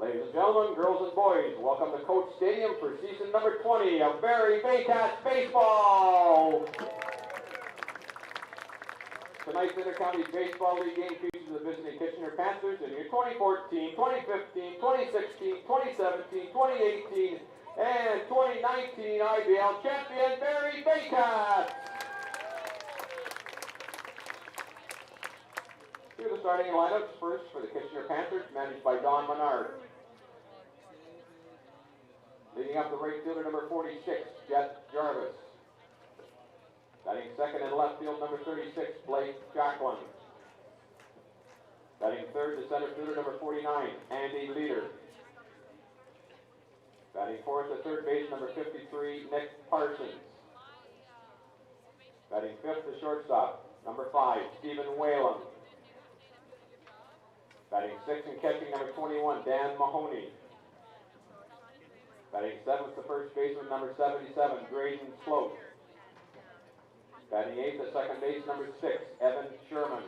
Ladies and gentlemen, girls and boys, welcome to Coach Stadium for season number 20 of Barrie Baycats baseball. Tonight's Intercounty Baseball League game features the visiting Kitchener Panthers in your 2014, 2015, 2016, 2017, 2018, and 2019 IBL champion Barrie Baycats. Here are the starting lineups. First for the Kitchener Panthers, managed by Don Menard. Leading up the right fielder, number 46, Jet Jarvis. Batting second in left field, number 36, Blake Jacqueline. Batting third, the center fielder, number 49, Andy Leader. Batting fourth, the third base, number 53, Nick Parsons. Batting fifth, the shortstop, number 5, Stephen Whalen. Batting sixth and catching, number 21, Dan Mahoney. Batting seventh, the first baseman, number 77, Graydon Sloat. Batting eighth, the second base, number 6, Evan Sherman.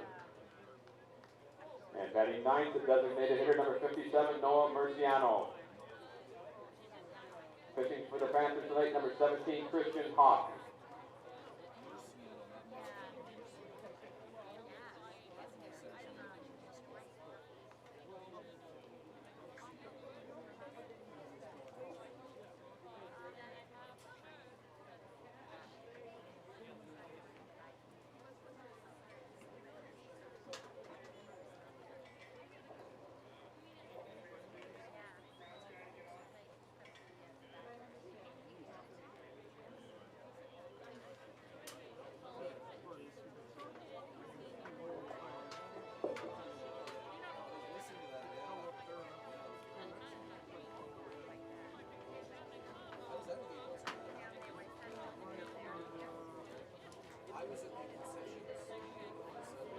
And batting ninth, the designated hitter, number 57, Noah Murciano. Pitching for the Panthers tonight, number 17, Christian Hawk.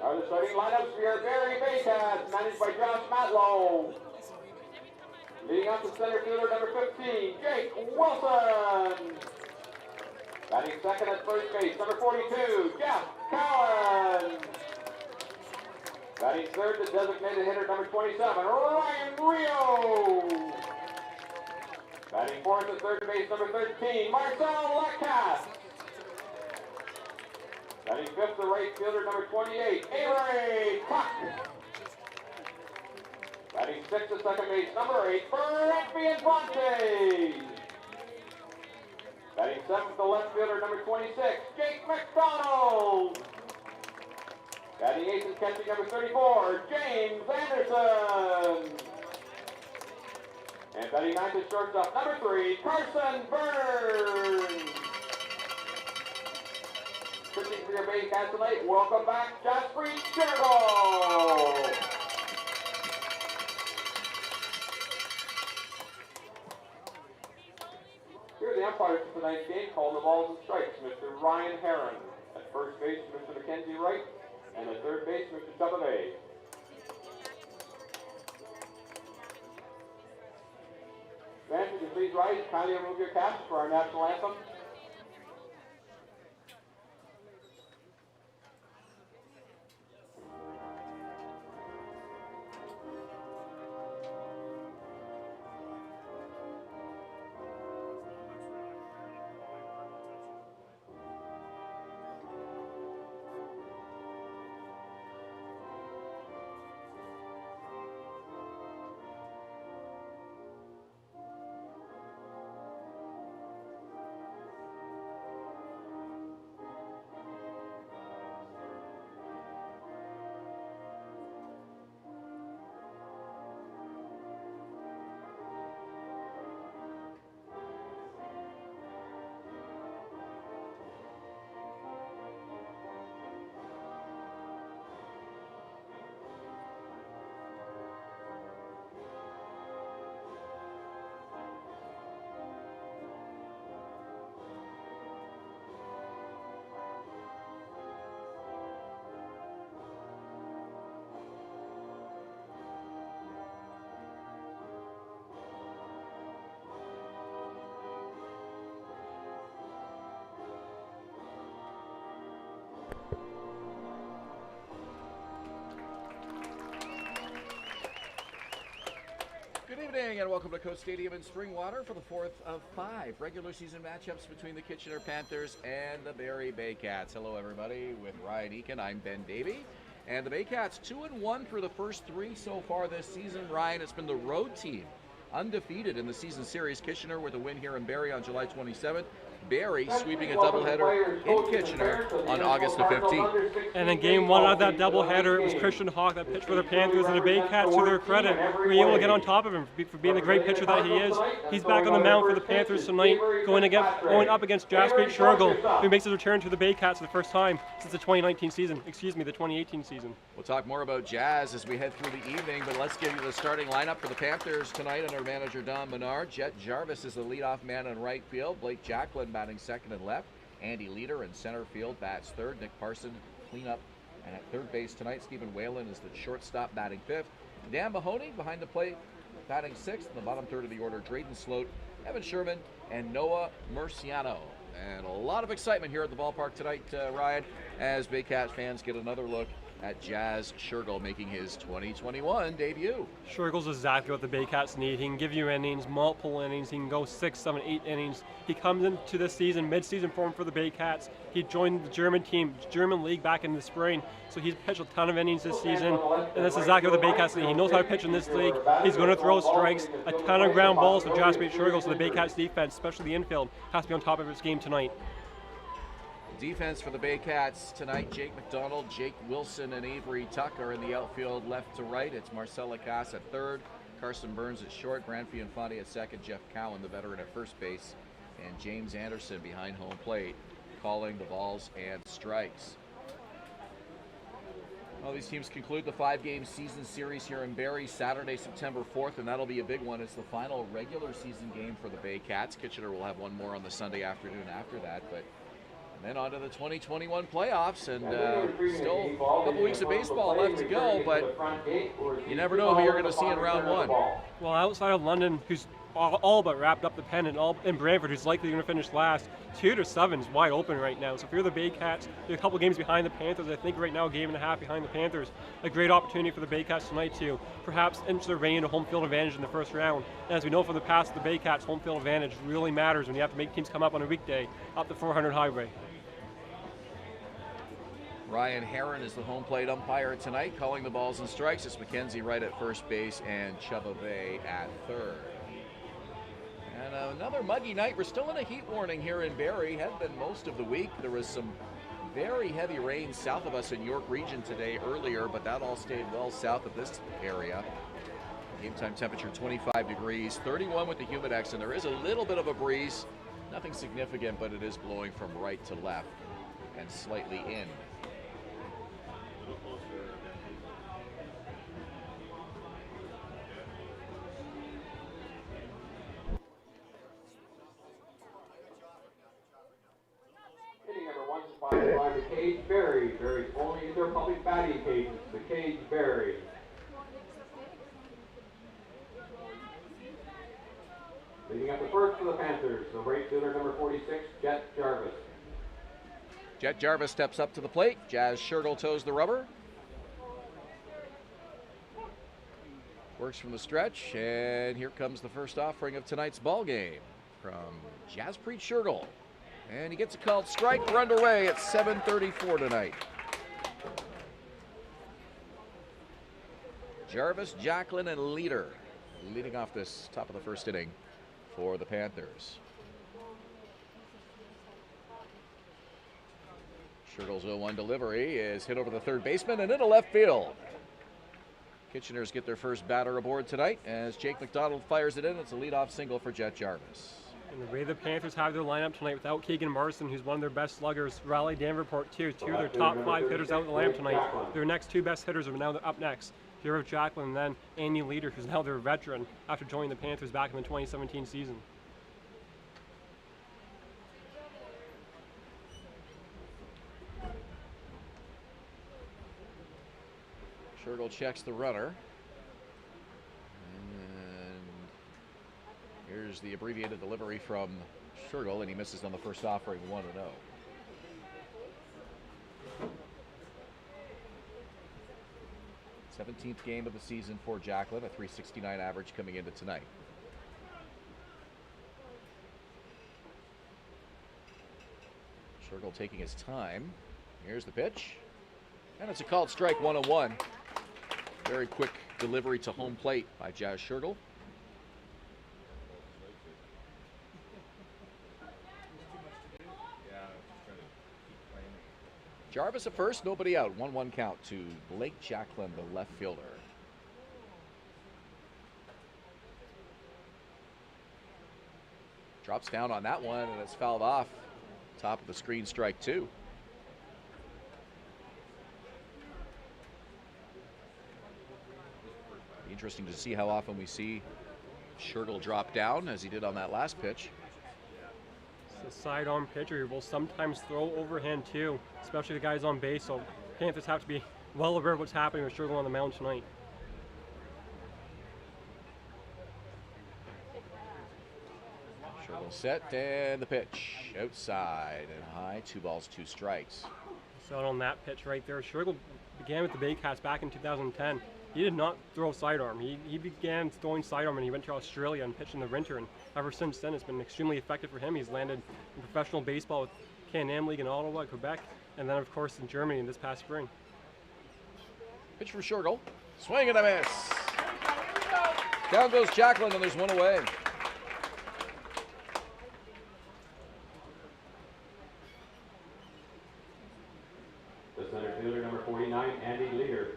Are the starting lineups for your Barrie Baycats, managed by Josh Matlow. Leading up to center fielder, number 15, Jake Wilson. Batting second at first base, number 42, Jeff Cowan. Batting third, the designated hitter, number 27, Ryan Rio. Batting fourth at third base, number 13, Marcel Lecas. Batting fifth, the right fielder, number 28, Avery Tuck. Batting sixth, the second base, number 8, Brett Bianfonte. Batting seventh, the left fielder, number 26, Jake McDonald. Batting eighth and catching, number 34, James Anderson. And batting ninth is shortstop, number 3, Carson Burns. Pitching for your Baycats tonight, welcome back, Jasper Jurgo. Here are the umpires for tonight's game. Call the balls and strikes. Mr. Ryan Herron. At first base, Mr. Mackenzie Wright. And at third base, Mr. Tubba Bay. Fans, would you please rise? Kindly remove your caps for our national anthem. Good evening and welcome to Coast Stadium in Springwater for the fourth of 5 regular season matchups between the Kitchener Panthers and the Barrie Baycats. Hello everybody, with Ryan Eakin, I'm Ben Davy. And the Baycats 2-1 for the first 3 so far this season. Ryan, it's been the road team undefeated in the season series. Kitchener with a win here in Barrie on July 27th. Barrie sweeping a doubleheader in Kitchener on August the 15th. And in game 1 of that doubleheader, it was Christian Hawk that pitched for the Panthers, and the Baycats, to their credit, were able to get on top of him for being the great pitcher that he is. He's back on the mound for the Panthers tonight, going up against Jaspreet Shergill, who makes his return to the Baycats for the first time since the 2018 season. We'll talk more about Jazz as we head through the evening, but let's give you the starting lineup for the Panthers tonight under manager Don Menard. Jet Jarvis is the leadoff man in right field. Blake Jacklin batting second and left. Andy Leader in center field bats third. Nick Parson cleanup, and at third base tonight, Stephen Whalen is the shortstop batting fifth. Dan Mahoney behind the plate batting sixth. In the bottom third of the order, Drayden Sloat, Evan Sherman, and Noah Murciano. And a lot of excitement here at the ballpark tonight, Ryan, as Baycats fans get another look at Jazz Shergill making his 2021 debut. Shergill's exactly what the Baycats need. He can give you innings, multiple innings. He can go 6, 7, 8 innings. He comes into this season, mid-season form for the Baycats. He joined the German team, German league back in the spring, so he's pitched a ton of innings this season, and that's exactly what the Baycats need. He knows how to pitch in this league. He's going to throw strikes, a ton of ground balls to Jaspreet Shergill, so the Baycats defense, especially the infield, has to be on top of its game tonight. Defense for the Baycats tonight, Jake McDonald, Jake Wilson, and Avery Tuck are in the outfield left to right. It's Marcel Lacasse at third, Carson Burns at short, Branfi Infante at second, Jeff Cowan, the veteran, at first base, and James Anderson behind home plate, calling the balls and strikes. Well, these teams conclude the 5-game season series here in Barrie Saturday, September 4th, and that'll be a big one. It's the final regular season game for the Baycats. Kitchener will have one more on the Sunday afternoon after that, but then on to the 2021 playoffs, and still a couple weeks of baseball left to go, but you never know who you're going to see in round 1. Well, outside of London, who's all but wrapped up the pennant, in Brantford, who's likely going to finish last, 2-7 is wide open right now. So if you're the Baycats, you're a couple games behind the Panthers. I think right now a game and a half behind the Panthers. A great opportunity for the Baycats tonight to perhaps inch their way into home field advantage in the first round. And as we know from the past, the Baycats' home field advantage really matters when you have to make teams come up on a weekday up the 400 highway. Ryan Herron is the home plate umpire tonight, calling the balls and strikes. It's Mackenzie Wright at first base and Chubba Bay at third. And another muggy night. We're still in a heat warning here in Barrie. Had been most of the week. There was some very heavy rain south of us in York region today earlier, but that all stayed well south of this area. Game time temperature 25 degrees, 31 with the humidex, and there is a little bit of a breeze. Nothing significant, but it is blowing from right to left and slightly in. By the Cage Barrie. Barrie's only indoor public batting cage is the Cage Barrie. Leading up the first for the Panthers, the right fielder number 46, Jet Jarvis. Jet Jarvis steps up to the plate. Jazz Shergill toes the rubber. Works from the stretch, and here comes the first offering of tonight's ball game from Jaspreet Shergill. And he gets a called strike. We're underway at 7:34 tonight. Jarvis, Jacklin, and Leader leading off this top of the first inning for the Panthers. Shergill's 0-1 delivery is hit over the third baseman and into left field. Kitcheners get their first batter aboard tonight as Jake McDonald fires it in. It's a leadoff single for Jet Jarvis. And the way the Panthers have their lineup tonight without Keegan Morrison, who's one of their best sluggers, Riley Danverport too. 2 of their top 5 hitters out of the lineup tonight. Their next 2 best hitters are now up next. Jarvis Jacklin and then Andy Leader, who's now their veteran after joining the Panthers back in the 2017 season. Shergill checks the runner. Here's the abbreviated delivery from Shergill, and he misses on the first offering, 1-0. 17th game of the season for Jacklin, a .369 average coming into tonight. Shergill taking his time. Here's the pitch. And it's a called strike, 1-1. Very quick delivery to home plate by Jazz Shergill. Jarvis at first, nobody out. 1-1 count to Blake Jacklin, the left fielder. Drops down on that one, and it's fouled off. Top of the screen, strike 2. Be interesting to see how often we see Shergill drop down, as he did on that last pitch. It's a sidearm pitcher who will sometimes throw overhand too, especially the guys on base. So Panthers have to be well aware of what's happening with Shergill on the mound tonight. Shergill set, and the pitch outside and high. 2 balls, 2 strikes. So on that pitch right there, Shergill began with the Baycats back in 2010. He did not throw sidearm. He began throwing sidearm and he went to Australia and pitched in the winter. And ever since then, it's been extremely effective for him. He's landed in professional baseball with Can-Am League in Ottawa, Quebec, and then of course in Germany in this past spring. Pitch for Shergill. Swing and a miss. Down goes Jacklin, and there's one away. The center fielder, number 49, Andy Leader.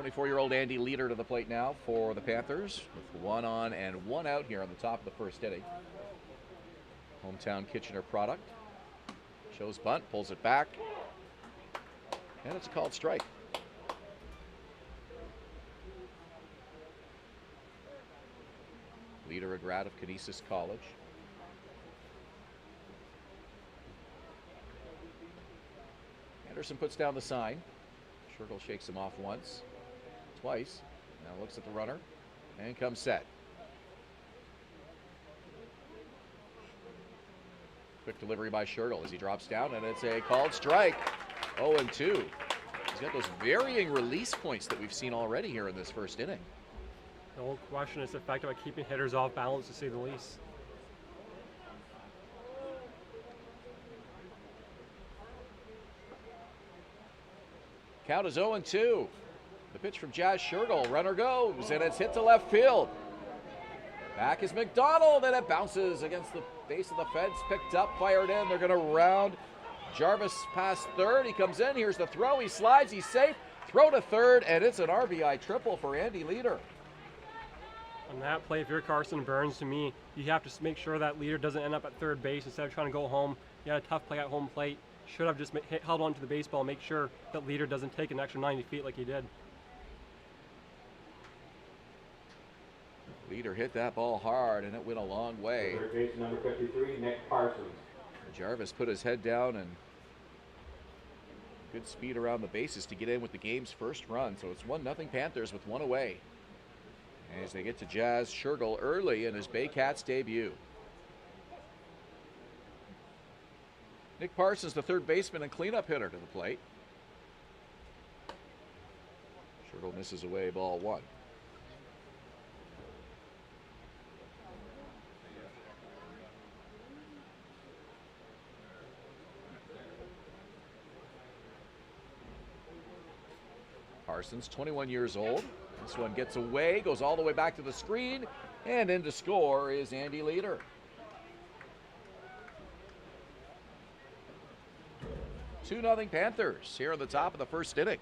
24-year-old Andy Leader to the plate now for the Panthers, with 1 on and 1 out here on the top of the first inning. Hometown Kitchener product. Shows bunt, pulls it back, and it's a called strike. Leader, a grad of Canisius College. Anderson puts down the sign. Shergill shakes him off once, twice. Now looks at the runner and comes set. Quick delivery by Shergill as he drops down, and it's a called strike. 0-2. He's got those varying release points that we've seen already here in this first inning. The whole question is effective at keeping hitters off balance, to say the least. Count is 0-2. The pitch from Jazz Shergill. Runner goes, and it's hit to left field. Back is McDonald, and it bounces against the base of the fence. Picked up, fired in. They're going to round Jarvis past third. He comes in. Here's the throw. He slides. He's safe. Throw to third, and it's an RBI triple for Andy Leader. On that play, if you're Carson Burns, to me, you have to make sure that Leader doesn't end up at third base instead of trying to go home. You had a tough play at home plate. Should have just held on to the baseball, make sure that Leader doesn't take an extra 90 feet like he did. Leader hit that ball hard, and it went a long way. Third base, number 53, Nick Parsons. Jarvis put his head down, and good speed around the bases to get in with the game's first run. So it's 1-0 Panthers with 1 away, as they get to Jazz Shergill early in his Baycats debut. Nick Parsons, the third baseman and cleanup hitter, to the plate. Shergill misses away, ball 1. Parsons, 21 years old. This one gets away, goes all the way back to the screen, and in to score is Andy Leader. 2-0 Panthers here on the top of the first inning.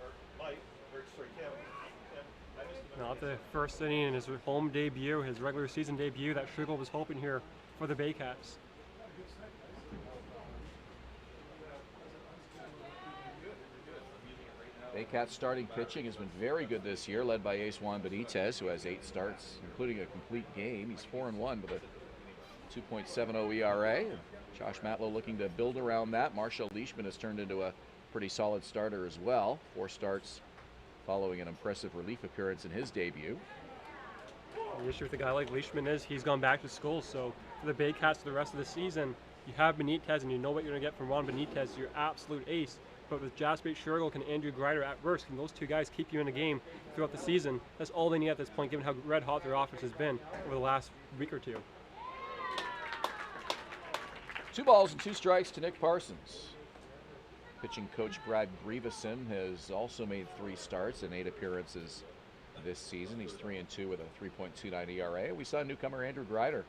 Not the first inning in his home debut, his regular season debut that Shergill was hoping here for the Baycats. Baycats starting pitching has been very good this year, led by ace Juan Benitez, who has 8 starts, including a complete game. He's 4-1 with a 2.70 ERA. Josh Matlow looking to build around that. Marshall Leishman has turned into a pretty solid starter as well. 4 starts following an impressive relief appearance in his debut. The issue with a guy like Leishman is he's gone back to school, so for the Baycats for the rest of the season. You have Benitez, and you know what you're going to get from Juan Benitez, your absolute ace. But with Jasper Shergill and Andrew Grider at worst, can those two guys keep you in a game throughout the season? That's all they need at this point, given how red hot their offense has been over the last week or two. 2 balls and 2 strikes to Nick Parsons. Pitching coach Brad Grieveson has also made 3 starts and 8 appearances this season. He's 3-2 with a 3.29 ERA. We saw newcomer Andrew Grider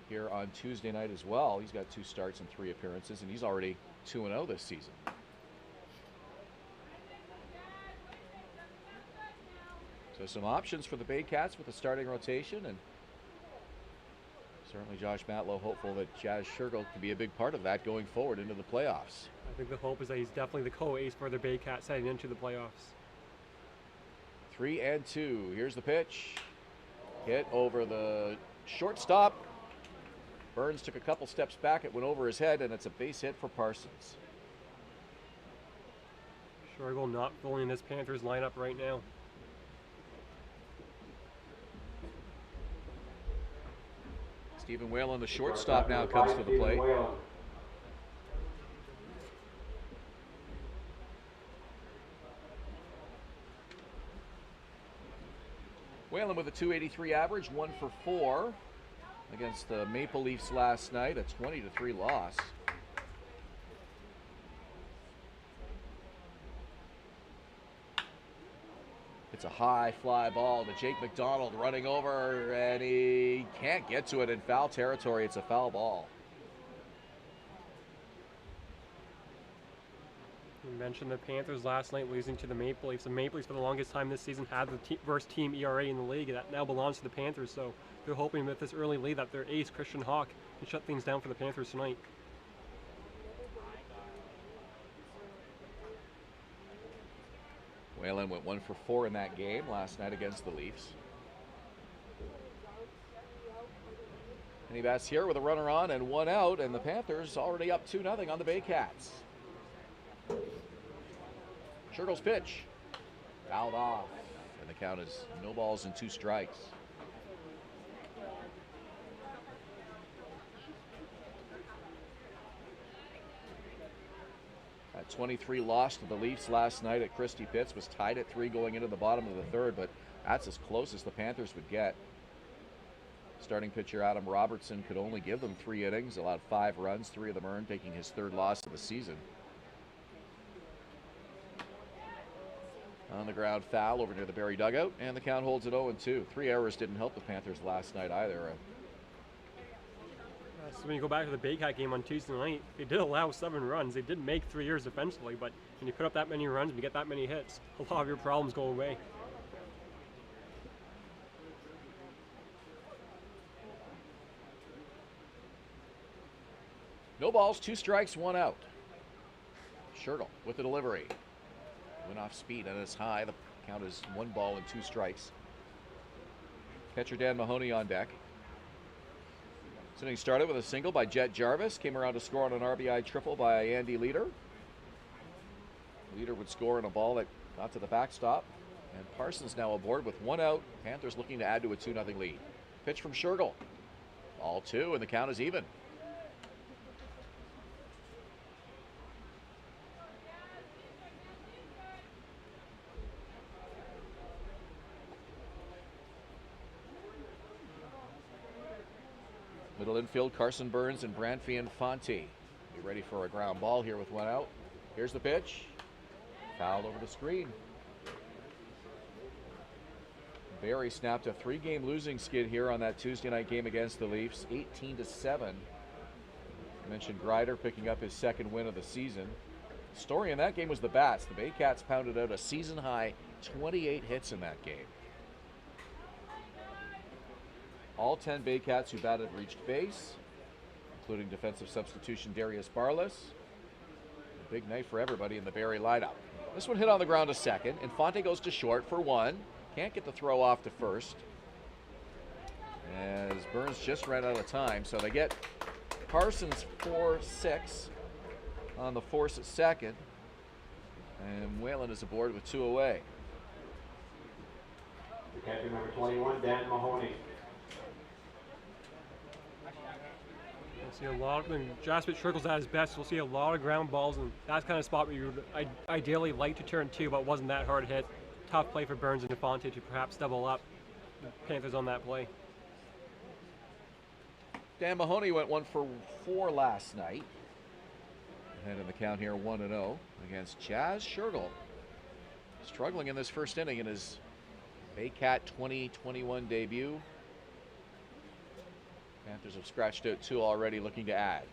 here on Tuesday night as well. He's got 2 starts and 3 appearances, and he's already 2-0 this season. So some options for the Baycats with the starting rotation, and certainly Josh Matlow hopeful that Jazz Shergill can be a big part of that going forward into the playoffs. I think the hope is that he's definitely the co-ace for the Baycats heading into the playoffs. 3-2. Here's the pitch. Hit over the shortstop. Burns took a couple steps back. It went over his head, and it's a base hit for Parsons. Shergill not fully in this Panthers lineup right now. Stephen Whalen, the shortstop, now comes to the plate. Whalen with a .283 average, 1 for 4 against the Maple Leafs last night, a 20-3 loss. It's a high fly ball to Jake McDonald, running over, and he can't get to it in foul territory. It's a foul ball. You mentioned the Panthers last night losing to the Maple Leafs. The Maple Leafs for the longest time this season had the worst team ERA in the league, and that now belongs to the Panthers. So they're hoping with this early lead that their ace, Christian Hawk, can shut things down for the Panthers tonight. Whalen went 1 for 4 in that game last night against the Leafs. And he bats here with a runner on and 1 out, and the Panthers already up 2-0 on the Baycats. Shergill's pitch. Fouled off, and the count is no balls and 2 strikes. That 23 loss to the Leafs last night at Christie Pitts was tied at 3 going into the bottom of the 3rd, but that's as close as the Panthers would get. Starting pitcher Adam Robertson could only give them 3 innings, allowed 5 runs, 3 of them earned, taking his 3rd loss of the season. On the ground, foul over near the Barrie dugout, and the count holds at 0-2. 3 errors didn't help the Panthers last night either. So when you go back to the Baycat game on Tuesday night, they did allow 7 runs. They did make 3 errors defensively, but when you put up that many runs and you get that many hits, a lot of your problems go away. No balls, 2 strikes, 1 out. Shergill with the delivery. Went off speed and it's high. The count is 1 ball and 2 strikes. Catcher Dan Mahoney on deck. This inning started with a single by Jet Jarvis. Came around to score on an RBI triple by Andy Leader. Leader would score on a ball that got to the backstop. And Parsons now aboard with 1 out. Panthers looking to add to a 2-0 lead. Pitch from Shergill. Ball 2, and the count is even. Middle infield, Carson Burns and Branfy Infante. Be ready for a ground ball here with 1 out. Here's the pitch. Fouled over the screen. Barrie snapped a 3-game losing skid here on that Tuesday night game against the Leafs, 18-7. I mentioned Grider picking up his 2nd win of the season. The story in that game was the bats. The Baycats pounded out a season-high 28 hits in that game. All 10 Baycats who batted reached base, including defensive substitution Darius Barless. A big night for everybody in the Barrie lineup. This one hit on the ground to second. Infante goes to short for 1. Can't get the throw off to first, as Burns just ran out of time. So they get Parsons 4-6 on the force at second, and Whalen is aboard with 2 away. Catcher number 21, Dan Mahoney. We'll see a lot of, when Jasper Trickle's at his best, we'll see a lot of ground balls, and that's kind of spot where you would ideally like to turn two, but wasn't that hard hit. Tough play for Burns and Defonte to perhaps double up the Panthers on that play. Dan Mahoney went 1 for 4 last night. Ahead in the count here, 1-0 against Jazz Shergill. Struggling in this first inning in his Baycat 2021 debut. Panthers have scratched out 2 already, looking to add.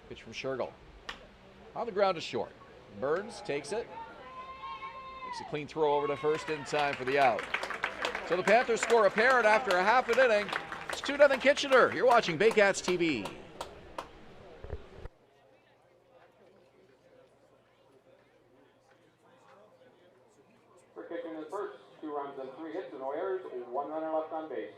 Pitch from Shergill. On the ground to short. Burns takes it. Makes a clean throw over to first in time for the out. So the Panthers score a pair, and after a half an inning, it's 2-0 Kitchener. You're watching Baycats TV. For Kitchener's first, 2 runs and 3 hits and no errors, 1 runner left on base.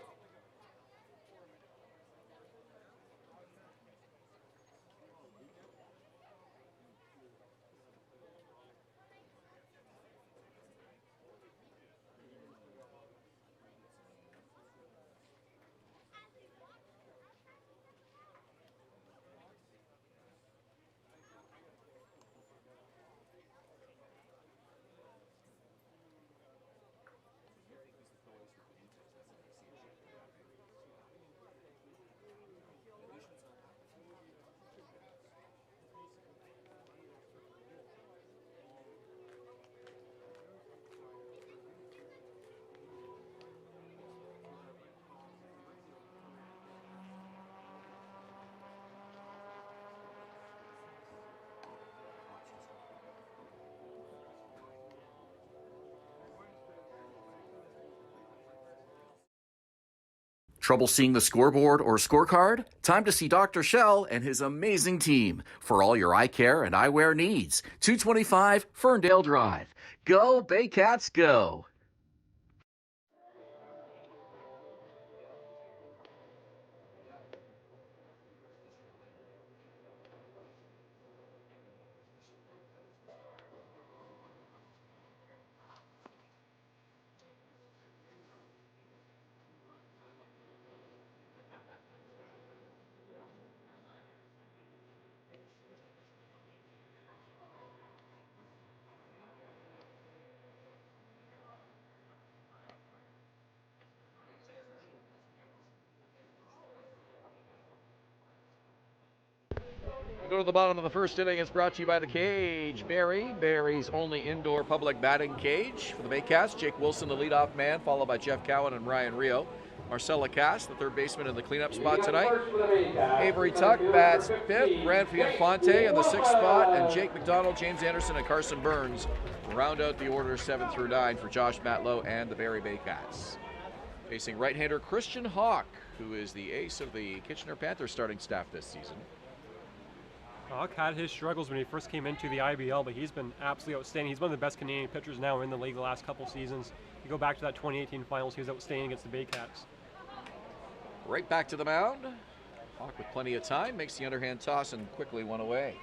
Trouble seeing the scoreboard or scorecard? Time to see Dr. Shell and his amazing team for all your eye care and eyewear needs. 225 Ferndale Drive. Go Baycats, go! Go to the bottom of the first inning. It's brought to you by the Cage. Barrie's only indoor public batting cage. For the Baycats, Jake Wilson, the leadoff man, followed by Jeff Cowan and Ryan Rio. Marcel Lacasse, the third baseman in the cleanup spot tonight. Avery Tuck bats fifth. Ranfi Infante in the sixth spot. And Jake McDonald, James Anderson, and Carson Burns round out the order 7 through 9 for Josh Matlow and the Barrie Baycats. Facing right-hander Christian Hawk, who is the ace of the Kitchener Panthers starting staff this season. Hawk had his struggles when he first came into the IBL, but he's been absolutely outstanding. He's one of the best Canadian pitchers now in the league the last couple seasons. You go back to that 2018 finals, he was outstanding against the Baycats. Right back to the mound. Hawk with plenty of time, makes the underhand toss and quickly one away.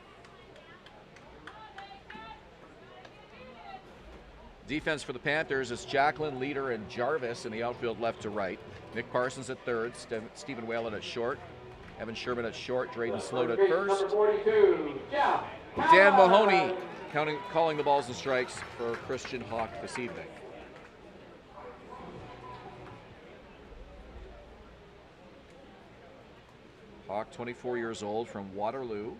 Defense for the Panthers is Jacklin, Leader, and Jarvis in the outfield left to right. Nick Parsons at third, Stephen Whalen at short. Evan Sherman at short, Drayden Sloat at first. Dan Mahoney calling the balls and strikes for Christian Hawk this evening. Hawk, 24 years old, from Waterloo.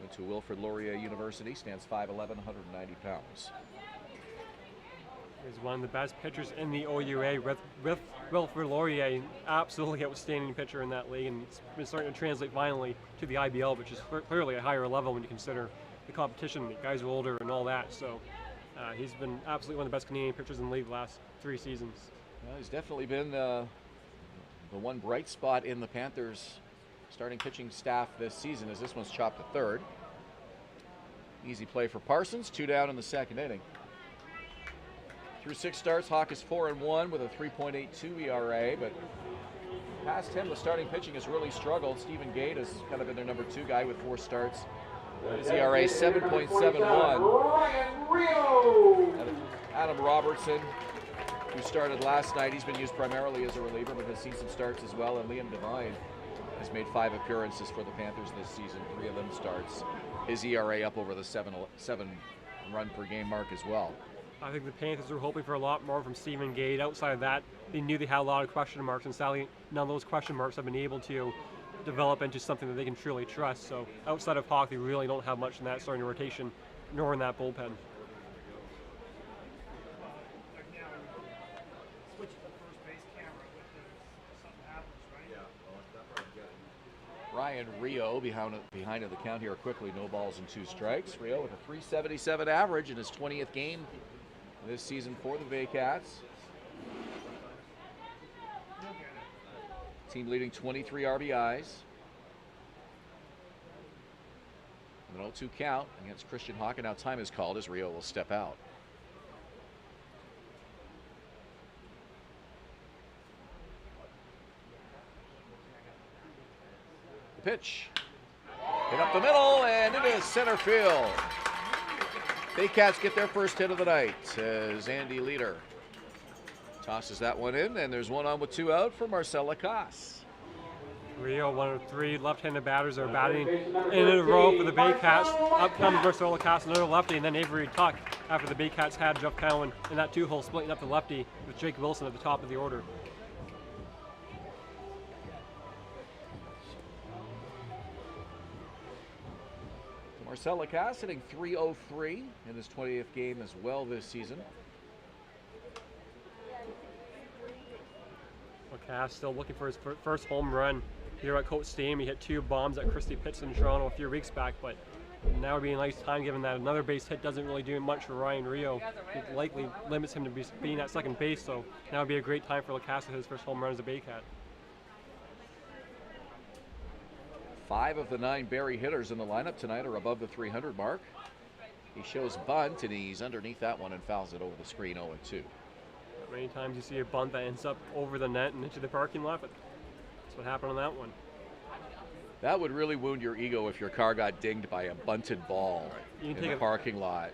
Went to Wilfrid Laurier University, stands 5'11", 190 pounds. He's one of the best pitchers in the OUA with Wilfrid Laurier, absolutely outstanding pitcher in that league, and it's been starting to translate finally to the IBL, which is clearly a higher level when you consider the competition. The guys are older and all that, so he's been absolutely one of the best Canadian pitchers in the league the last 3 seasons. Well, he's definitely been the one bright spot in the Panthers starting pitching staff this season, as this one's chopped to third. Easy play for Parsons, 2 down in the second inning. Through 6 starts, Hawk is 4-1 with a 3.82 ERA, but past him, the starting pitching has really struggled. Stephen Gate has kind of been their number 2 guy with 4 starts. His ERA 7.71. Adam Robertson who started last night. He's been used primarily as a reliever, but has seen some starts as well. And Liam Devine has made 5 appearances for the Panthers this season, 3 of them starts. His ERA up over the 7 run per game mark as well. I think the Panthers were hoping for a lot more from Stephen Gade. Outside of that, they knew they had a lot of question marks, and sadly, none of those question marks have been able to develop into something that they can truly trust. So outside of Hawk, they really don't have much in that starting rotation, nor in that bullpen. Ryan Rio behind of the count here quickly, no balls and 2 strikes. Rio with a 377 average in his 20th game this season for the Baycats. Team leading 23 RBIs. An 0-2 count against Christian Hawk, and now time is called as Rio will step out. Pitch hit up the middle and into center field. Baycats get their first hit of the night as Andy Leader tosses that one in, and there's 1 on with 2 out for Marcel Lacasse. Rio, one of 3 left-handed batters are batting in a row for the Baycats. Up comes Marcel Lacasse, another lefty, and then Avery Tuck after the Baycats had Jeff Cowan in that 2-hole, splitting up the lefty with Jake Wilson at the top of the order. Marcel Lacasse hitting .303 in his 20th game as well this season. Lacasse still looking for his first home run here at Coach Stadium. He hit 2 bombs at Christie Pitts in Toronto a few weeks back, but now would be a nice time given that another base hit doesn't really do much for Ryan Rio. It likely limits him to being at second base, so now would be a great time for Lacasse to hit his first home run as a Baycat. 5 of the 9 Barrie hitters in the lineup tonight are above the 300 mark. He shows bunt, and he's underneath that one and fouls it over the screen 0-2. Many times you see a bunt that ends up over the net and into the parking lot, but that's what happened on that one. That would really wound your ego if your car got dinged by a bunted ball in the parking lot.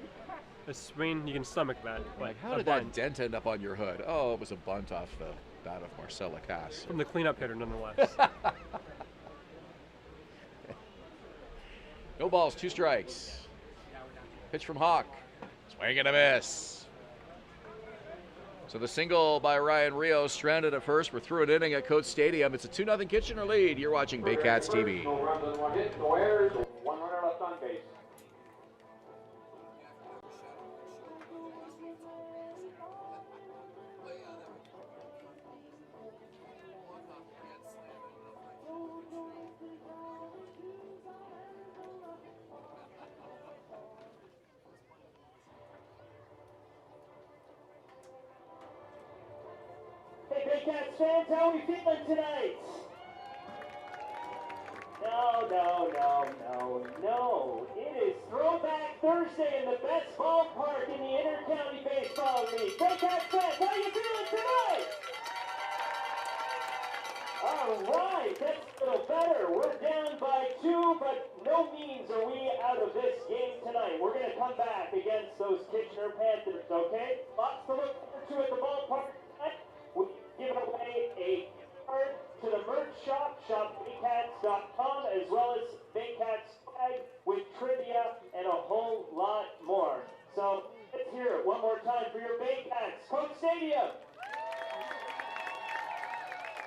A swing, you can stomach that. Like, how did that dent end up on your hood? Oh, it was a bunt off the bat of Marcel Lacasse. From the cleanup hitter, nonetheless. No balls, 2 strikes. Pitch from Hawk. Swing and a miss. So the single by Ryan Rio stranded at first. We're through an inning at Coates Stadium. It's a 2-0 Kitchener lead. You're watching Baycats TV. No runs on 1 hit, no errors, 1 runner left on base. Hey, Baycats fans, how are we feeling tonight? No. It is Throwback Thursday in the best ballpark in the Inter-County Baseball League. Baycats fans, how are you feeling tonight? All right, that's a little better. We're down by 2, but no means are we out of this game tonight. We're going to come back against those Kitchener Panthers, okay? Lots to look forward to at the ballpark tonight. We give away a card to the merch shop, shopbaycats.com, as well as Baycats swag with trivia and a whole lot more. So let's hear it one more time for your Baycats. Coach Stadium.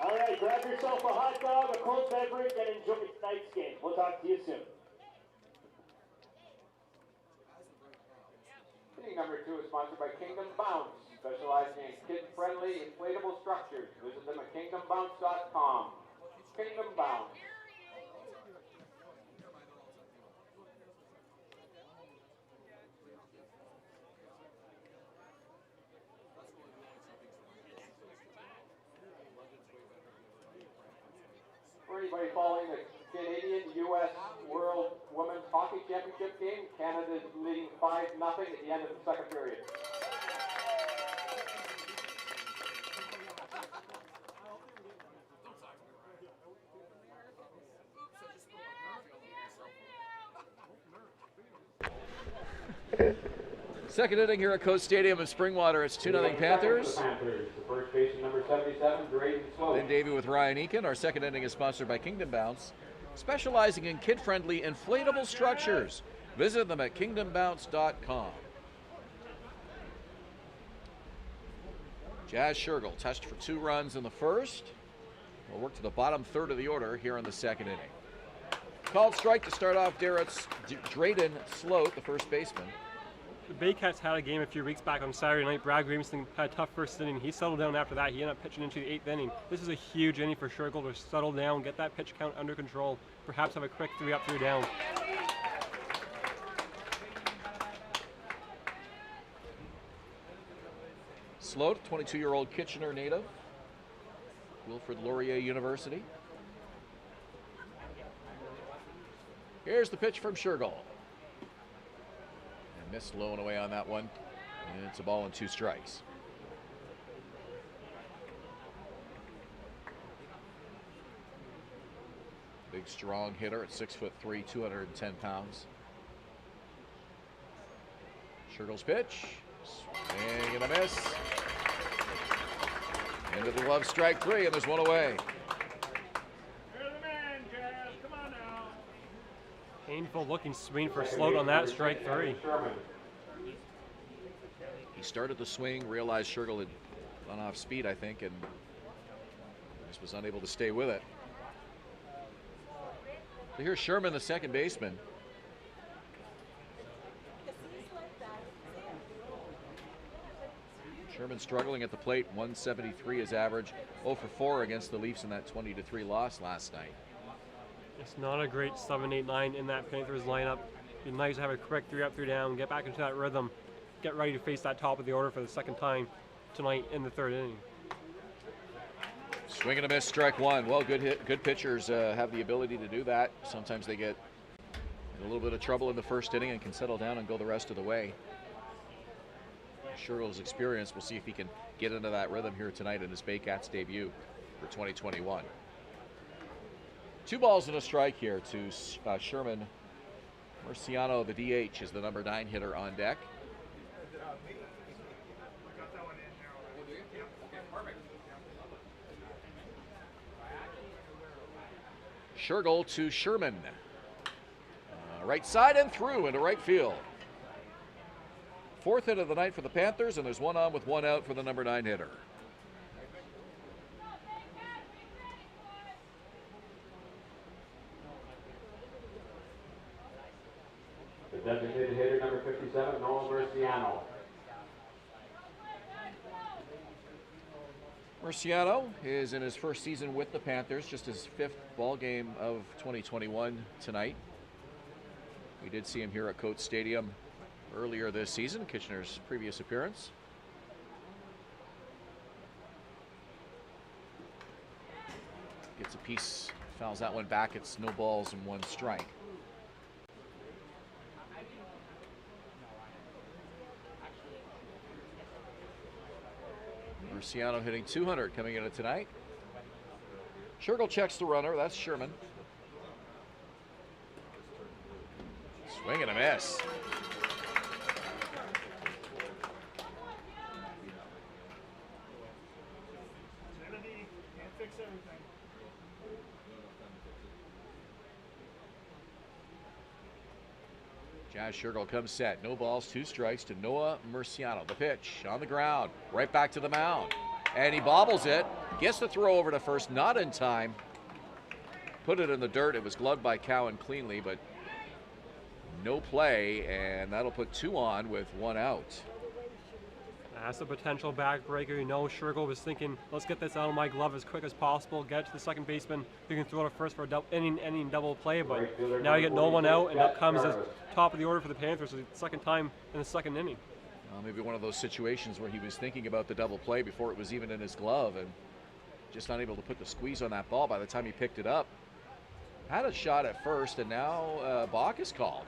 All right, grab yourself a hot dog, a cold beverage, and enjoy tonight's game. We'll talk to you soon. Inning number 2 is sponsored by Kingdom Bounce, specializing in kid-friendly inflatable structures. Visit them at kingdombounce.com. Kingdom Bounce. For anybody following the Canadian-U.S. World Women's Hockey Championship game, Canada is leading 5-0 at the end of the second period. Second inning here at Coast Stadium in Springwater. It's 2-0 Panthers. The first baseman, number 77, Drayden Sloat. Then Davy with Ryan Eakin. Our second inning is sponsored by Kingdom Bounce, specializing in kid-friendly inflatable structures. Visit them at kingdombounce.com. Jazz Shergill touched for 2 runs in the first. We'll work to the bottom third of the order here in the second inning. Called strike to start off Drayden Sloat, the first baseman. The Baycats had a game a few weeks back on Saturday night. Brad Grahamson had a tough first inning. He settled down after that. He ended up pitching into the 8th inning. This is a huge inning for Shergill to settle down, get that pitch count under control, perhaps have a quick 3 up, 3 down. Sloat, 22-year-old Kitchener native, Wilfrid Laurier University. Here's the pitch from Shergill. And missed low and away on that one. And it's a ball and 2 strikes. Big, strong hitter at 6'3", 210 pounds. Shergill's pitch. Swing and a miss. Into the glove, strike 3, and there's 1 away. You're the man, Jazz. Come on now. Painful looking swing for Sloat on that, strike 3. He started the swing, realized Shergill had gone off speed, I think, and just was unable to stay with it. So here's Sherman, the second baseman. Sherman struggling at the plate, 173 is average, 0 for 4 against the Leafs in that 20-3 loss last night. It's not a great 7-8-9 in that Panthers lineup. It'd be nice to have a quick 3 up, 3 down, get back into that rhythm, get ready to face that top of the order for the second time tonight in the 3rd inning. Swing and a miss, strike 1. Well, good pitchers have the ability to do that. Sometimes they get in a little bit of trouble in the first inning and can settle down and go the rest of the way. Shergill's experience, we'll see if he can get into that rhythm here tonight in his Baycats debut for 2021. 2 balls and a strike here to Sherman. Murciano, the DH, is the number 9 hitter on deck. Shergill to Sherman. Right side and through into right field. 4th hit of the night for the Panthers, and there's 1 on with 1 out for the number 9 hitter. The designated hitter, number 57, Noah Murciano. Murciano is in his first season with the Panthers, just his 5th ball game of 2021 tonight. We did see him here at Coates Stadium earlier this season, Kitchener's previous appearance. Gets a piece, fouls that one back. It's no balls and 1 strike. Murciano hitting 200 coming into tonight. Shergill checks the runner. That's Sherman. Swing and a miss. Jazz Shergill comes set. No balls, 2 strikes to Noah Murciano. The pitch on the ground, right back to the mound. And he bobbles it. Gets the throw over to first, not in time. Put it in the dirt. It was gloved by Cowan cleanly, but no play, and that'll put 2 on with 1 out. That's a potential backbreaker. You know, Shergill was thinking, let's get this out of my glove as quick as possible, get it to the second baseman who can throw it first for a inning double play, but now you get no 1 out, and up comes the top of the order for the Panthers for the second time in the second inning. Well, maybe one of those situations where he was thinking about the double play before it was even in his glove and just not able to put the squeeze on that ball by the time he picked it up. Had a shot at first, and now balk is called.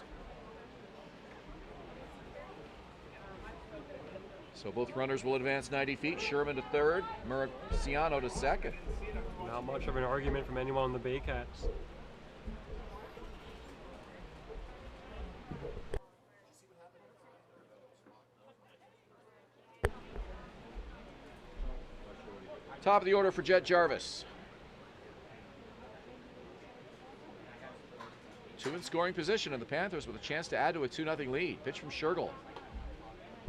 So both runners will advance 90 feet. Sherman to third, Murciano to second. Not much of an argument from anyone on the Baycats. Top of the order for Jet Jarvis. 2 in scoring position, and the Panthers with a chance to add to a 2-0 lead. Pitch from Schergel.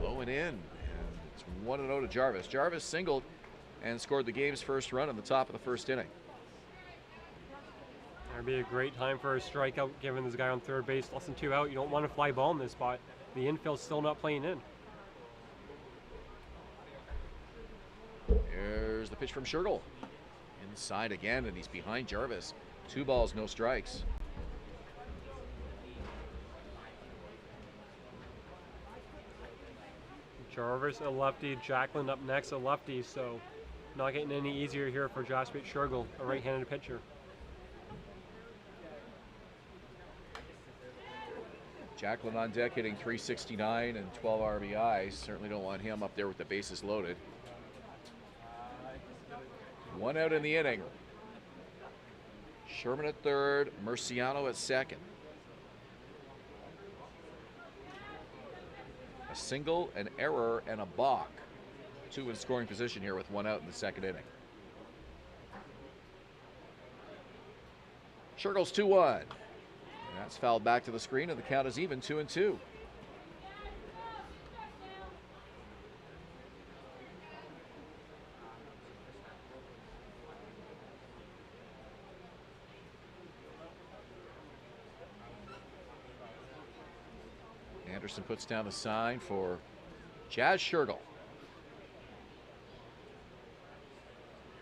Low and in. And it's 1-0 to Jarvis. Jarvis singled and scored the game's first run in the top of the first inning. That'd be a great time for a strikeout, given this guy on third base, less than 2 out. You don't want to fly ball in this spot. The infield's still not playing in. There's the pitch from Schergel. Inside again, and he's behind Jarvis. 2 balls, no strikes. Jarvis a lefty, Jacklin up next a lefty, so not getting any easier here for Jasper Schergel, a right-handed pitcher. Jacklin on deck hitting .369 and 12 RBIs. Certainly don't want him up there with the bases loaded. 1 out in the inning. Sherman at third, Murciano at second. A single, an error, and a balk. 2 in scoring position here with 1 out in the second inning. Schergel's 2-1. And that's fouled back to the screen, and the count is even, 2-2. Anderson puts down the sign for Jazz Schergel.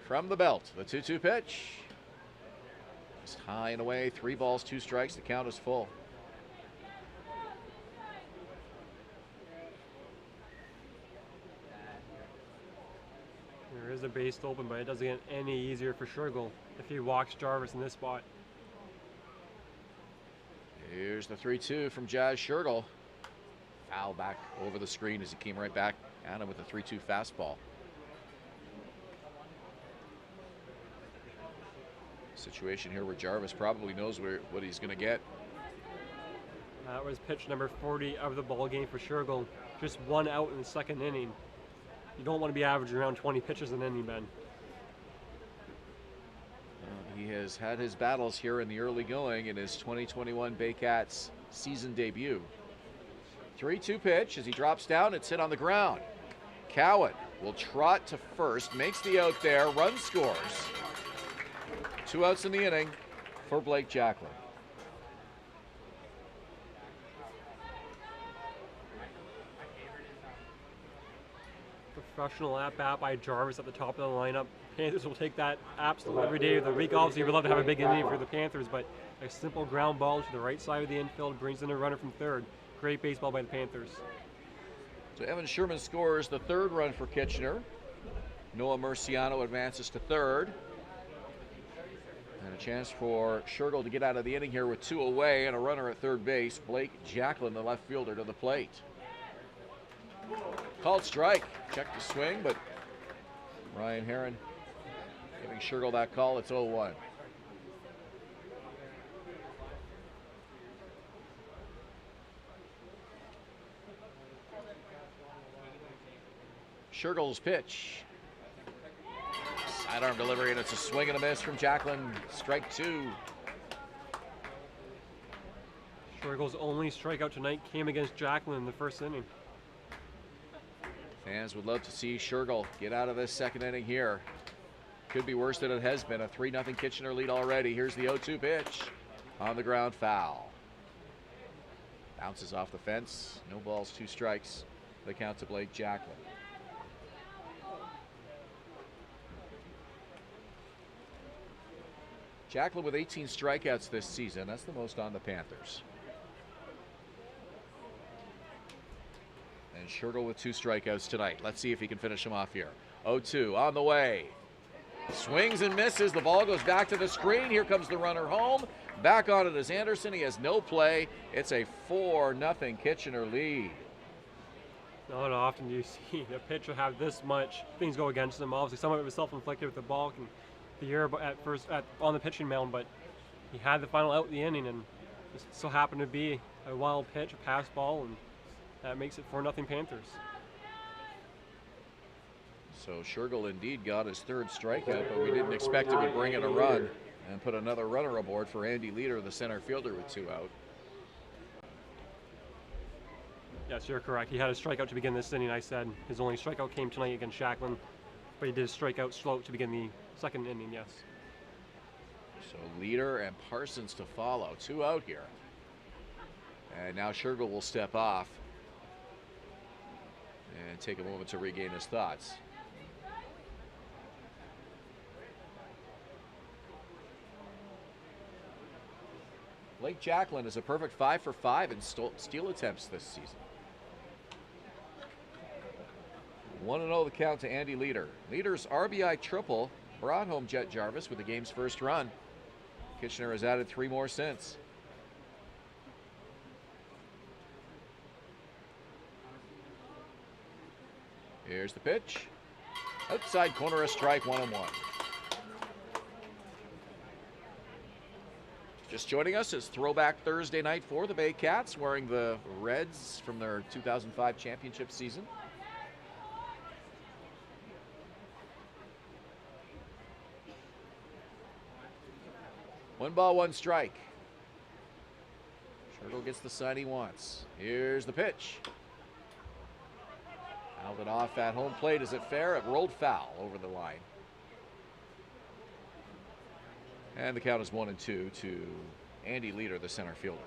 From the belt, the 2-2 pitch. It's high and away, 3 balls, 2 strikes. The count is full. There is a base open, but it doesn't get any easier for Schergel if he walks Jarvis in this spot. Here's the 3-2 from Jazz Schergel. Foul back over the screen as he came right back at him with a 3-2 fastball. Situation here where Jarvis probably knows what he's going to get. That was pitch number 40 of the ball game for Schergel. Just 1 out in the second inning. You don't want to be averaging around 20 pitches an inning, Ben. He has had his battles here in the early going in his 2021 Baycats season debut. 3-2 pitch as he drops down. It's hit on the ground. Cowan will trot to first, makes the out there, run scores. 2 outs in the inning for Blake Jacklin. Professional at-bat by Jarvis at the top of the lineup. Panthers will take that absolutely every day of the week. Obviously, we'd love to have a big inning for the Panthers, but a simple ground ball to the right side of the infield brings in a runner from third. Great baseball by the Panthers. So Evan Sherman scores the 3rd run for Kitchener. Noah Murciano advances to 3rd. And a chance for Schergel to get out of the inning here with 2 away and a runner at 3rd base. Blake Jacklin, the left fielder, to the plate. Called strike. Check the swing, but Ryan Herron giving Schergel that call. It's 0-1. Schergel's pitch. Sidearm delivery, and it's a swing and a miss from Jacklin. Strike 2. Schergel's only strikeout tonight came against Jacklin in the first inning. Fans would love to see Schergel get out of this second inning here. Could be worse than it has been. A 3-0 Kitchener lead already. Here's the 0-2 pitch. On the ground, foul. Bounces off the fence. No balls, 2 strikes. The count to Blake Jacklin. Jacklin with 18 strikeouts this season. That's the most on the Panthers. And Schergel with 2 strikeouts tonight. Let's see if he can finish him off here. 0-2 on the way. Swings and misses. The ball goes back to the screen. Here comes the runner home. Back on it is Anderson. He has no play. It's a 4-0 Kitchener lead. Not often do you see a pitcher have this much things go against him. Obviously, some of it was self-inflicted with the ball and the error at first on the pitching mound, but he had the final out in the inning, and it so happened to be a wild pitch, a pass ball, and that makes it 4-0 Panthers. So Shergill indeed got his third strikeout, but we didn't expect it would bring in a run and put another runner aboard for Andy Leader, the center fielder, with 2 out. Yes, you're correct. He had a strikeout to begin this inning. I said his only strikeout came tonight against Jacqueline, but he did a strikeout slow to begin the second inning, yes. So Leader and Parsons to follow. 2 out here. And now Shergill will step off and take a moment to regain his thoughts. Blake Jacqueline is a perfect 5 for 5 in steal attempts this season. 1-0 the count to Andy Leader. Leader's RBI triple brought home Jet Jarvis with the game's first run. Kitchener has added 3 more since. Here's the pitch. Outside corner, a strike, 1-1. Just joining us is Throwback Thursday night for the Baycats, wearing the Reds from their 2005 championship season. One ball, one strike. Shergill gets the sign he wants. Here's the pitch. Held it off at home plate. Is it fair? It rolled foul over the line. And the count is 1-2 to Andy Leader, the center fielder.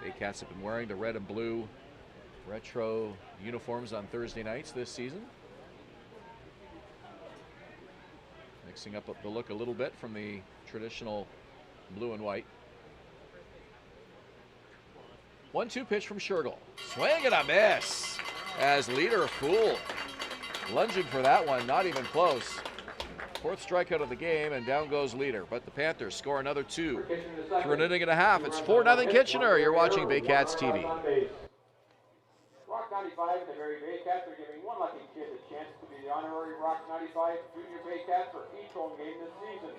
Baycats have been wearing the red and blue retro uniforms on Thursday nights this season. Mixing up the look a little bit from the traditional blue and white. 1-2 pitch from Shergill. Swing and a miss as Leader fooled. Lunging for that one, not even close. 4th strikeout of the game, and down goes Leader. But the Panthers score another 2 through an inning and a half. It's 4-0 Kitchener. You're watching Baycats TV. Rock 95 and the Barrie Baycats are giving one lucky kid a chance to be the honorary Rock 95 Junior Baycats for each home game this season.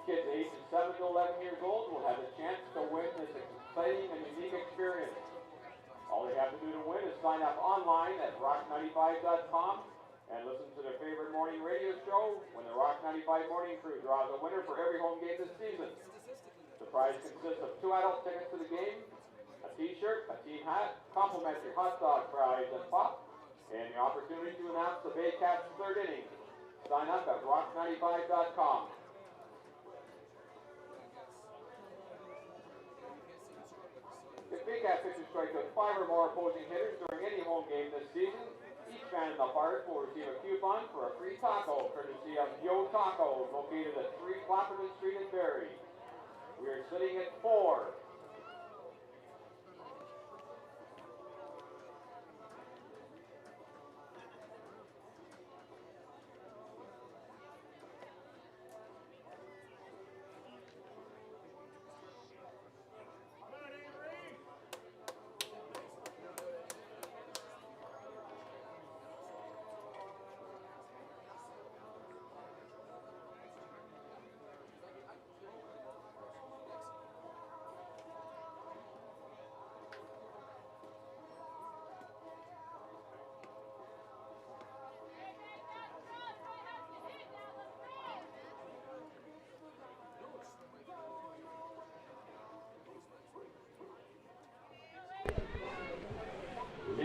Kids aged 7 to 11 years old will have a chance to win this exciting and unique experience. All they have to do to win is sign up online at rock95.com and listen to their favorite morning radio show when the Rock 95 Morning Crew draws a winner for every home game this season. The prize consists of 2 adult tickets to the game, a t-shirt, a team hat, complimentary hot dog, fries, and pop, and the opportunity to announce the Baycats' 3rd inning. Sign up at rock95.com. If Baycats pitchers strike out 5 or more opposing hitters during any home game this season, each fan in the park will receive a coupon for a free taco courtesy of Yo Taco, located at 3 Clapperton Street in Barrie. We are sitting at 4.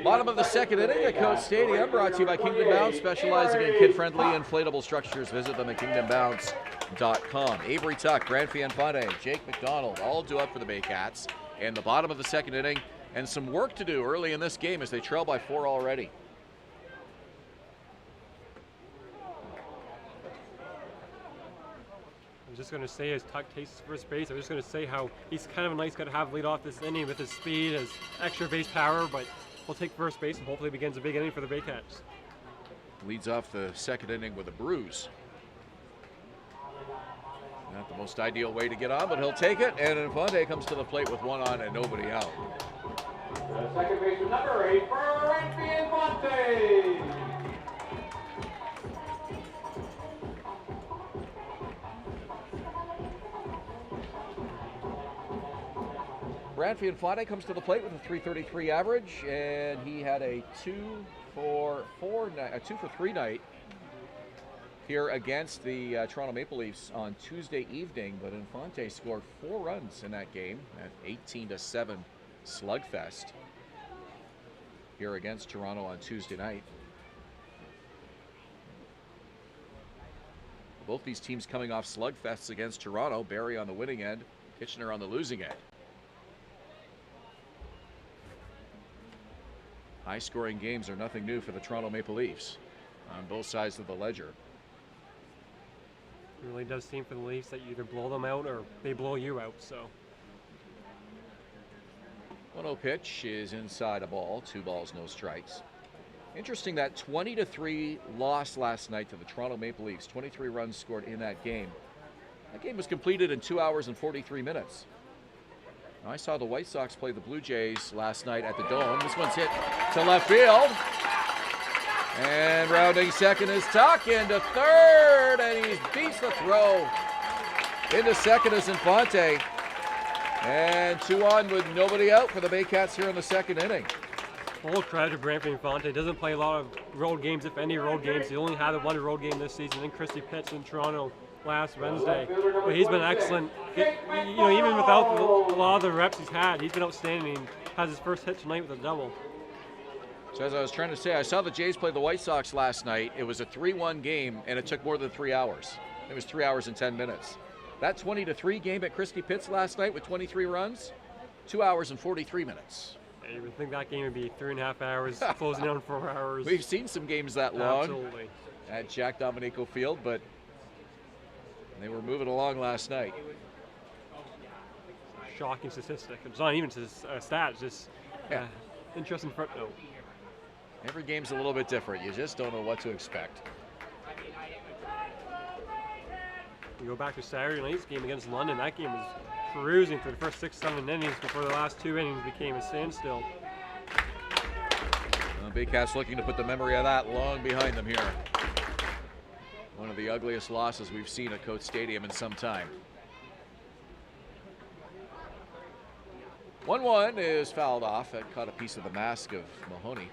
Bottom of the 2nd inning at Coach Stadium, brought to you by Kingdom Bounce, specializing in kid-friendly inflatable structures. Visit them at kingdombounce.com. Avery Tuck, Grant Fianfante, Jake McDonald, all due up for the Baycats. And the bottom of the 2nd inning, and some work to do early in this game as they trail by 4 already. I'm just going to say, as Tuck takes first base, I'm just going to say how he's kind of a nice guy to have lead off this inning with his speed, his extra base power, but we'll take first base and hopefully begins a big inning for the Baycats. Leads off the 2nd inning with a bruise. Not the most ideal way to get on, but he'll take it, and Infante comes to the plate with 1 on and nobody out. The second baseman, number 8, Barrie Infante. Branfi Infante comes to the plate with a .333 average, and he had a 2 for 3 night here against the Toronto Maple Leafs on Tuesday evening. But Infante scored 4 runs in that game, at 18-7 slugfest here against Toronto on Tuesday night. Both these teams coming off slugfests against Toronto. Barrie on the winning end, Kitchener on the losing end. High-scoring games are nothing new for the Toronto Maple Leafs on both sides of the ledger. It really does seem for the Leafs that you either blow them out or they blow you out. So 1-0 pitch is inside a ball. 2 balls, no strikes. Interesting that 20-3 loss last night to the Toronto Maple Leafs. 23 runs scored in that game. That game was completed in 2 hours and 43 minutes. Now, I saw the White Sox play the Blue Jays last night at the Dome. This one's hit to left field. And rounding second is Tuck into third, and he beats the throw. Into second is Infante. And 2 on with nobody out for the Baycats here in the second inning. full credit to Branfi Infante. Doesn't play a lot of road games, if any road games. He only had 1 road game this season in Christie Pitts in Toronto last Wednesday. But he's been excellent. Even without a lot of the reps he's had, he's been outstanding. He has his first hit tonight with a double. So as I was trying to say, I saw the Jays play the White Sox last night. It was a 3-1 game, and it took more than 3 hours. It was 3 hours and 10 minutes. That 20-3 game at Christie Pitts last night with 23 runs, 2 hours and 43 minutes. Yeah, you would think that game would be 3.5 hours, closing down 4 hours. We've seen some games that long. Absolutely. At Jack Dominico Field, but they were moving along last night. Shocking statistic. It's not even a stat, it's just interesting footnote. Every game's a little bit different. You just don't know what to expect. We go back to Saturday night's game against London. That game was cruising for the first 6-7 innings before the last 2 innings became a standstill. Baycats looking to put the memory of that long behind them here. One of the ugliest losses we've seen at Coates Stadium in some time. 1-1 is fouled off. That caught a piece of the mask of Mahoney.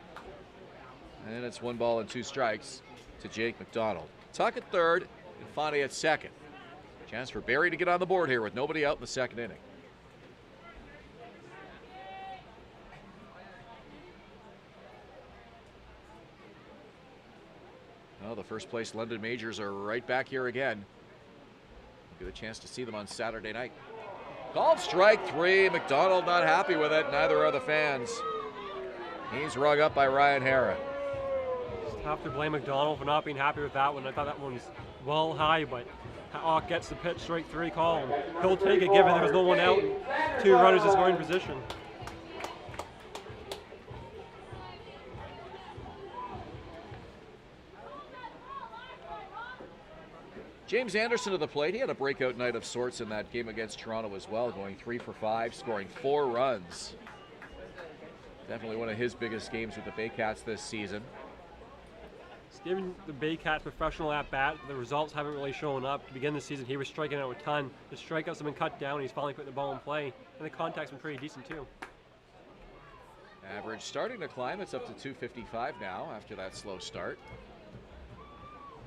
And it's 1 ball and 2 strikes to Jake McDonald. Tuck at third, Infante at second. Chance for Barrie to get on the board here with nobody out in the second inning. Well, the first place London Majors are right back here again. Get a chance to see them on Saturday night. Called strike 3. McDonald not happy with it. Neither are the fans. He's rung up by Ryan Herron. Just have to blame McDonald for not being happy with that one. I thought that one was well high, but Hawk gets the pitch, strike 3 call. And he'll take it given there's no one out. 2 runners in scoring position. James Anderson to the plate. He had a breakout night of sorts in that game against Toronto as well, going 3 for 5, scoring 4 runs. Definitely one of his biggest games with the Baycats this season. He's given the Baycats professional at bat. The results haven't really shown up. To begin the season, he was striking out a ton. The strikeouts have been cut down. He's finally putting the ball in play, and the contact's been pretty decent too. Average starting to climb. It's up to 255 now after that slow start.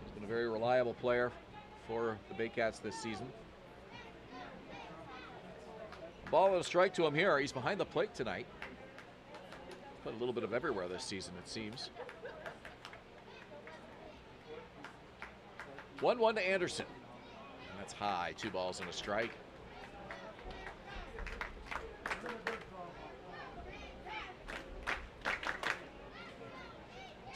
He's been a very reliable player for the Baycats this season. Ball and a strike to him here. He's behind the plate tonight. Put a little bit of everywhere this season, it seems. 1-1 to Anderson. And that's high. 2 balls and a strike.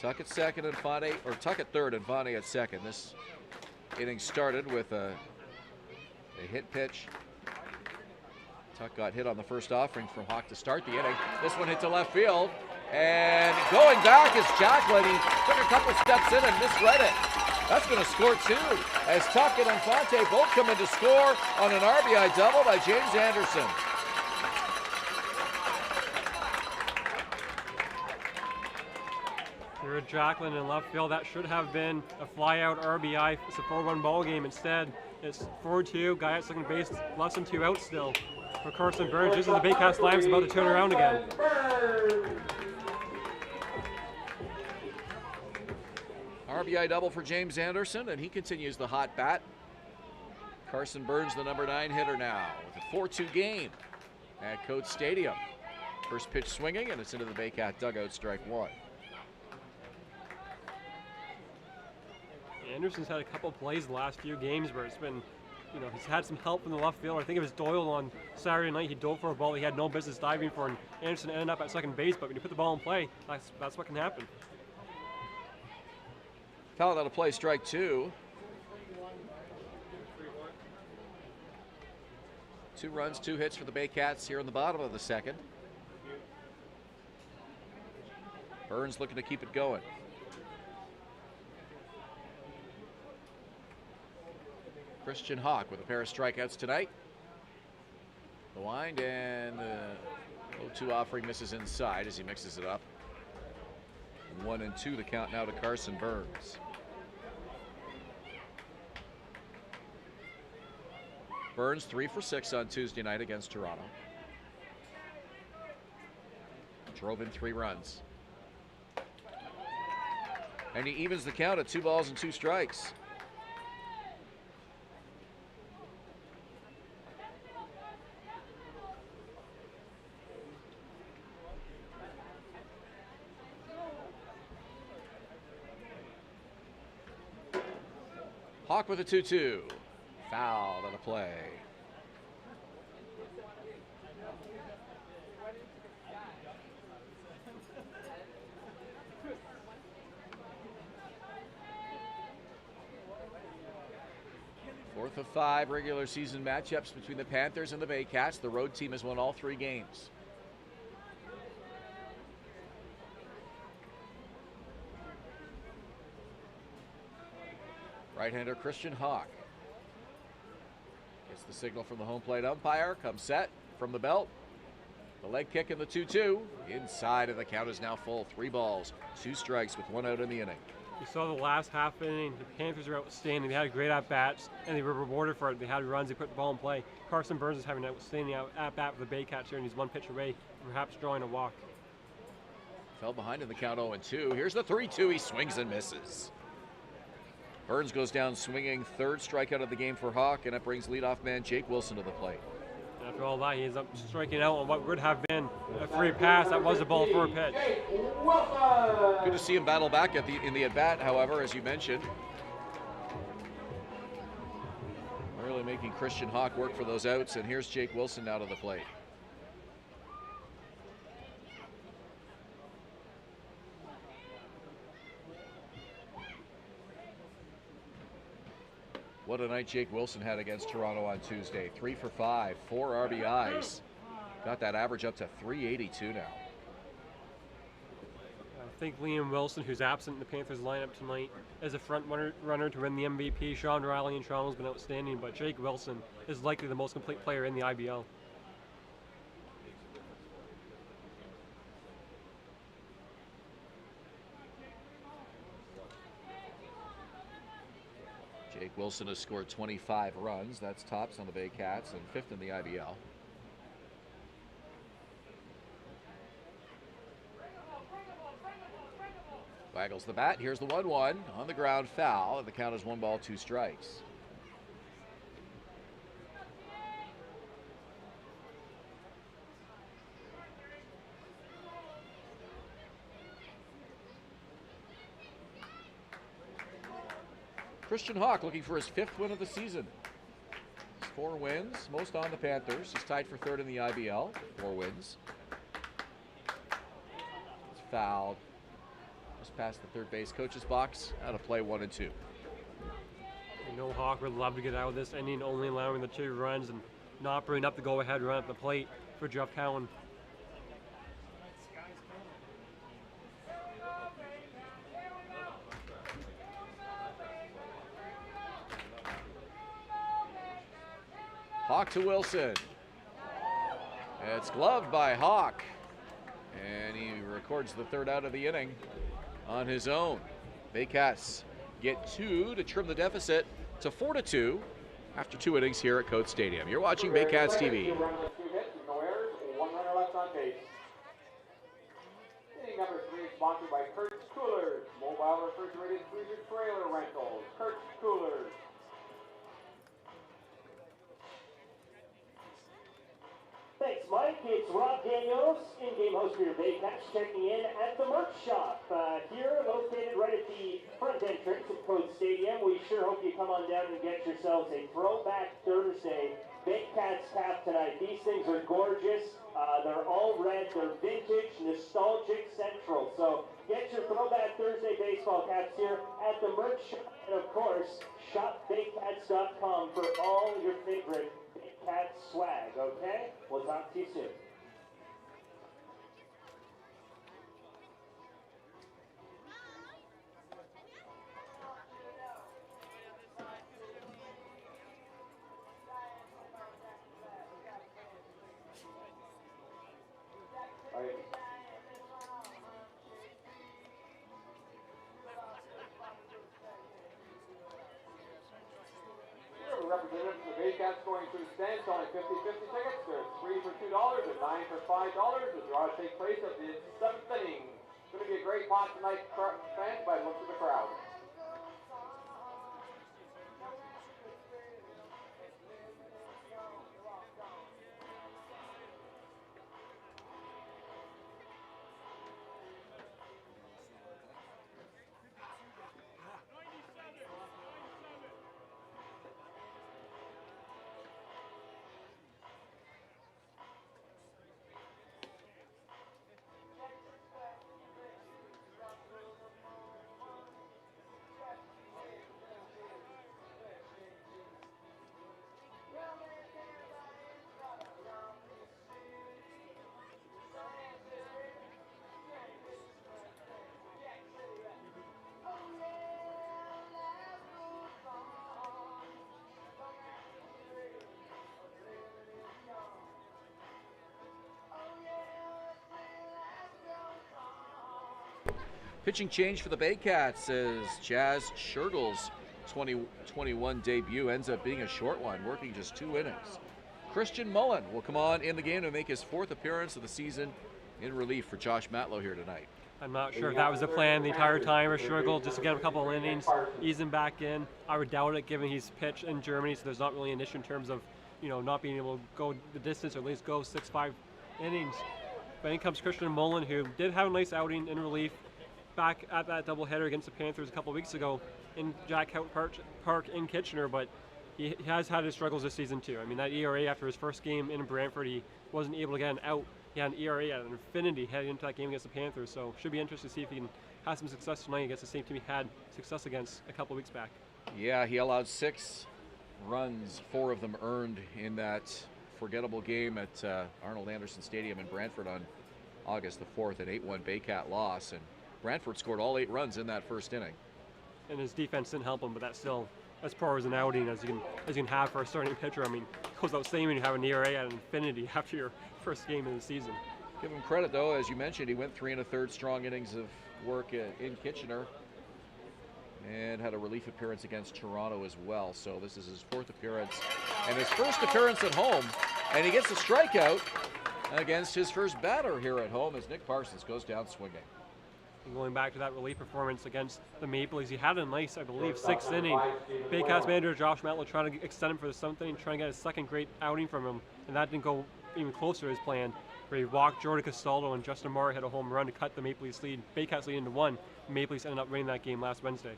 Tuck at second, Infante, or Tuck at third, Infante at second. This inning started with a hit pitch. Tuck got hit on the first offering from Hawk to start the inning. This one hit to left field. And going back is Jacklin. He took a couple steps in and misread it. That's going to score 2 as Tuck and Infante both come in to score on an RBI double by James Anderson. Here at Jacklin in left field, that should have been a fly-out RBI. It's a 4-1 ball game. Instead, it's 4-2. Guy at second base, less than 2 outs still. for Carson Burns. This is the Baycats lineup's about to turn around again. RBI double for James Anderson, and he continues the hot bat. Carson Burns, the number 9 hitter now, with a 4-2 game at Coates Stadium. First pitch swinging, and it's into the Baycat dugout, strike one. Anderson's had a couple of plays the last few games where it's been, you know, he's had some help from the left field. I think it was Doyle on Saturday night. He dove for a ball he had no business diving for, and Anderson ended up at second base. But when you put the ball in play, that's what can happen. Foul out of play, strike two. 2 runs, 2 hits for the Baycats here in the bottom of the second. Burns looking to keep it going. Christian Hawk with a pair of strikeouts tonight. The wind and 0-2 offering misses inside as he mixes it up. 1-2 the count now to Carson Burns. Burns 3 for 6 on Tuesday night against Toronto. Drove in 3 runs. And he evens the count at 2 balls and 2 strikes. Hawk with a 2-2. Foul out of play. Fourth of 5 regular season matchups between the Panthers and the Baycats. The road team has won all 3 games. Right-hander Christian Hawk gets the signal from the home plate umpire. Comes set from the belt. The leg kick in the 2-2. Inside, and the count is now full. 3 balls, 2 strikes with 1 out in the inning. You saw the last half inning. The Panthers were outstanding. They had great at-bats, and they were rewarded for it. They had runs. They put the ball in play. Carson Burns is having an outstanding at-bat for the Baycats here, and he's 1 pitch away, perhaps drawing a walk. Fell behind in the count 0-2. Here's the 3-2. He swings and misses. Burns goes down swinging. 3rd strikeout of the game for Hawk, and it brings leadoff man Jake Wilson to the plate. After all that, he ends up striking out on what would have been a free pass. That was a ball for a pitch. Good to see him battle back in the at-bat, however, as you mentioned. Really making Christian Hawk work for those outs, and here's Jake Wilson now to the plate. What a night Jake Wilson had against Toronto on Tuesday. 3 for 5, 4 RBIs. Got that average up to 382 now. I think Liam Wilson, who's absent in the Panthers lineup tonight, is a front runner to win the MVP. Sean Riley in Toronto has been outstanding, but Jake Wilson is likely the most complete player in the IBL. Jake Wilson has scored 25 runs. That's tops on the Baycats and 5th in the IBL. Waggles the bat. Here's the 1-1 on the ground, foul, and the count is 1 ball, 2 strikes. Christian Hawk looking for his 5th win of the season. 4 wins, most on the Panthers. He's tied for 3rd in the IBL, 4 wins. It's fouled just past the third base coach's box. Out of play, 1-2. You know Hawk would love to get out of this inning, only allowing the 2 runs and not bringing up the go-ahead run at the plate for Jeff Cowan. Hawk to Wilson. It's gloved by Hawk. And he records the 3rd out of the inning on his own. Baycats get 2 to trim the deficit to 4-2 after 2 innings here at Coates Stadium. You're watching Baycats TV. by Kurtz Coolers, mobile refrigerated freezer trailer rentals, Kurtz Coolers. Thanks, Mike. It's Rob Daniels, in-game host for your Baycats, checking in at the merch shop. Here, located right at the front entrance of Code Stadium. We sure hope you come on down and get yourselves a Throwback Thursday Baycats cap tonight. These things are gorgeous. They're all red. They're vintage, nostalgic, central. So get your Throwback Thursday baseball caps here at the merch shop. And of course, shopbaycats.com for all your favorite Cat swag, okay? We'll talk to you soon. Representatives of the Baycats going through the stands selling 50-50 tickets. There's 3 for $2 and 9 for $5. The draw takes place at the 7th inning. It's going to be a great pot tonight, fans, by the looks of the crowd. Pitching change for the Baycats as Jazz Shergill's 2021 debut ends up being a short one, working just 2 innings. Christian Mullen will come on in the game to make his 4th appearance of the season in relief for Josh Matlow here tonight. I'm not sure if that was the plan the entire time, or Shergill just to get him a couple of innings, ease him back in. I would doubt it, given he's pitched in Germany, so there's not really an issue in terms of, not being able to go the distance or at least go 6-5 innings. But in comes Christian Mullen, who did have a nice outing in relief back at that doubleheader against the Panthers a couple of weeks ago in Jack Houghton Park in Kitchener, but he has had his struggles this season too. I mean, that ERA after his first game in Brantford, he wasn't able to get an out. He had an ERA at an infinity heading into that game against the Panthers, so should be interesting to see if he can have some success tonight against the same team he had success against a couple of weeks back. Yeah, he allowed 6 runs, 4 of them earned in that forgettable game at Arnold Anderson Stadium in Brantford on August the 4th, an 8-1 Baycat loss, and Brantford scored all 8 runs in that first inning. And his defense didn't help him, but that's still as poor as an outing as you can have for a starting pitcher. I mean, it goes without saying when you have an ERA at infinity after your first game of the season. Give him credit, though. As you mentioned, he went 3 1/3 strong innings of work in Kitchener and had a relief appearance against Toronto as well. So this is his 4th appearance and his first appearance at home. And he gets a strikeout against his first batter here at home as Nick Parsons goes down swinging. And going back to that relief performance against the Maple Leafs, he had a nice, I believe, 6th inning. Baycats manager Josh Matlow trying to extend him for the 7th inning, trying to get a second great outing from him, and that didn't go even closer to his plan, where he walked Jordan Castaldo and Justin Morrow hit a home run to cut the Maple Leafs lead, Baycats lead into 1. Maple Leafs ended up winning that game last Wednesday.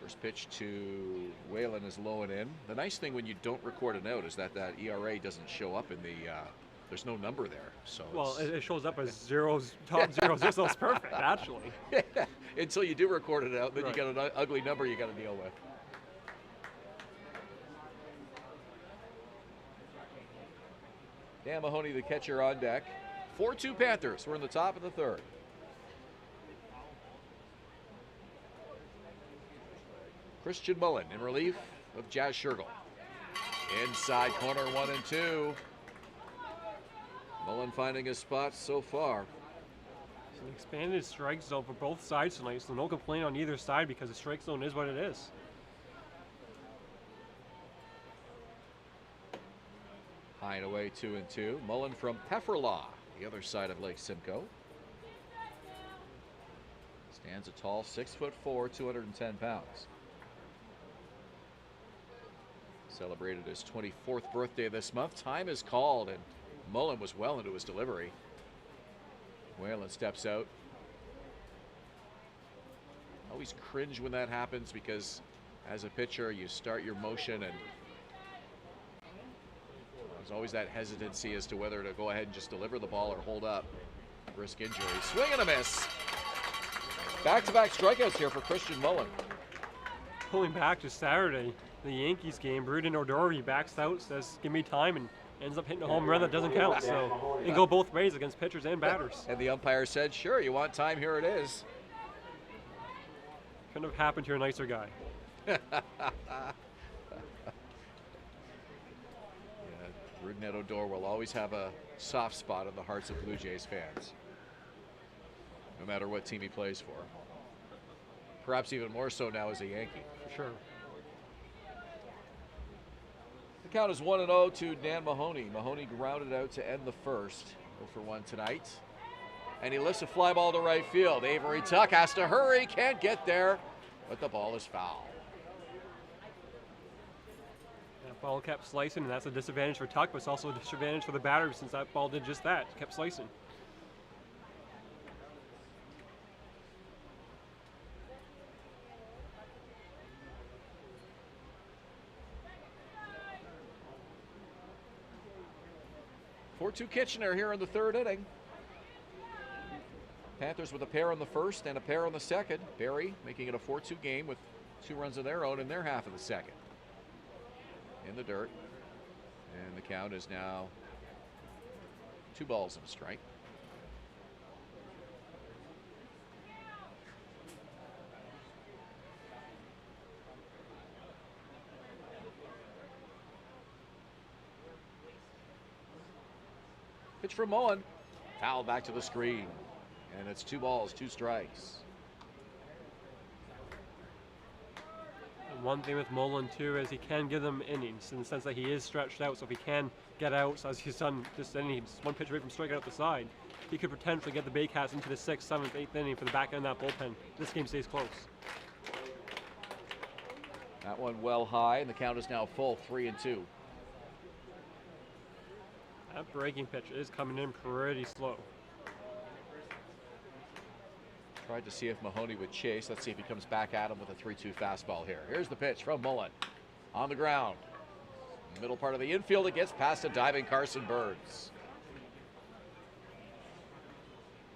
First pitch to Whalen is low and in. The nice thing when you don't record a note is that ERA doesn't show up in the, there's no number there. So well, it shows up as zeros, top zeros. This is perfect, actually. Yeah, until you do record it out, then right. You got an ugly number you got to deal with. Dan Mahoney, the catcher, on deck. 4-2 Panthers. We're in the top of the 3rd. Christian Mullen in relief of Jazz Shergill. Inside corner 1 and 2. Mullen finding his spots so far. It's an expanded strike zone for both sides tonight, so no complaint on either side because the strike zone is what it is. High and away, 2-2. Mullen from Pefferlaw, the other side of Lake Simcoe. Stands a tall 6'4", 210 pounds. Celebrated his 24th birthday this month. Time is called, and Mullen was well into his delivery. Whalen steps out. Always cringe when that happens because as a pitcher you start your motion and there's always that hesitancy as to whether to go ahead and just deliver the ball or hold up. Risk injury. Swing and a miss. Back-to-back strikeouts here for Christian Mullen. Pulling back to Saturday, the Yankees game, Bruden O'Doherty backs out, says give me time, and ends up hitting a home run that doesn't count. So it can go both ways against pitchers and batters. And the umpire said, sure, you want time, here it is. Couldn't have happened to a nicer guy. Yeah, Bruden O'Doherty will always have a soft spot in the hearts of Blue Jays fans, no matter what team he plays for. Perhaps even more so now as a Yankee. For sure. The count is 1-0 to Dan Mahoney. Mahoney grounded out to end the first. 0-for-1 tonight. And he lifts a fly ball to right field. Avery Tuck has to hurry, can't get there, but the ball is foul. That ball kept slicing, and that's a disadvantage for Tuck, but it's also a disadvantage for the batter since that ball did just that, kept slicing. To Kitchener here in the third inning. Panthers with a pair in the first and a pair in the second. Barrie making it a 4-2 game with 2 runs of their own in their half of the second. In the dirt. And the count is now 2 balls and a strike. Pitch from Mullen. Foul back to the screen. And it's 2 balls, 2 strikes. And one thing with Mullen too is he can give them innings in the sense that he is stretched out, so if he can get out, as he's done this inning, he's 1 pitch away from striking out the side, he could potentially get the Baycats into the 6th, 7th, 8th inning for the back end of that bullpen. This game stays close. That one well high, and the count is now full, 3-2. That breaking pitch is coming in pretty slow. Tried to see if Mahoney would chase. Let's see if he comes back at him with a 3-2 fastball here. Here's the pitch from Mullen. On the ground. Middle part of the infield. It gets past a diving Carson Burns.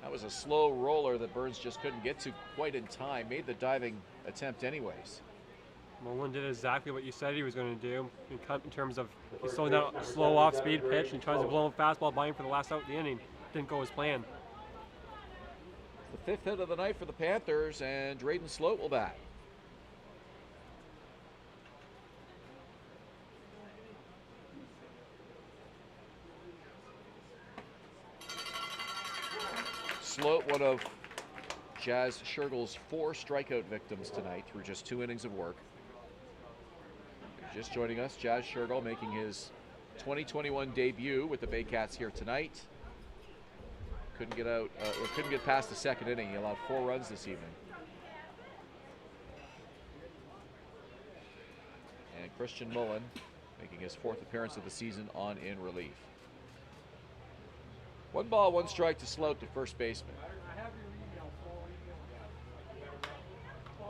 That was a slow roller that Burns just couldn't get to quite in time. Made the diving attempt anyways. Mullen did exactly what you said he was going to do in terms of he's throwing down a slow off-speed pitch and he tries to blow him fastball by him for the last out of the inning. Didn't go as planned. The 5th hit of the night for the Panthers, and Drayden Sloat will bat. Sloat, one of Jazz Shergill's 4 strikeout victims tonight through just 2 innings of work. Just joining us, Jazz Shergill making his 2021 debut with the Baycats here tonight. Couldn't get out, or couldn't get past the 2nd inning. He allowed 4 runs this evening. And Christian Mullen making his 4th appearance of the season on in relief. 1 ball, 1 strike to Sloat, the first baseman.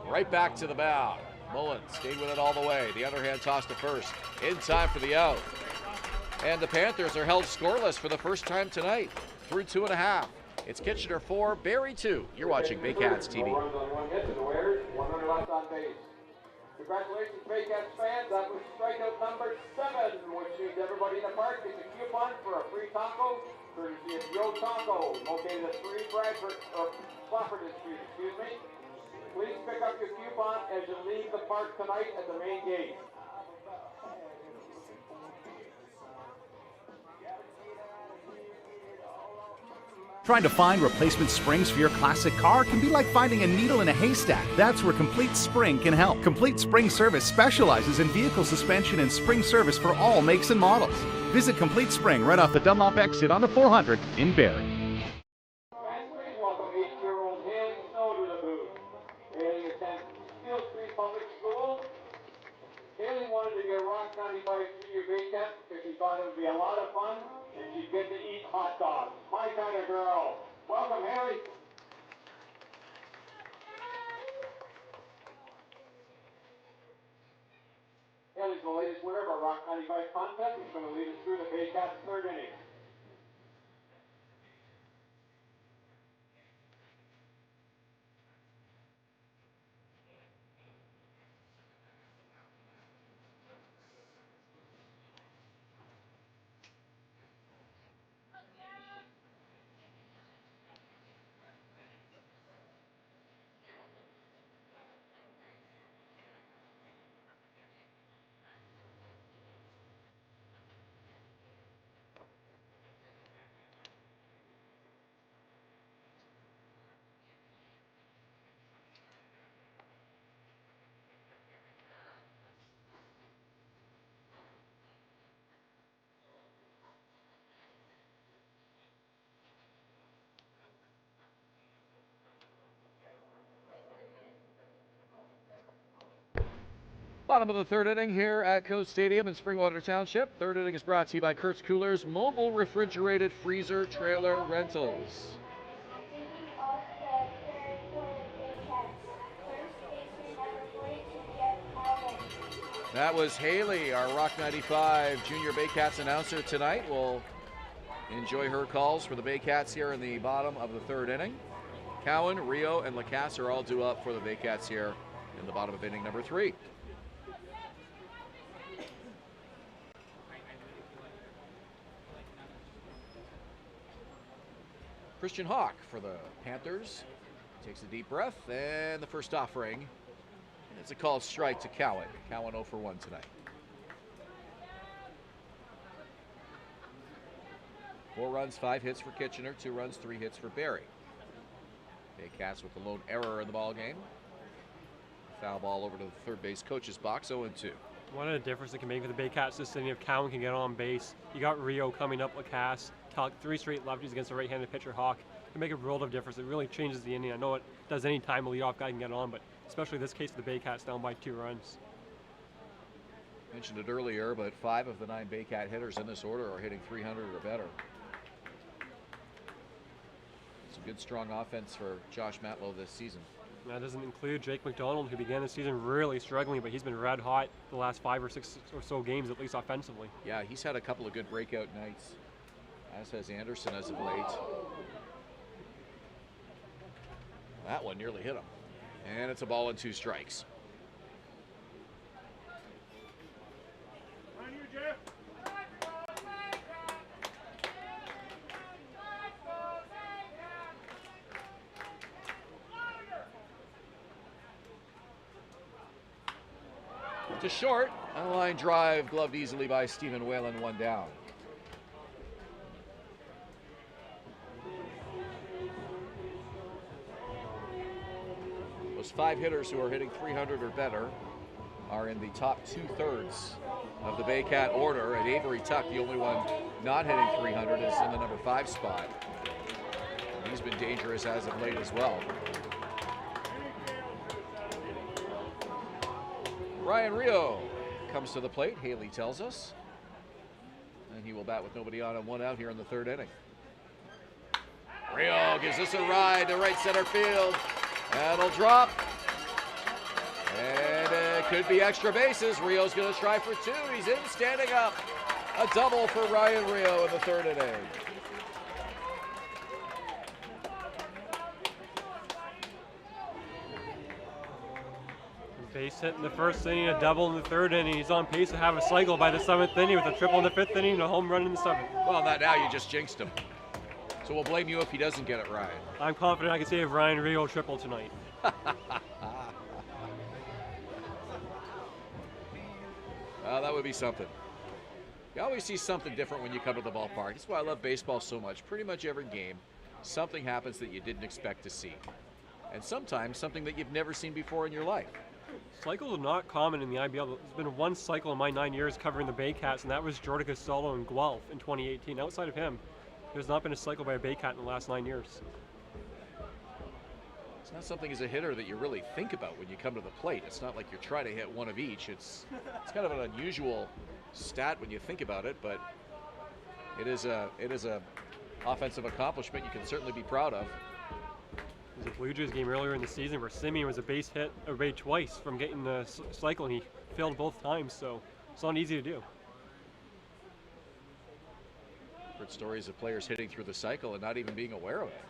Right back to the mound. Mullen stayed with it all the way. The underhand toss to first. In time for the out. And the Panthers are held scoreless for the first time tonight through 2.5. It's Kitchener 4, Barrie 2. You're watching Baycats TV. 1 runner left on base. Congratulations, Baycats fans. That was strikeout number 7, which means everybody in the park gets a coupon for a free taco, courtesy of Yo Taco, located at 3 Bradford, or Clafferton Street, excuse me. Please pick up your coupon as you leave the park tonight at the main gate. Trying to find replacement springs for your classic car can be like finding a needle in a haystack. That's where Complete Spring can help. Complete Spring Service specializes in vehicle suspension and spring service for all makes and models. Visit Complete Spring right off the Dunlop exit on the 400 in Barrie. Fans, please welcome 8-year-old Haley Snow to the booth. Haley attends Steel Street Public School. Haley wanted to get Rock 95 Junior Baycats because she thought it would be a lot of fun and she'd get to eat hot dogs. My kind of girl. Welcome, Haley. Haley's the latest winner of our Rock 95 contest. He's going to lead us through the Baycats' third inning. Bottom of the third inning here at Coast Stadium in Springwater Township. Third inning is brought to you by Kurt's Coolers, mobile refrigerated freezer trailer rentals. That was Haley, our Rock 95 Junior Baycats announcer tonight. We'll enjoy her calls for the Baycats here in the bottom of the third inning. Cowan, Rio, and Lacasse are all due up for the Baycats here in the bottom of inning number 3. Christian Hawk for the Panthers takes a deep breath, and the first offering. It's a called strike to Cowan. Cowan 0 for 1 tonight. 4 runs, 5 hits for Kitchener, 2 runs, 3 hits for Barrie. Baycats with the lone error in the ball game. Foul ball over to the third base coach's box, 0-2. One of the difference it can make for the Baycats this inning if Cowan can get on base. You got Rio coming up, Lacasse, 3 straight lefties against a right-handed pitcher, Hawk. It can make a world of difference. It really changes the inning. I know it does any time a leadoff guy can get on, but especially this case, the Baycats down by 2 runs. Mentioned it earlier, but 5 of the 9 Baycat hitters in this order are hitting 300 or better. It's a good, strong offense for Josh Matlow this season. That doesn't include Jake McDonald, who began the season really struggling, but he's been red hot the last 5 or 6 or so games, at least offensively. Yeah, he's had a couple of good breakout nights, as has Anderson as of late. That one nearly hit him. And it's a ball and 2 strikes. To short, a line drive gloved easily by Stephen Whalen, 1 down. Those 5 hitters who are hitting 300 or better are in the top 2/3 of the Baycat order, and Avery Tuck, the only one not hitting 300, is in the number 5 spot. He's been dangerous as of late as well. Ryan Rio comes to the plate, Haley tells us. And he will bat with nobody on and 1 out here in the third inning. Rio gives this a ride to right center field. That'll drop. And it could be extra bases. Rio's going to try for 2. He's in, standing up. A double for Ryan Rio in the third inning. Base hit in the first inning, a double in the third inning. He's on pace to have a cycle by the 7th inning with a triple in the 5th inning and a home run in the 7th. Well, now you just jinxed him. So we'll blame you if he doesn't get it right. I'm confident I can save Ryan Rio triple tonight. Well, that would be something. You always see something different when you come to the ballpark. That's why I love baseball so much. Pretty much every game, something happens that you didn't expect to see. And sometimes something that you've never seen before in your life. Cycles are not common in the IBL. There's been one cycle in my 9 years covering the Baycats, and that was Jordan Costello in Guelph in 2018. Outside of him, there's not been a cycle by a Baycat in the last 9 years. It's not something as a hitter that you really think about when you come to the plate. It's not like you're trying to hit one of each. It's kind of an unusual stat when you think about it, but it is a offensive accomplishment you can certainly be proud of. There's a Blue Jays game earlier in the season where Simeon was a base hit away twice from getting the cycle, and he failed both times, so it's not easy to do. Heard stories of players hitting through the cycle and not even being aware of it.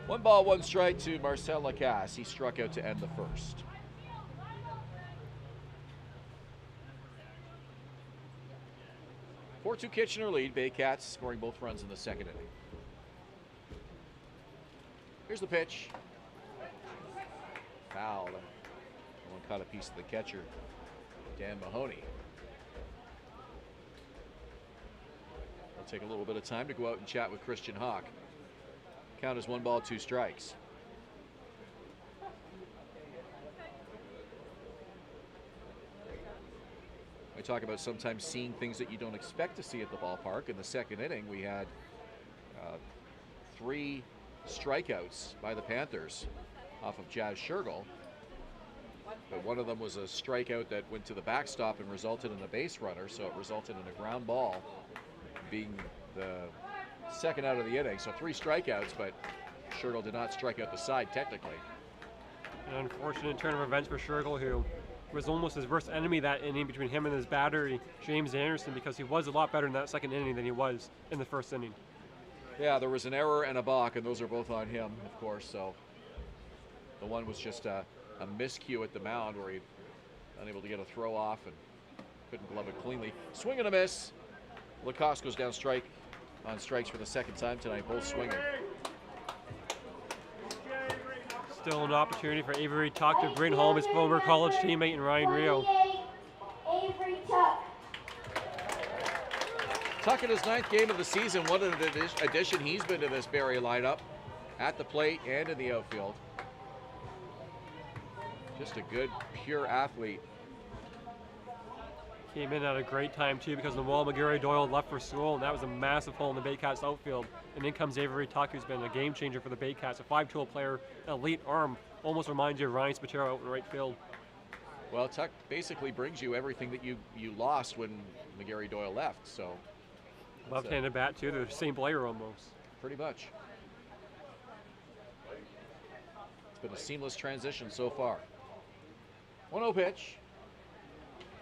1 ball, 1 strike to Marcel Lacasse. He struck out to end the first. Four-2 Kitchener lead. Baycats scoring both runs in the second inning. Here's the pitch. Foul. One caught a piece of the catcher, Dan Mahoney. It'll take a little bit of time to go out and chat with Christian Hawk. Count is 1 ball, 2 strikes. I talk about sometimes seeing things that you don't expect to see at the ballpark. In the second inning, we had 3 strikeouts by the Panthers off of Jazz Shergill. But one of them was a strikeout that went to the backstop and resulted in a base runner, so it resulted in a ground ball being the second out of the inning. So 3 strikeouts, but Shergill did not strike out the side technically. An unfortunate turn of events for Shergill, who was almost his worst enemy that inning between him and his battery, James Anderson, because he was a lot better in that second inning than he was in the first inning. Yeah, there was an error and a balk, and those are both on him, of course. So the one was just a miscue at the mound where he unable to get a throw off and couldn't glove it cleanly. Swing and a miss. Lacoste goes down on strikes for the second time tonight, both swinging. Still an opportunity for Avery Tuck to bring home his former college teammate in Ryan Rio. Avery Tuck. Tuck in his 9th game of the season. What an addition he's been to this Barrie lineup, at the plate and in the outfield. Just a good, pure athlete. Came in at a great time too, because Noel McGarry-Doyle left for school, and that was a massive hole in the Baycats outfield. And in comes Avery Tuck, who's been a game changer for the Baycats, a 5-tool player, elite arm, almost reminds you of Ryan Spatero out in right field. Well, Tuck basically brings you everything that you lost when McGarry-Doyle left, so. Left-handed bat too, they're the same player almost. Pretty much. It's been a seamless transition so far. 1-0 pitch.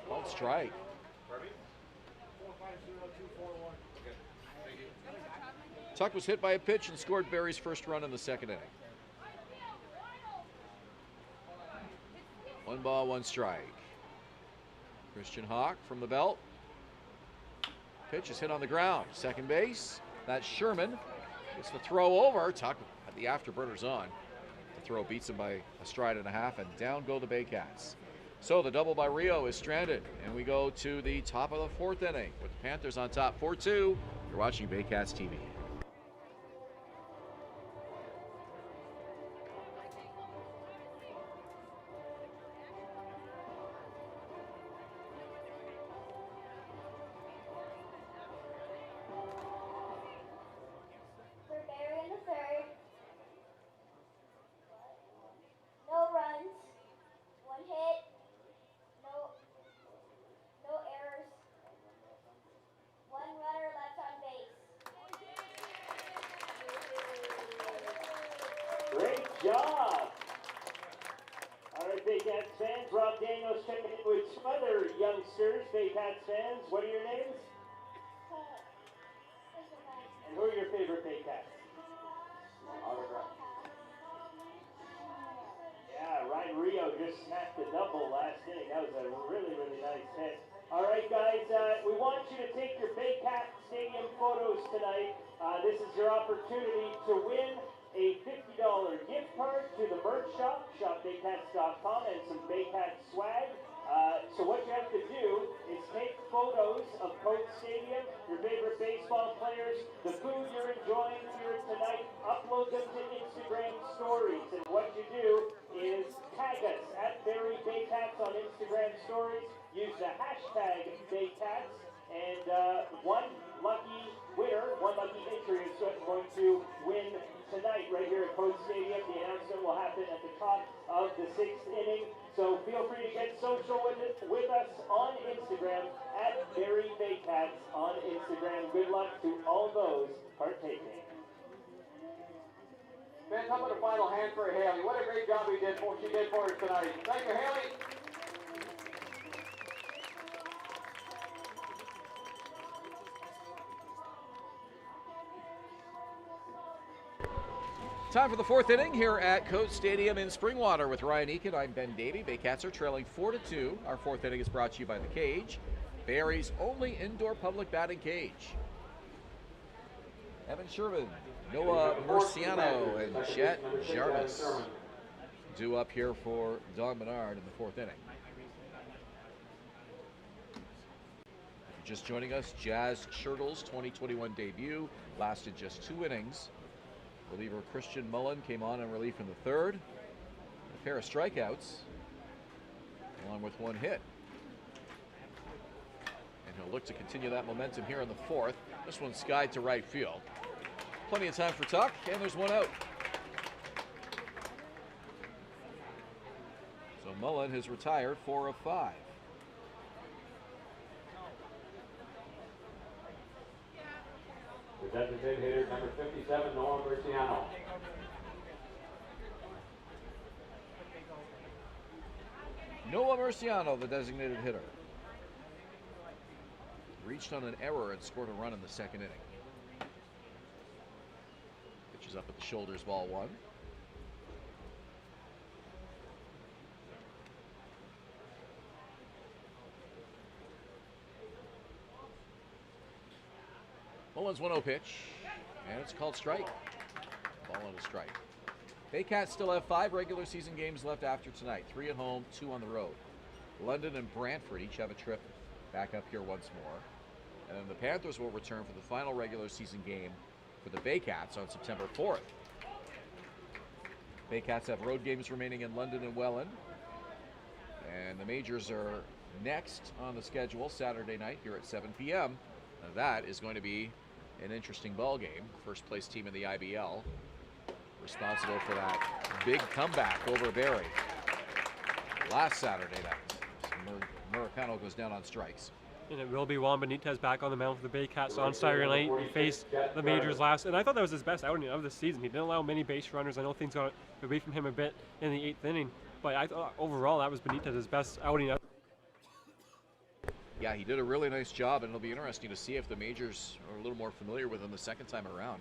Called strike. Tuck was hit by a pitch and scored Barrie's first run in the second inning. 1 ball, 1 strike. Christian Hawk from the belt. Pitch is hit on the ground. Second base. That's Sherman. Gets the throw over. Tuck had the afterburners on. The throw beats him by a stride and a half, and down go the Baycats. So the double by Rio is stranded, and we go to the top of the 4th inning with the Panthers on top 4-2. You're watching Baycats TV. For Barrie in the 3rd. No runs. 1 hit. No errors. 1 runner left on base. Great job. All right, Baycats fans, Rob Daniels checking in with 2 other youngsters. Baycats fans, what are your names? And who are your favorite Baycats? Yeah, Ryan Rio just snapped a double last inning. That was a really, really nice hit. All right, guys, we want you to take your Baycat Stadium photos tonight. This is your opportunity to win a $50 gift card to the merch shop, shopbaycats.com, and some Baycat swag. So what you have to do is take photos of Coach Stadium, your favorite baseball players, the food you're enjoying here tonight, upload them to Instagram stories. And what you do is tag us at Barrie Baycats on Instagram stories, use the hashtag Baycats, and one lucky winner, one lucky entry is going to win tonight right here at Coach Stadium. The announcement will happen at the top of the 6th inning. So feel free to get social with us on Instagram at Barrie Baycats on Instagram. Good luck to all those partaking. Ben, how about a final hand for Haley? What a great job she did for us tonight. Thank you, Haley. Time for the 4th inning here at Coach Stadium in Springwater with Ryan Eakin. I'm Ben Davy. Baycats are trailing 4-2. Our 4th inning is brought to you by The Cage, Barrie's only indoor public batting cage. Evan Sherman, Noah Murciano, and Jet Jarvis due up here for Don Menard in the 4th inning. If you're just joining us, Jazz Schertl's 2021 debut lasted just 2 innings. Reliever Christian Mullen came on in relief in the 3rd. A pair of strikeouts, along with 1 hit. And he'll look to continue that momentum here in the 4th. This one's skied to right field. Plenty of time for Tuck, and there's 1 out. So Mullen has retired 4 of 5. The designated hitter, number 57, Noah Murciano. Noah Murciano, the designated hitter. Reached on an error and scored a run in the 2nd inning. Pitches up at the shoulders, ball 1. Mullen's 1-0 pitch, and it's called strike. Ball and a strike. Baycats still have 5 regular season games left after tonight. 3 at home, 2 on the road. London and Brantford each have a trip back up here once more. And then the Panthers will return for the final regular season game for the Baycats on September 4th. Baycats have road games remaining in London and Welland. And the Majors are next on the schedule Saturday night here at 7 p.m. Now that is going to be an interesting ball game. First place team in the IBL, responsible for that big comeback over Barrie last Saturday night. Muricano goes down on strikes. And it will be Juan Benitez back on the mound for the Baycats on Saturday night. He faced the Majors last, and I thought that was his best outing of the season. He didn't allow many base runners. I know things got away from him a bit in the 8th inning, but I thought overall that was Benitez's best outing. Yeah, he did a really nice job, and it'll be interesting to see if the Majors are a little more familiar with him the 2nd time around.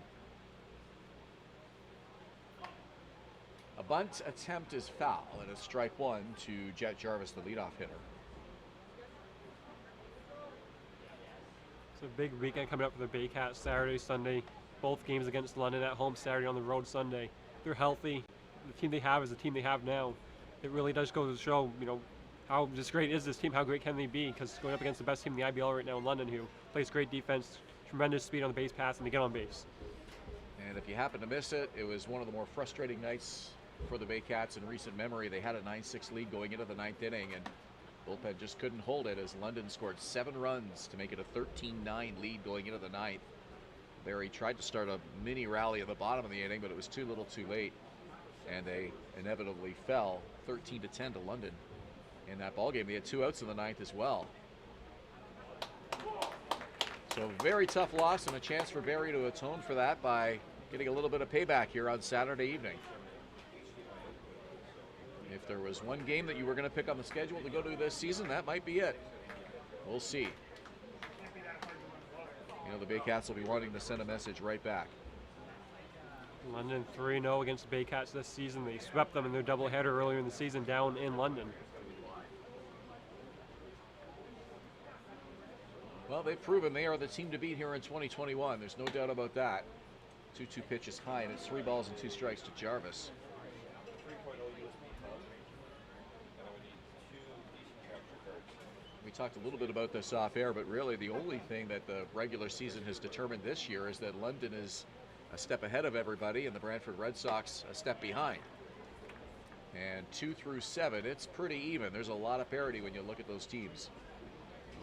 A bunt attempt is foul, and it's strike 1 to Jet Jarvis, the leadoff hitter. It's a big weekend coming up for the Baycats. Saturday, Sunday, both games against London at home, Saturday on the road Sunday. They're healthy. The team they have is the team they have now. It really does go to show, how just great is this team? How great can they be? Because going up against the best team in the IBL right now in London, who plays great defense, tremendous speed on the base pass, and they get on base. And if you happen to miss it, it was one of the more frustrating nights for the Baycats in recent memory. They had a 9-6 lead going into the 9th inning, and bullpen just couldn't hold it as London scored 7 runs to make it a 13-9 lead going into the 9th. Barrie tried to start a mini rally at the bottom of the inning, but it was too little too late, and they inevitably fell 13-10 to London. In that ball game, they had 2 outs in the 9th as well. So very tough loss, and a chance for Barrie to atone for that by getting a little bit of payback here on Saturday evening. If there was one game that you were going to pick on the schedule to go to this season, that might be it. We'll see. The Baycats will be wanting to send a message right back. London 3-0 against the Baycats this season. They swept them in their doubleheader earlier in the season down in London. Well, they've proven they are the team to beat here in 2021. There's no doubt about that. 2-2 pitch is high, and it's 3 balls and 2 strikes to Jarvis. We talked a little bit about this off air, but really the only thing that the regular season has determined this year is that London is a step ahead of everybody and the Brantford Red Sox a step behind. And 2 through 7, it's pretty even. There's a lot of parity when you look at those teams.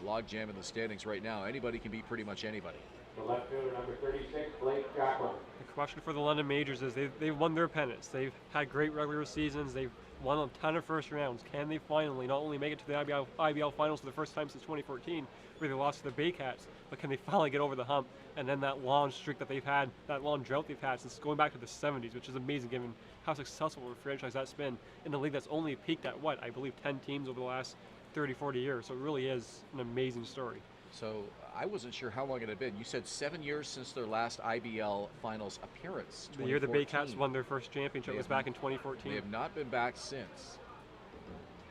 Logjam in the standings right now. Anybody can beat pretty much anybody. The left fielder, number 36, Blake Jacklin. The question for the London Majors is they've won their pennants. They've had great regular seasons. They've won a ton of first rounds. Can they finally not only make it to the IBL finals for the first time since 2014, where they lost to the Baycats, but can they finally get over the hump? And then that long streak that they've had, that long drought they've had since going back to the 70s, which is amazing given how successful of a franchise that's been in a league that's only peaked at, what, I believe 10 teams over the last 30, 40 years. So it really is an amazing story. So I wasn't sure how long it had been. You said 7 years since their last IBL finals appearance. The year the Baycats won their first championship was back in 2014. They have not been back since,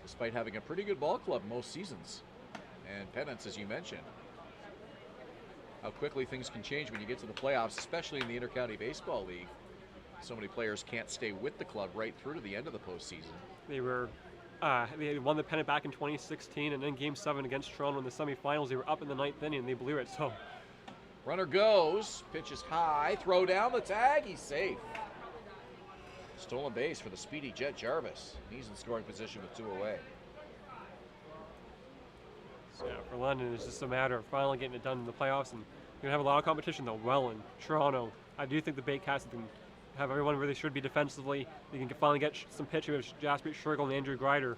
despite having a pretty good ball club most seasons. And pennants, as you mentioned. How quickly things can change when you get to the playoffs, especially in the Intercounty Baseball League. So many players can't stay with the club right through to the end of the postseason. They won the pennant back in 2016, and then Game 7 against Toronto in the semifinals, they were up in the 9th inning and they blew it. So, runner goes, pitches high, throw down the tag, he's safe. Stolen base for the speedy Jet Jarvis. He's in scoring position with 2 away. So yeah, for London, it's just a matter of finally getting it done in the playoffs, and you're gonna have a lot of competition though. Welland, Toronto. I do think the Baycats can have everyone where they should be defensively. They can finally get some pitching with Jasper Shergill and Andrew Grider.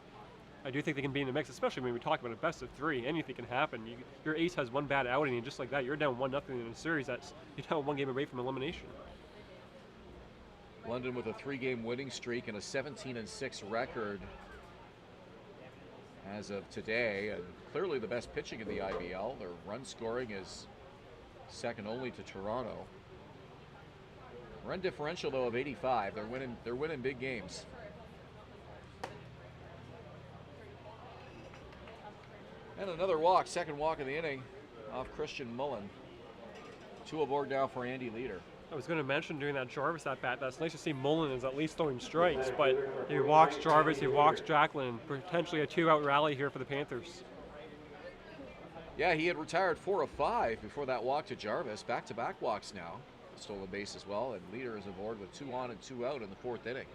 I do think they can be in the mix, especially when we talk about a best of 3. Anything can happen. Your ace has one bad outing, and just like that, you're down 1-0 in a series. You're down 1 game away from elimination. London with a 3-game winning streak and a 17-6 record as of today, and clearly the best pitching in the IBL. Their run scoring is second only to Toronto. Run differential though of 85. They're winning big games. And another walk, second walk of the inning off Christian Mullen. 2 aboard now for Andy Leader. I was going to mention during that Jarvis at bat, that's nice to see Mullen is at least throwing strikes, but he walks Jarvis, he walks Jacklin, potentially a 2-out rally here for the Panthers. Yeah, he had retired 4 of 5 before that walk to Jarvis. Back-to-back walks now. Stolen base as well, and Leader is aboard with 2 on and 2 out in the 4th inning.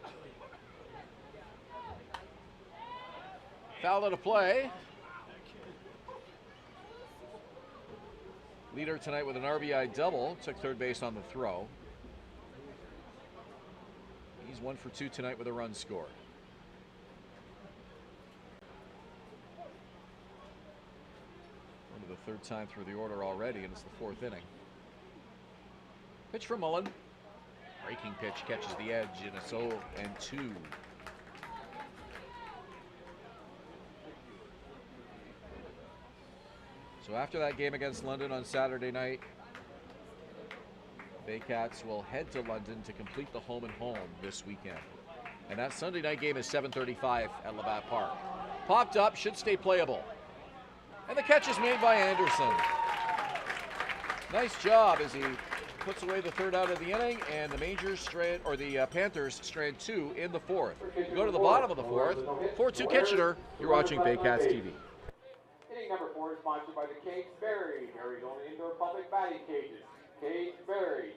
Foul out of play. Leader tonight with an RBI double, took third base on the throw. He's 1 for 2 tonight with a run scored. Only the 3rd time through the order already, and it's the 4th inning. Pitch from Mullen. Breaking pitch catches the edge, and it's 0-2. So after that game against London on Saturday night, Baycats will head to London to complete the home and home this weekend. And that Sunday night game is 7:35 at Labatt Park. Popped up, should stay playable. And the catch is made by Anderson. Nice job as he puts away the 3rd out of the inning, and the Panthers strand 2 in the 4th. Go to the bottom of the 4th. 4-2 Kitchener. You're watching Baycats TV. Inning number 4 is sponsored by the Cage Barrie, Barrie's only indoor public batting cages. Cage Barrie.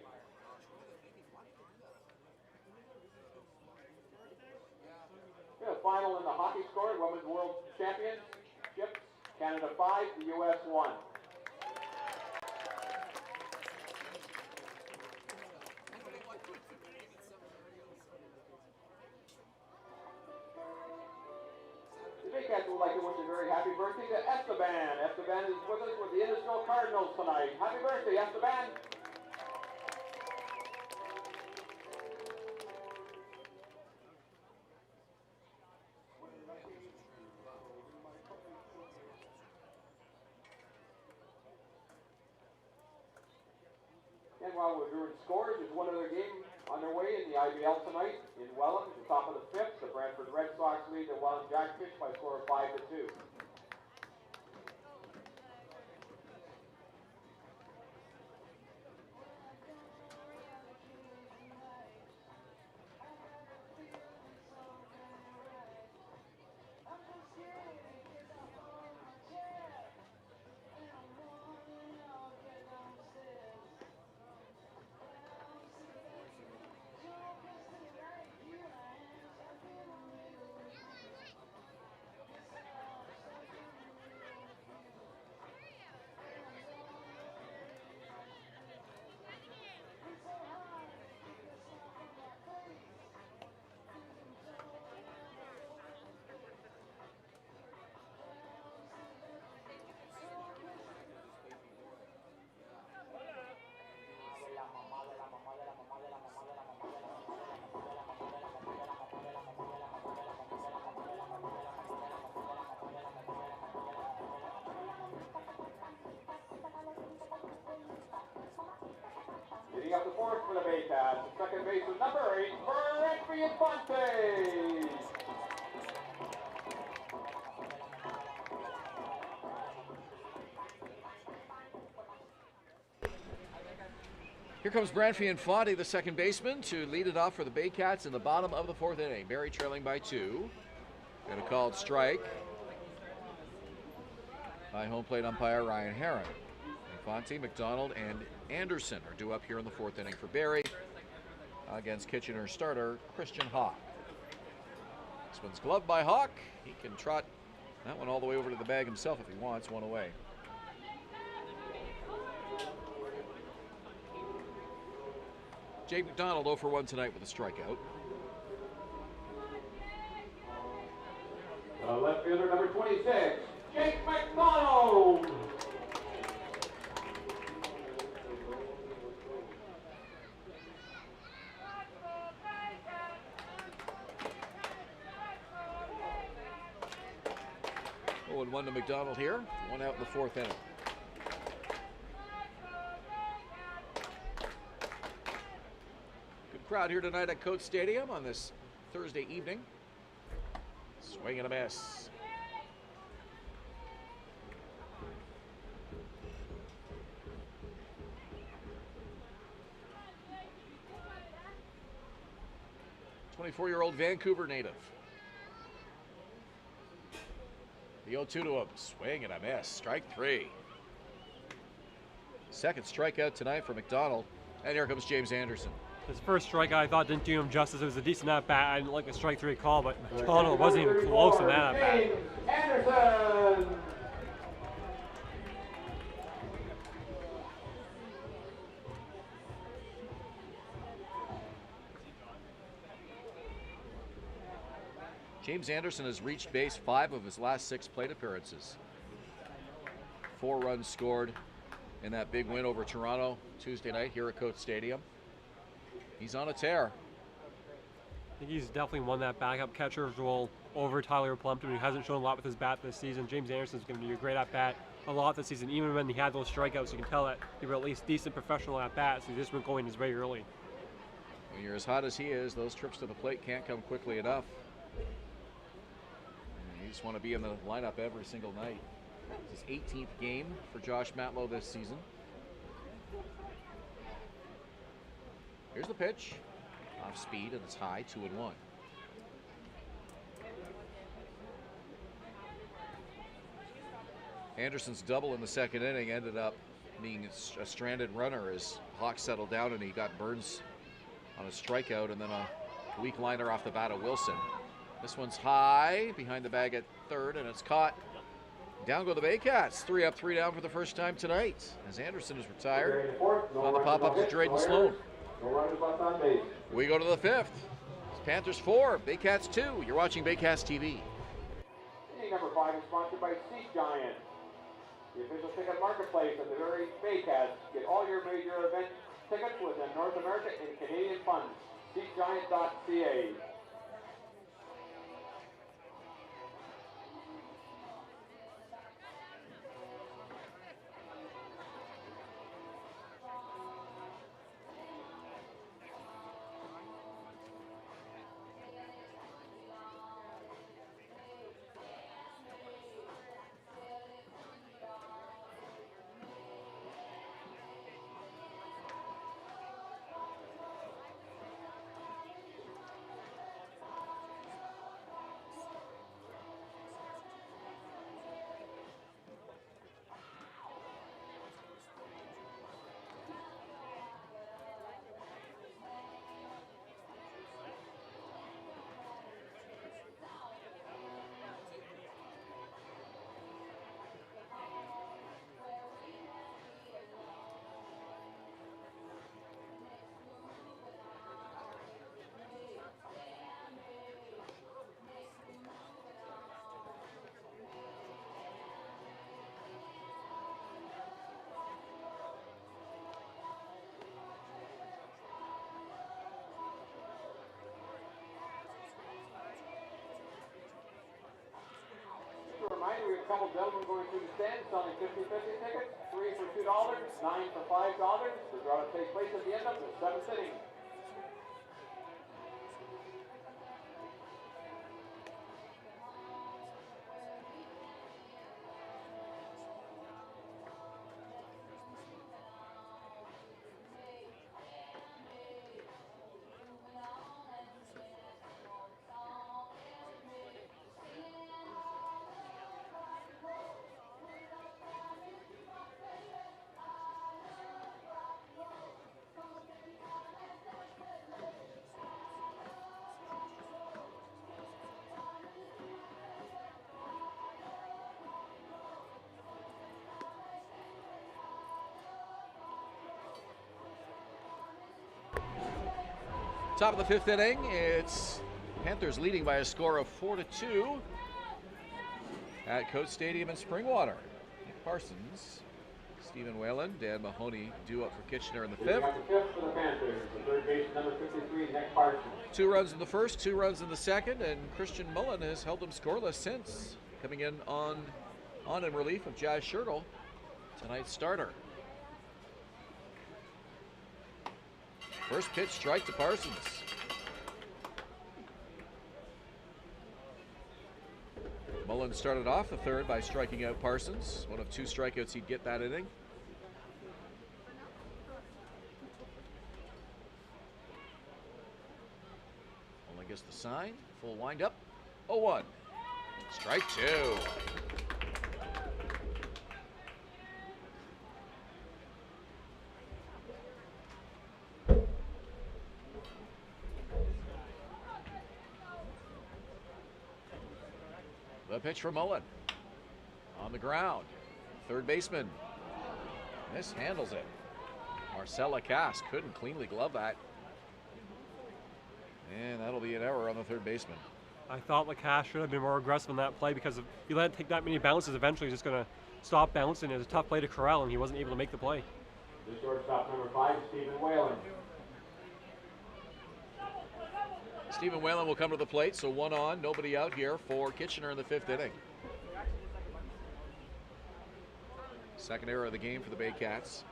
We have a final in the hockey score, Women's World Championships. Canada 5, the US 1. The Baycats would like to wish a very happy birthday to Esteban. Esteban is with us with the Innisfil Cardinals tonight. Happy birthday, Esteban. And while we're doing scores, there's one other game underway in the IBL tonight in Welland. At the top of the 5th, the Brantford Red Sox lead the Welland Jackfish by a score of 5-2. fourth for the Baycats. Second baseman number 8, Barrie Baycats. Here comes Branfy Infante, the second baseman, to lead it off for the Baycats in the bottom of the fourth inning. Barrie trailing by 2. And a called strike by home plate umpire Ryan Herron. Infante, McDonald, and Anderson are due up here in the fourth inning for Barrie against Kitchener starter Christian Hawk. This one's gloved by Hawk. He can trot that one all the way over to the bag himself if he wants. One away. Jake McDonald 0 for 1 tonight with a strikeout. Left fielder number 26, Jake McDonald. Oh, and 1 to McDonald here. 1 out in the fourth inning. Good crowd here tonight at Coates Stadium on this Thursday evening. Swing and a miss. '24-year-old Vancouver native. The 0-2 to him. Swing and a miss. Strike 3. Second strikeout tonight for McDonald. And here comes James Anderson. His first strikeout I thought didn't do him justice. It was a decent at-bat. I didn't like the strike 3 call, but McDonald wasn't even close in that at-bat. James Anderson. James Anderson has reached base 5 of his last 6 plate appearances. 4 runs scored in that big win over Toronto Tuesday night here at Coates Stadium. He's on a tear. I think he's definitely won that backup catcher's role over Tyler Plumpton, who hasn't shown a lot with his bat this season. James Anderson's going to be a great at-bat a lot this season. Even when he had those strikeouts, you can tell that he were at least decent professional at-bats. He just been going his very early. When you're as hot as he is, those trips to the plate can't come quickly enough. And you just want to be in the lineup every single night. It's his 18th game for Josh Matlow this season. Here's the pitch. Off speed and it's high, 2-1. Anderson's double in the second inning ended up being a stranded runner as Hawk settled down and he got Burns on a strikeout and then a weak liner off the bat of Wilson. This one's high behind the bag at third and it's caught. Down go the Baycats. 3 up, 3 down for the first time tonight as Anderson is retired. On the pop-up to Drayden Sloan. We go to the 5th. Panthers 4, Baycats 2. You're watching Baycats TV. Inning number 5 is sponsored by Seat Giant, the official ticket marketplace of the Barrie Baycats. Get all your major event tickets within North America and Canadian funds. SeatGiant.ca. Reminder, we have a couple gentlemen going through the stand selling 50-50 tickets, 3 for $2, 9 for $5. The draw takes takes place at the end of the 7th inning. Top of the 5th inning, it's Panthers leading by a score of 4-2 at Coates Stadium in Springwater. Nick Parsons, Stephen Whalen, Dan Mahoney due up for Kitchener in the 5th. Leading up the 5th for the Panthers, the third baseman number 53, Nick Parsons. 2 runs in the first, 2 runs in the second, and Christian Mullen has held them scoreless since, coming in on in relief of Jazz Schertle, tonight's starter. First pitch, strike to Parsons. Mullen started off the third by striking out Parsons. One of 2 strikeouts he'd get that inning. Mullen gets the sign. Full windup. 0-1. Strike 2. The pitch for Mullen. On the ground. Third baseman. Mishandles it. Marcella Cass couldn't cleanly glove that. And that'll be an error on the third baseman. I thought Lacasse should have been more aggressive in that play, because if you let it take that many bounces, eventually he's just going to stop bouncing. It was a tough play to corral, and he wasn't able to make the play. The shortstop number 5, Stephen Whalen. Stephen Whalen will come to the plate, so 1 on, nobody out here for Kitchener in the 5th inning. Second error of the game for the Baycats.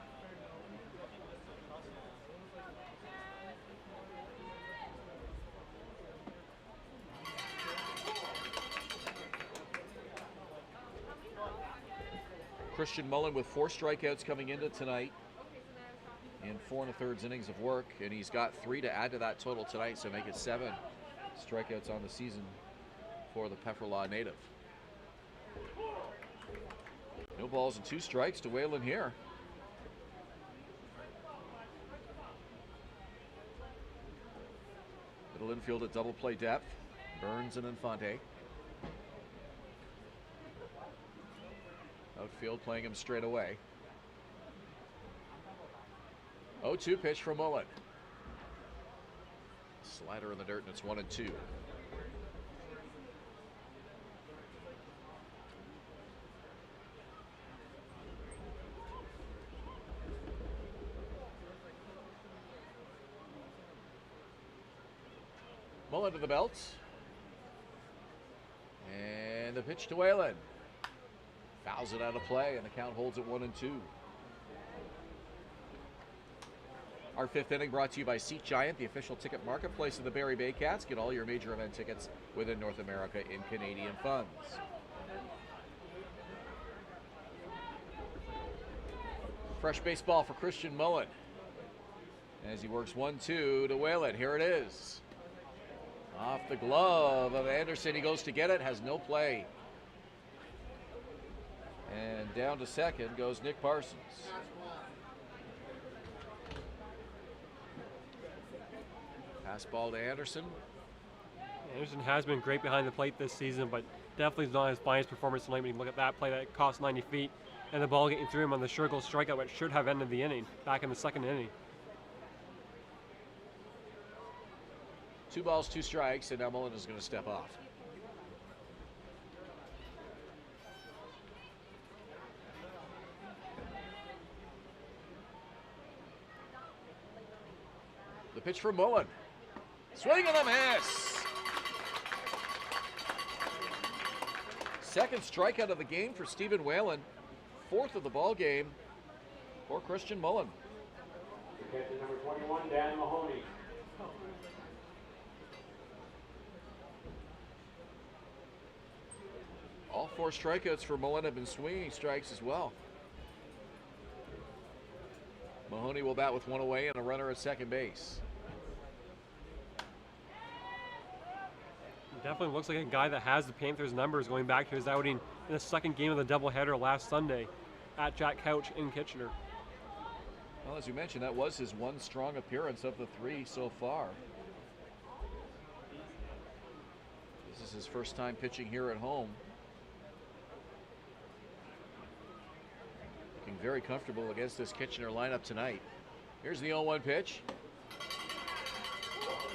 Christian Mullen with 4 strikeouts coming into tonight in 4 1/3 innings of work, and he's got 3 to add to that total tonight, so make it 7 strikeouts on the season for the Pefferlaw native. No balls and 2 strikes to Whalen here. Middle infield at double play depth. Burns and Infante. Outfield playing him straight away. 0-2 pitch from Mullen. Slider in the dirt, and it's 1-2. Mullen to the belt. And the pitch to Whalen. Fouls it out of play, and the count holds at 1-2. Our 5th inning brought to you by Seat Giant, the official ticket marketplace of the Barrie Baycats. Get all your major event tickets within North America in Canadian funds. Fresh baseball for Christian Mullen as he works 1-2 to Whalen. Here it is. Off the glove of Anderson. He goes to get it, has no play. And down to second goes Nick Parsons. Pass ball to Anderson. Anderson has been great behind the plate this season, but definitely not his finest performance tonight. When you look at that play that cost 90 feet, and the ball getting through him on the Schertle strikeout, which should have ended the inning, back in the 2nd inning. 2 balls, 2 strikes, and now Mullen is going to step off. The pitch for Mullen. Swing and a miss. Second strikeout of the game for Stephen Whalen. 4th of the ball game for Christian Mullen. The catcher 21, Dan Mahoney. All 4 strikeouts for Mullen have been swinging strikes as well. Mahoney will bat with 1 away and a runner at second base. Definitely looks like a guy that has the Panthers numbers going back to his outing in the second game of the doubleheader last Sunday at Jack Couch in Kitchener. Well, as you mentioned, that was his 1 strong appearance of the 3 so far. This is his first time pitching here at home. Looking very comfortable against this Kitchener lineup tonight. Here's the 0-1 pitch.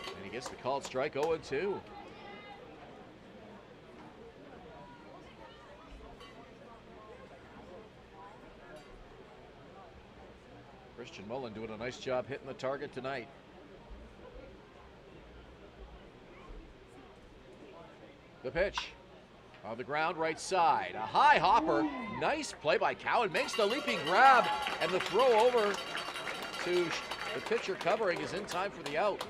And he gets the called strike, 0-2. Christian Mullen doing a nice job hitting the target tonight. The pitch on the ground, right side. A high hopper. Nice play by Cowan. Makes the leaping grab, and the throw over to the pitcher covering is in time for the out.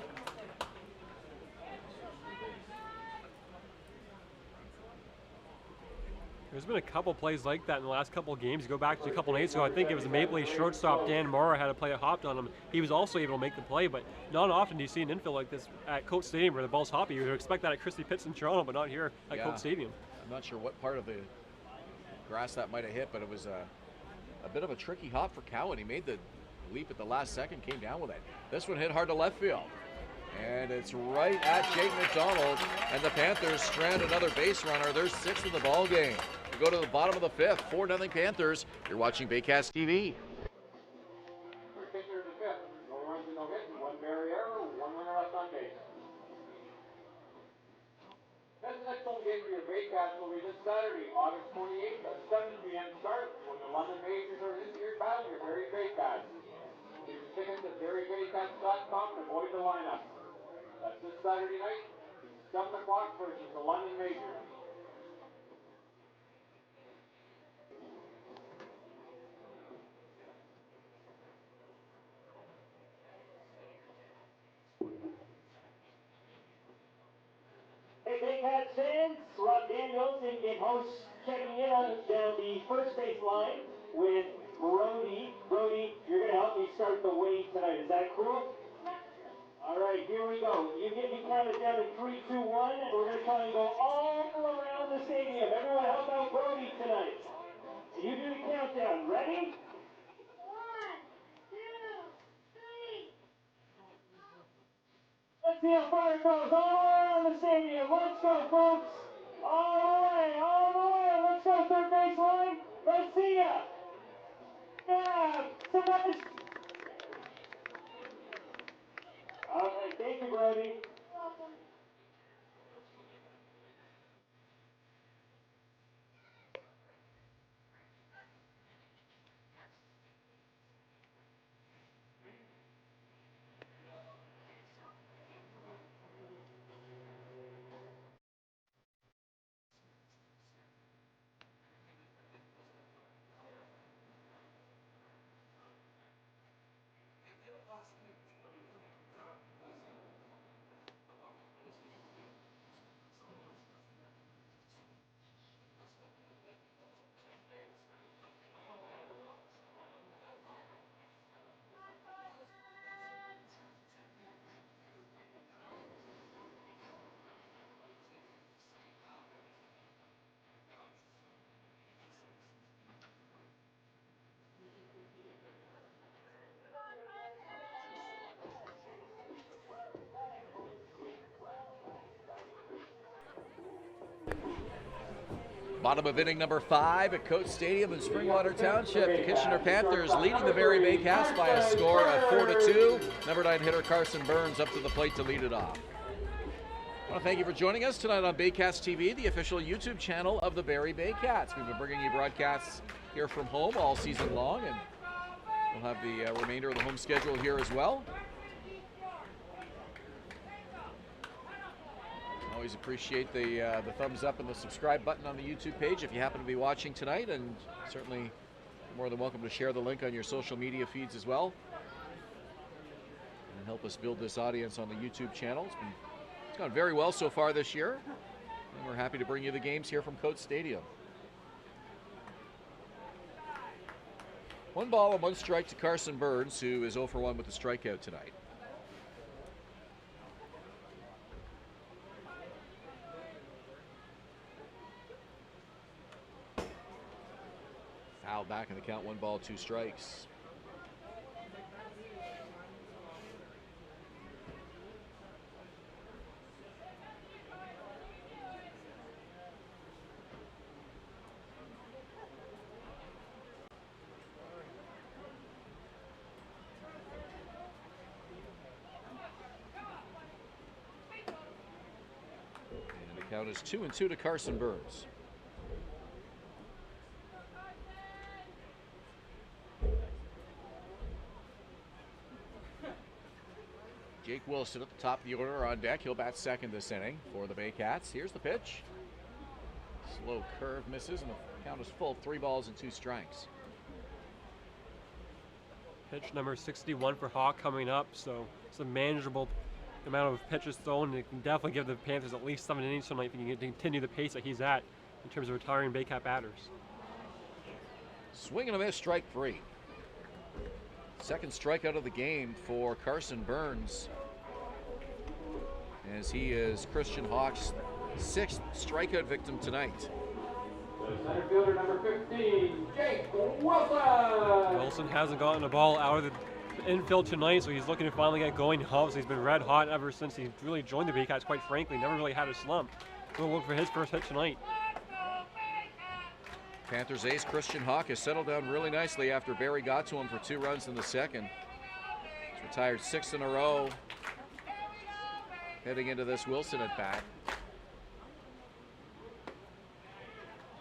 There's been a couple plays like that in the last couple of games. You go back to a couple nights ago, I think it was the Maple Leaf shortstop Dan Morrow had a play hopped on him. He was also able to make the play, but not often do you see an infield like this at Coates Stadium where the ball's hoppy. You would expect that at Christie Pitts in Toronto, but not here at Coates Stadium. I'm not sure what part of the grass that might have hit, but it was a bit of a tricky hop for Cowan. He made the leap at the last second, came down with it. This one hit hard to left field. And it's right at Jake McDonald, and the Panthers strand another base runner. They're 6th in the ball game. We go to the bottom of the 5th, 4-0 Panthers. You're watching Baycats TV. For Kitchener to 5th, no runs and no hits, 1 Barrie error, 1 runner left on base. This next home game for your Baycats will be this Saturday, August 28th at 7 p.m. start when the London Majors are this year's battle your Barrie Baycats. Get your tickets at barriebaycats.com to avoid the lineup. That's this Saturday night, 7 o'clock versus the London Majors. Hey, Baycats fans, Rob Daniels, in-game host, checking in on down the first base line with Brody. Brody, you're going to help me start the wave tonight. Is that cool? All right, here we go. You get me counted down to 3, 2, 1, and we're going to try and go all around the stadium. Everyone help out Brody tonight. You do the countdown. Ready? 1, 2, 3. Let's see how far it goes. All around the stadium. Let's go, folks. All the way, all the way. Let's go, third base line. Let's see ya. Yeah, somebody. All right, thank you, Brody. Welcome. Bottom of inning number 5 at Coates Stadium in Springwater Township. The Kitchener Panthers leading the Barrie Baycats by a score of 4-2. Number 9 hitter Carson Burns up to the plate to lead it off. I want to thank you for joining us tonight on Baycats TV, the official YouTube channel of the Barrie Baycats. We've been bringing you broadcasts here from home all season long, and we'll have the remainder of the home schedule here as well. Always appreciate the thumbs up and the subscribe button on the YouTube page if you happen to be watching tonight, and certainly more than welcome to share the link on your social media feeds as well. help us build this audience on the YouTube channel. It's gone very well so far this year, and we're happy to bring you the games here from Coates Stadium. 1 ball and 1 strike to Carson Burns, who is 0 for 1 with a strikeout tonight. Foul back in the count, 1 ball, 2 strikes. And the count is 2-2 to Carson Burns. Jake Wilson at the top of the order on deck. He'll bat second this inning for the Baycats. Here's the pitch. Slow curve misses, and the count is full. 3 balls and 2 strikes. Pitch number 61 for Hawk coming up, so it's a manageable amount of pitches thrown, and it can definitely give the Panthers at least 7 innings tonight if he can continue the pace that he's at in terms of retiring Baycat batters. Swing and a miss, strike 3. Second strikeout of the game for Carson Burns, as he is Christian Hawk's 6th strikeout victim tonight. The center fielder number 15, Jake Wilson. Wilson hasn't gotten a ball out of the infield tonight, so he's looking to finally get going. Obviously, he's been red hot ever since he really joined the Baycats, quite frankly. Never really had a slump. We'll look for his first hit tonight. Panthers ace Christian Hawk has settled down really nicely after Barrie got to him for 2 runs in the second. He's retired 6 in a row. Heading into this Wilson at bat.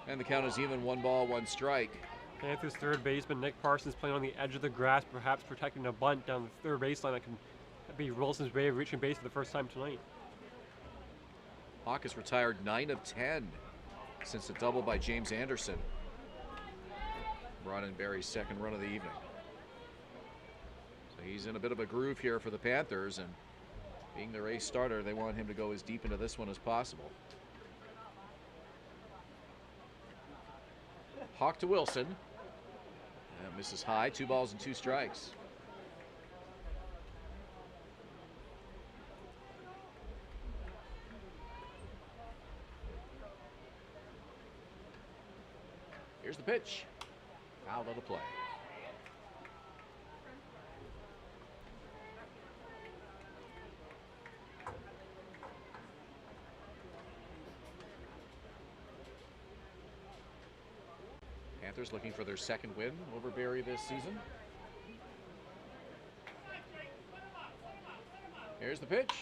And the count is even, 1 ball, 1 strike. Panthers third baseman Nick Parsons playing on the edge of the grass, perhaps protecting a bunt down the third baseline that can be Wilson's way of reaching base for the first time tonight. Hawk has retired 9 of 10 since a double by James Anderson brought in Barrie's 2nd run of the evening. So he's in a bit of a groove here for the Panthers, and being their ace starter, they want him to go as deep into this one as possible. Hawk to Wilson. That misses high, 2 balls and 2 strikes. Here's the pitch. Out of the play. Panthers looking for their 2nd win over Barrie this season. Here's the pitch.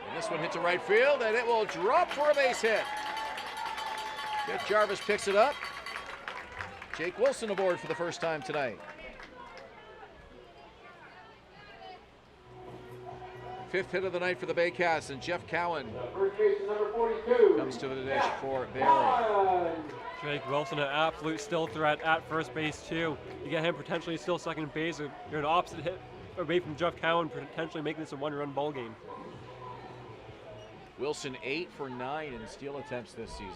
And this one hits a right field, and it will drop for a base hit. Jeff Jarvis picks it up. Jake Wilson aboard for the first time tonight. 5th hit of the night for the Baycats, and Jeff Cowan First baseman number 42. comes to the dish for Barrie. Jake Wilson, an absolute still threat at first base too. You get him potentially still second base. You're an opposite hit away from Jeff Cowan, potentially making this a 1-run ball game. Wilson 8 for 9 in steal attempts this season.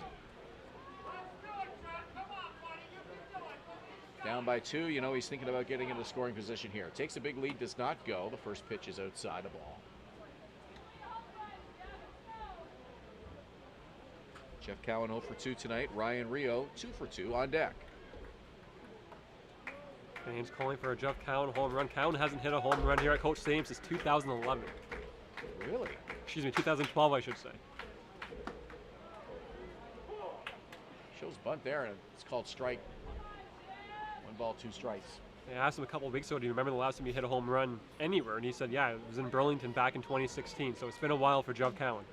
Down by 2, you know he's thinking about getting into scoring position here. Takes a big lead, does not go. The first pitch is outside the ball. Jeff Cowan 0 for 2 tonight. Ryan Rio 2 for 2 on deck. Fans calling for a Jeff Cowan home run. Cowan hasn't hit a home run here at Coach Stadium since 2011. Really? Excuse me, 2012 I should say. Shows bunt there, and it's called strike. 1 ball, 2 strikes. I asked him a couple of weeks ago, do you remember the last time you hit a home run anywhere? And he said, yeah, it was in Burlington back in 2016. So it's been a while for Jeff Cowan.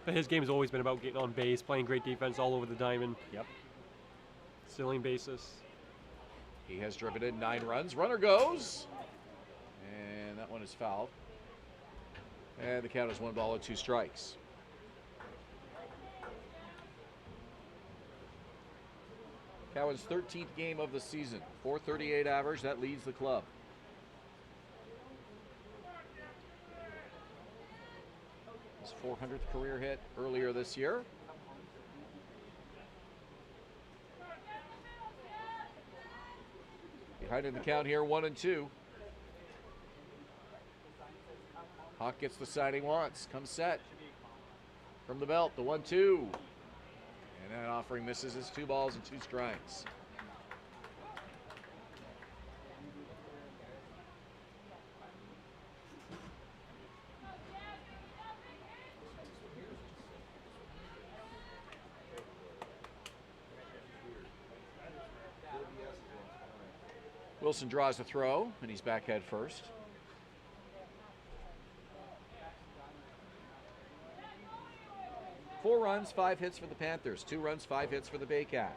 But his game has always been about getting on base, playing great defense all over the diamond. Yep. Stealing bases. He has driven in 9 runs. Runner goes. And that one is fouled. And the count is 1 ball and 2 strikes. Cowan's 13th game of the season. .438 average. That leads the club. His 400th career hit earlier this year. Behind in the count here, 1-2. Hawk gets the side he wants. Comes set. From the belt, the 1-2. And that offering misses. His 2 balls and 2 strikes. Wilson draws the throw, and he's back head first. Four runs, 5 hits for the Panthers. 2 runs, 5 hits for the Baycats.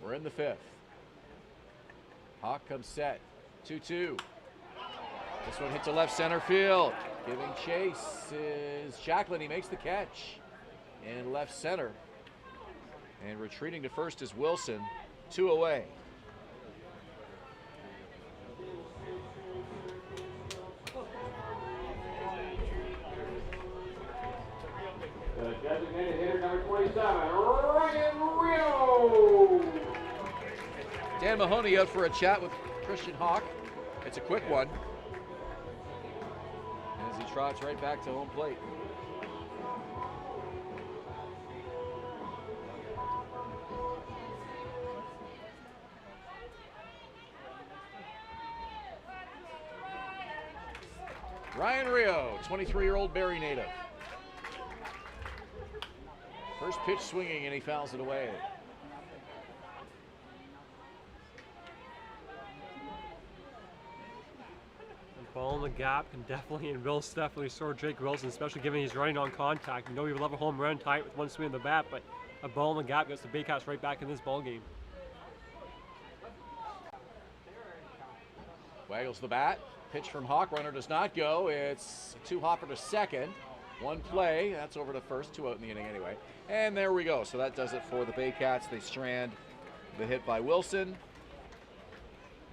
We're in the 5th. Hawk comes set. 2-2. This one hits a left center field. Giving chase is Jacklin. He makes the catch in left center. And retreating to first is Wilson. 2 away. The designated hitter, number 27, Ryan Rio. Dan Mahoney out for a chat with Christian Hawk. It's a quick one as he trots right back to home plate. Ryan Rio, 23-year-old Barrie native. First pitch swinging, and he fouls it away. The ball in the gap can definitely, and will definitely score Jake Wilson, especially given he's running on contact. You know, we would love a home run tight with 1 swing of the bat, but a ball in the gap gets the Baycats right back in this ball game. Waggles the bat. Pitch from Hawk. Runner does not go. It's a 2-hopper to second. 1 play. That's over to first. 2 out in the inning anyway. And there we go. So that does it for the Baycats. They strand the hit by Wilson.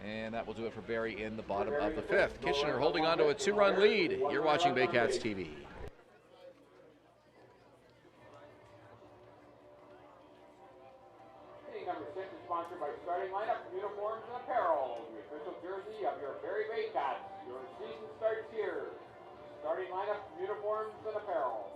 And that will do it for Barrie in the bottom of the 5th. Kitchener holding on to a 2-run lead. You're watching Baycats TV. Inning number 6 is sponsored by Starting Lineup Uniforms and Apparel, the official jersey of your Barrie Baycats. Your season starts here. Starting Lineup Uniforms and Apparel.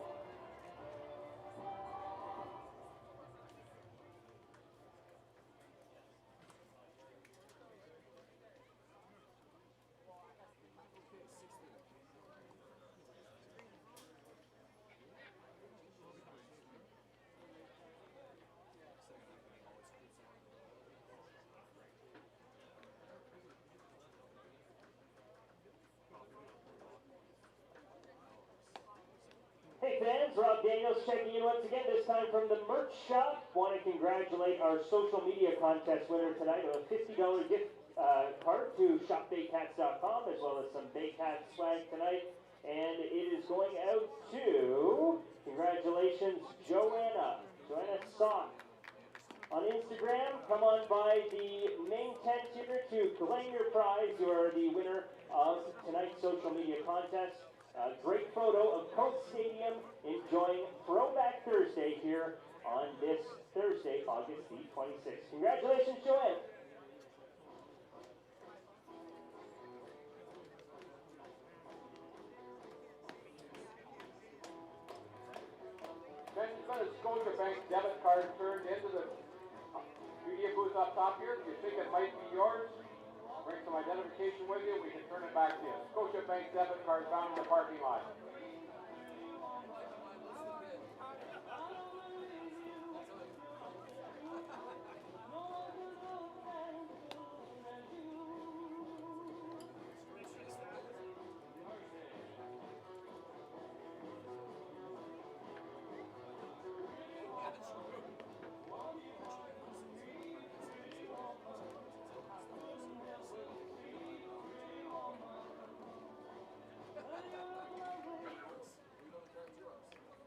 Hey fans, Rob Daniels checking in once again, this time from the merch shop. Want to congratulate our social media contest winner tonight of a $50 gift card to shopbaycats.com, as well as some Baycats swag tonight. And it is going out to, congratulations, Joanna Sock. On Instagram, come on by the main tent here to claim your prize. You are the winner of tonight's social media contest. A great photo of Coach Stadium enjoying Throwback Thursday here on this Thursday, August the 26th. Congratulations, Joanne. Then you've got a Scotiabank debit card turned into the media booth up top here. If you think it might be yours, bring some identification with you, we can turn it back to you. Scotiabank debit card found in the parking lot.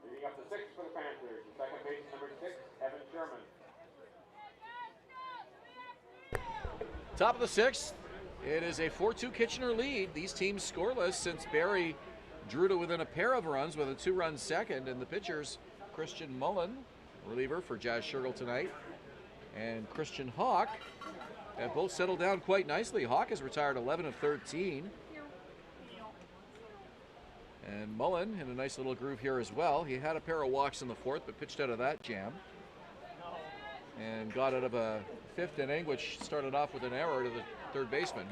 Leading up to 6 for the Panthers. The second base number 6, Evan Sherman. Top of the 6th. It is a 4-2 Kitchener lead. These teams scoreless since Barrie drew to within a pair of runs with a 2-run second, and the pitchers, Christian Mullen, reliever for Jazz Shergill tonight, and Christian Hawk have both settled down quite nicely. Hawk has retired 11 of 13. And Mullen in a nice little groove here as well. He had a pair of walks in the fourth, but pitched out of that jam. And got out of a 5th inning, which started off with an error to the third baseman.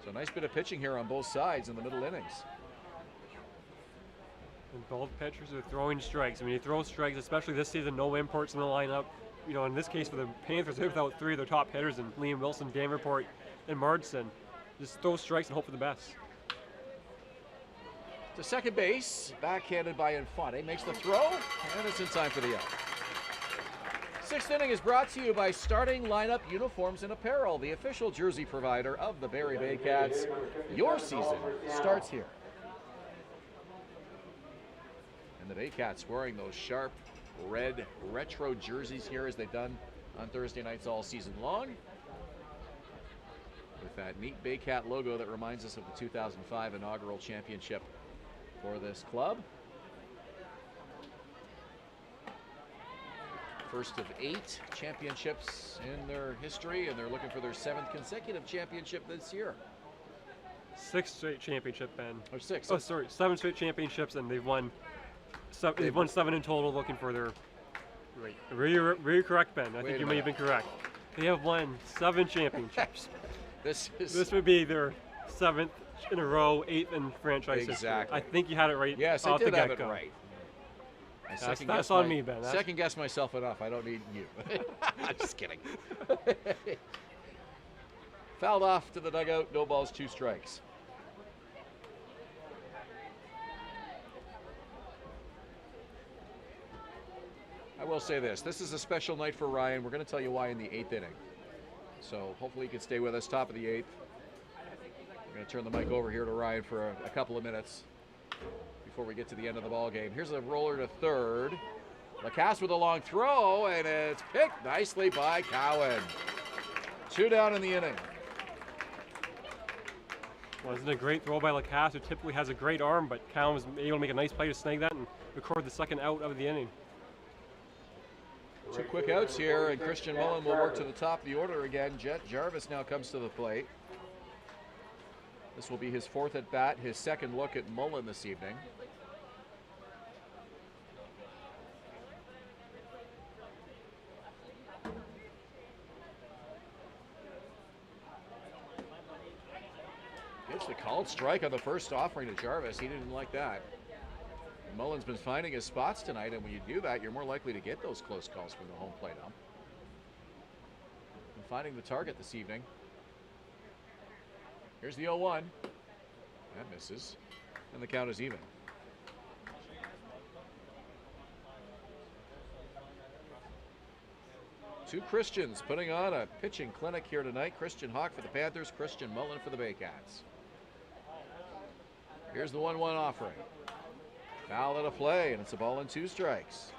So nice bit of pitching here on both sides in the middle innings. And both pitchers are throwing strikes. When you throw strikes, especially this season, no imports in the lineup. You know, in this case for the Panthers, they're without 3 of their top hitters, and Liam Wilson, Davenport, and Martin. Just throw strikes and hope for the best. To second base, backhanded by Infante, makes the throw, and it's in time for the out. 6th inning is brought to you by Starting Lineup Uniforms and Apparel, the official jersey provider of the Barrie Baycats. Your season starts here. And the Baycats wearing those sharp red retro jerseys here as they've done on Thursday nights all season long, with that neat Baycat logo that reminds us of the 2005 inaugural championship for this club. First of 8 championships in their history, and they're looking for their 7th consecutive championship this year. 6th straight championship, Ben. Or 6. Oh, sorry, 7 straight championships, and they've won 7 in total, looking for their... Right. Very correct, Ben. I think you may have been correct. They have won 7 championships. This would be their 7th in a row, 8th in franchise history. Exactly. I think you had it right. Yes, I did have it right. That's on me, Ben. Second guess myself enough. I don't need you. I'm just kidding. Fouled off to the dugout. No balls, 2 strikes. I will say this. This is a special night for Ryan. We're going to tell you why in the 8th inning. So hopefully you can stay with us. Top of the 8th. We're going to turn the mic over here to Ryan for a couple of minutes before we get to the end of the ball game. Here's a roller to third. Lacasse with a long throw, and it's picked nicely by Cowan. 2 down in the inning. Wasn't a great throw by Lacasse, who typically has a great arm, but Cowan was able to make a nice play to snag that and record the second out of the inning. 2 quick outs here, and Christian Mullen will work to the top of the order again. Jet Jarvis now comes to the plate. This will be his 4th at bat, his 2nd look at Mullen this evening. Gets the called strike on the first offering to Jarvis. He didn't like that. Mullen's been finding his spots tonight, and when you do that, you're more likely to get those close calls from the home plate ump. And finding the target this evening. Here's the 0-1. That misses. And the count is even. Two Christians putting on a pitching clinic here tonight. Christian Hawk for the Panthers, Christian Mullen for the Baycats. Here's the 1-1 offering. Foul at a play, and it's a ball and 2 strikes.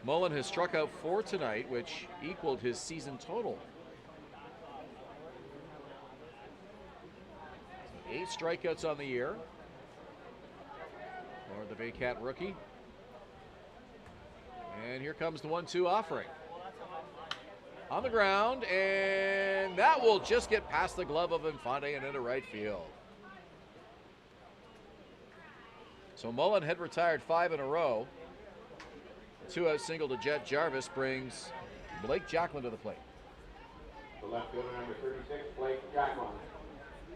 Mullen has struck out 4 tonight, which equaled his season total. 8 strikeouts on the year for the Baycat rookie. And here comes the 1-2 offering. On the ground, and that will just get past the glove of Infante and into right field. So Mullen had retired 5 in a row. A 2-out single to Jet Jarvis brings Blake Jacklin to the plate. The left fielder, number 36, Blake Jacklin.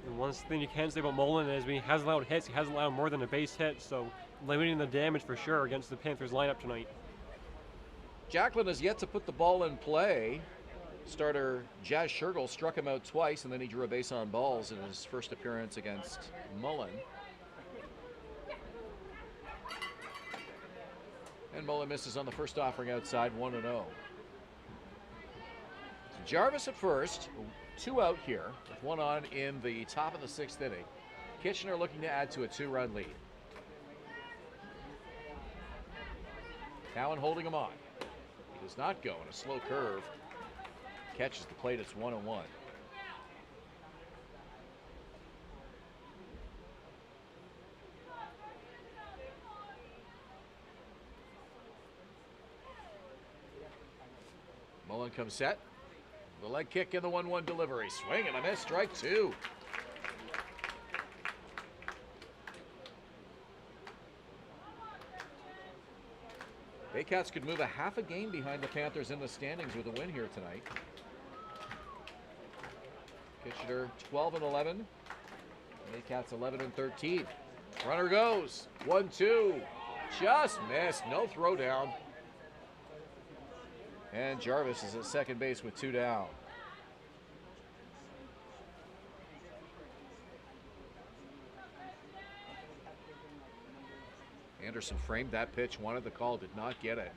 And one thing you can say about Mullen is when he hasn't allowed hits, he hasn't allowed more than a base hit, so limiting the damage for sure against the Panthers lineup tonight. Jacklin has yet to put the ball in play. Starter Jazz Shergill struck him out twice, and then he drew a base on balls in his first appearance against Mullen. And Mullen misses on the first offering outside, 1-0. So Jarvis at first, 2 out here, with 1 on in the top of the 6th inning. Kitchener looking to add to a 2-run lead. Cowan holding him on. He does not go in a slow curve. Catches the plate, it's 1-1. Mullen comes set. The leg kick and the 1-1 delivery. Swing and a miss, strike 2. Baycats could move a half a game behind the Panthers in the standings with a win here tonight. Kitchener 12-11. Baycats 11-13. Runner goes. 1-2. Just missed. No throw down. And Jarvis is at second base with 2 down. Anderson framed that pitch, wanted the call, did not get it.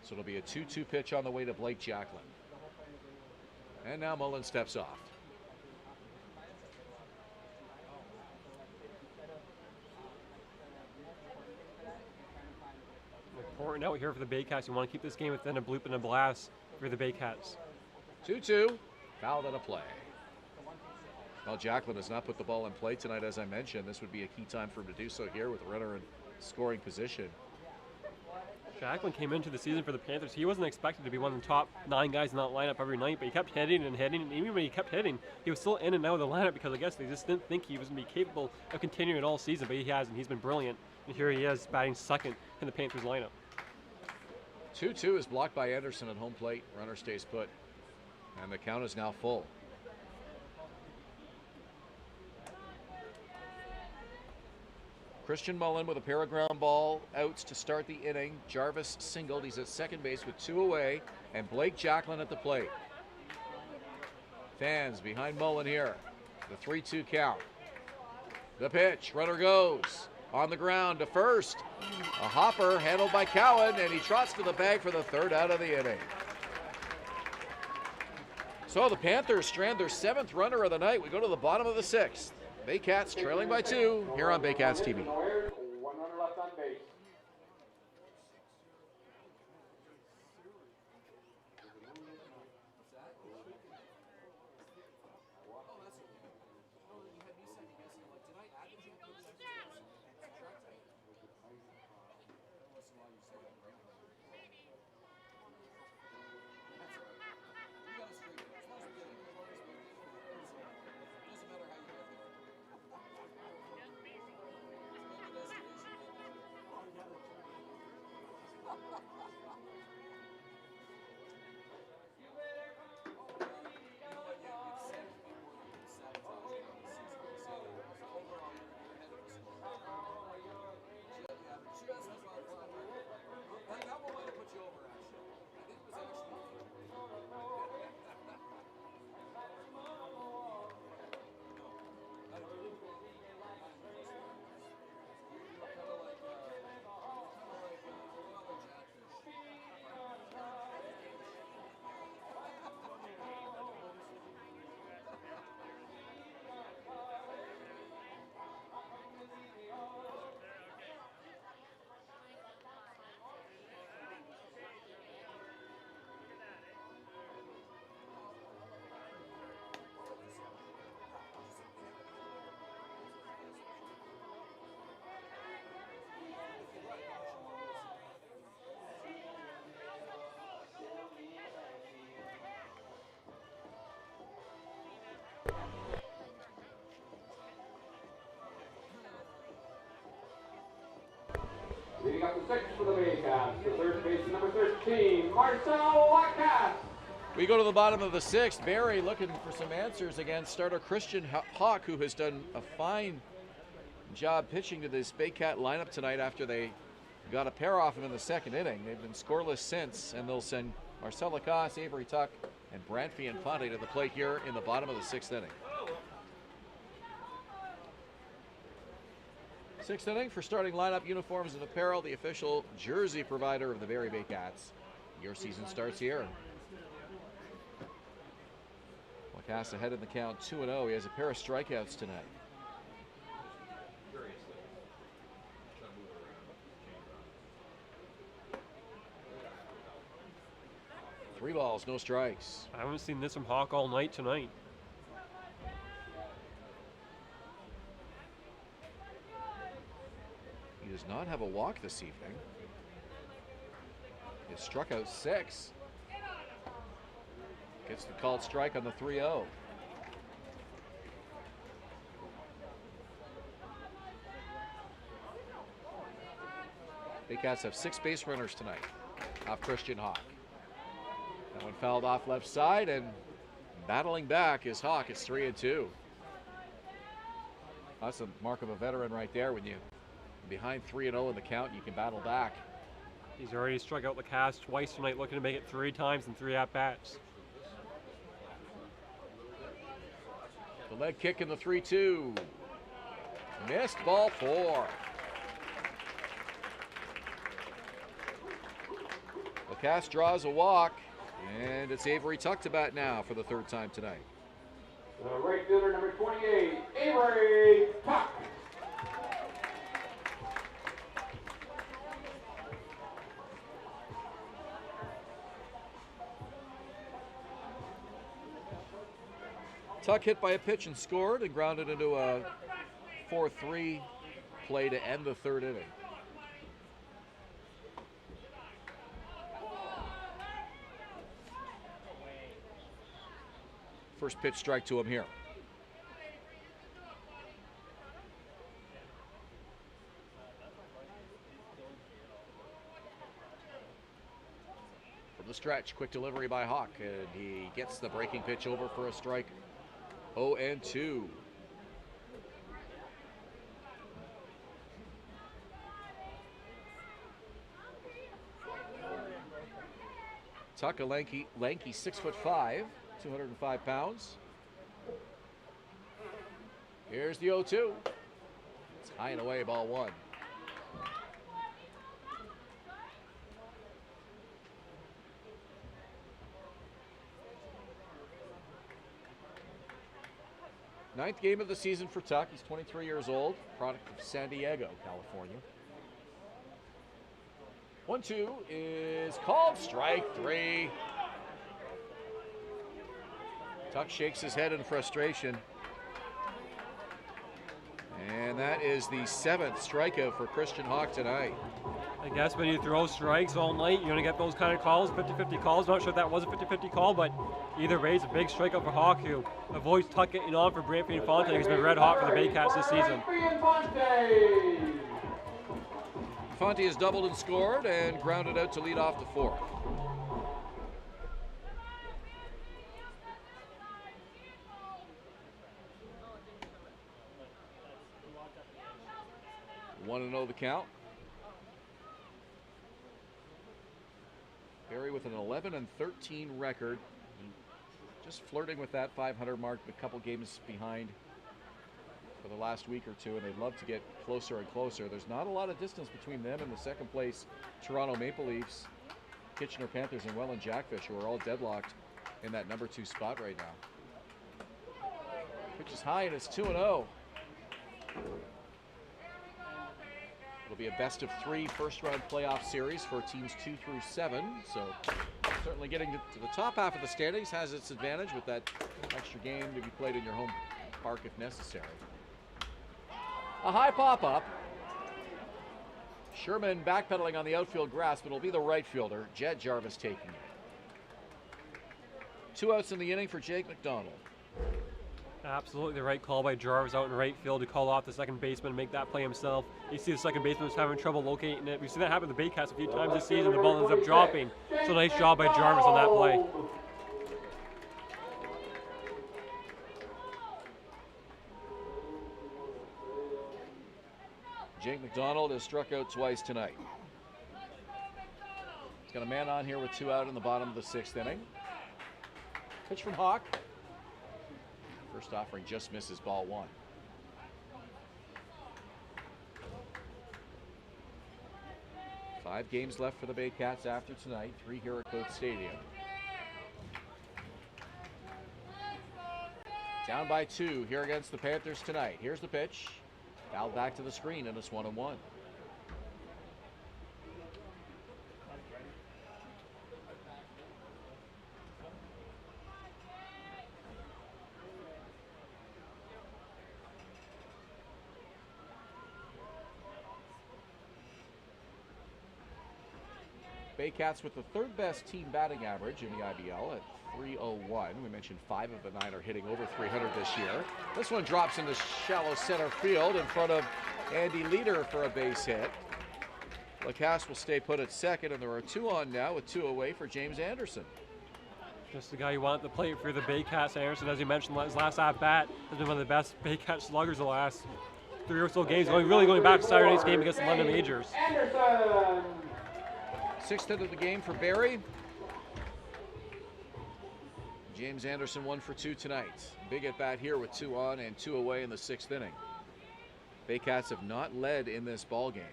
So it'll be a 2-2 pitch on the way to Blake Jacklin. And now Mullen steps off. Important out here for the Baycats. You want to keep this game within a bloop and a blast for the Baycats. 2-2, fouled on a play. Well, Jacklin has not put the ball in play tonight, as I mentioned. This would be a key time for him to do so here with a runner in scoring position. Jacklin came into the season for the Panthers. He wasn't expected to be one of the top 9 guys in that lineup every night, but he kept hitting and hitting. And even when he kept hitting, he was still in and out of the lineup because I guess they just didn't think he was going to be capable of continuing it all season, but he has, and he's been brilliant. And here he is batting second in the Panthers lineup. 2-2 is blocked by Anderson at home plate. Runner stays put, and the count is now full. Christian Mullen with a pair of ground ball outs to start the inning. Jarvis singled. He's at second base with 2 away, and Blake Jacklin at the plate. Fans behind Mullen here. The 3-2 count. The pitch. Runner goes on the ground to first. A hopper handled by Cowan, and he trots to the bag for the 3rd out of the inning. So the Panthers strand their 7th runner of the night. We go to the bottom of the 6th. Baycats trailing by 2 here on Baycats TV. 1 runner left on base. Leading up the 6th for the Baycats, the 3rd baseman, number 13, Marcel Lacasse. We go to the bottom of the 6th. Barrie looking for some answers against starter Christian Hawk, who has done a fine job pitching to this Baycat lineup tonight after they got a pair off him in the 2nd inning. They've been scoreless since, and they'll send Marcel Lacasse, Avery Tuck, and Brantby and Fonte to the plate here in the bottom of the 6th inning. 6th inning for starting lineup, uniforms and apparel, the official jersey provider of the Barrie Baycats. Your season starts here. Lacasse ahead in the count, 2-0. He has a pair of strikeouts tonight. Three balls, no strikes. I haven't seen this from Hawk all night tonight. He does not have a walk this evening. He has struck out 6. Gets the called strike on the 3-0. Baycats have 6 base runners tonight off Christian Hawk. That one fouled off left side, and battling back is Hawk. It's 3-2. That's the mark of a veteran right there. When you're behind 3-0 in the count, you can battle back. He's already struck out the cast twice tonight, looking to make it 3 times in 3 at-bats. The leg kick in the 3-2. Missed, ball 4. Cast draws a walk, and it's Avery Tuck to bat now for the 3rd time tonight. The right fielder, number 28, Avery Tuck. Tuck hit by a pitch and scored and grounded into a 4-3 play to end the 3rd inning. First pitch strike to him here. From the stretch, quick delivery by Hawk, and he gets the breaking pitch over for a strike. 0-2. Tuck, a lanky 6'5", 205 pounds. Here's the 0-2. It's high and away, ball 1. Ninth game of the season for Tuck. He's 23 years old, product of San Diego, California. 1-2 is called, strike 3. Tuck shakes his head in frustration. And that is the 7th strikeout for Christian Hawk tonight. I guess when you throw strikes all night, you're going to get those kind of calls, 50-50 calls. Not sure if that was a 50-50 call, but either way, it's a big strikeout for Hawk, who avoids Tuck getting on for Brantford Infante, who's been red hot for the Baycats this season. Infante has doubled and scored and grounded out to lead off the 4th. Want to know the count? Barrie with an 11-13 record, just flirting with that 500 mark, a couple games behind for the last week or two, and they'd love to get closer and closer. There's not a lot of distance between them and the 2nd place Toronto Maple Leafs, Kitchener Panthers, and Welland Jackfish, who are all deadlocked in that number 2 spot right now. Pitch is high, and it's 2-0. It'll be a best-of-3 first-round playoff series for teams 2 through 7. So certainly getting to the top half of the standings has its advantage with that extra game to be played in your home park if necessary. A high pop-up. Sherman backpedaling on the outfield grass, but it'll be the right fielder, Jed Jarvis, taking it. 2 outs in the inning for Jake McDonald. Absolutely the right call by Jarvis out in right field to call off the second baseman and make that play himself. You see the second baseman was having trouble locating it. We've seen that happen to the Baycats a few times this season. The ball ends up dropping. So nice job by Jarvis on that play. Jake McDonald has struck out twice tonight. He's got a man on here with 2 out in the bottom of the 6th inning. Pitch from Hawk. First offering just misses, ball 1. Five games left for the Baycats after tonight, 3 here at Coates Stadium. Down by 2 here against the Panthers tonight. Here's the pitch. Fouled back to the screen, and it's 1-1. Baycats with the third best team batting average in the IBL at .301. We mentioned 5 of the 9 are hitting over .300 this year. This one drops into shallow center field in front of Andy Leader for a base hit. Lacasse will stay put at second, and there are 2 on now with 2 away for James Anderson. Just the guy you want to play for the Baycats. Anderson, as you mentioned, his last at-bat has been one of the best Baycats sluggers the last 3 or so games, really going back to Saturday's game against the London Majors. Anderson. 6th hit of the game for Barrie. James Anderson 1 for 2 tonight. Big at bat here with 2 on and 2 away in the 6th inning. Baycats have not led in this ball game.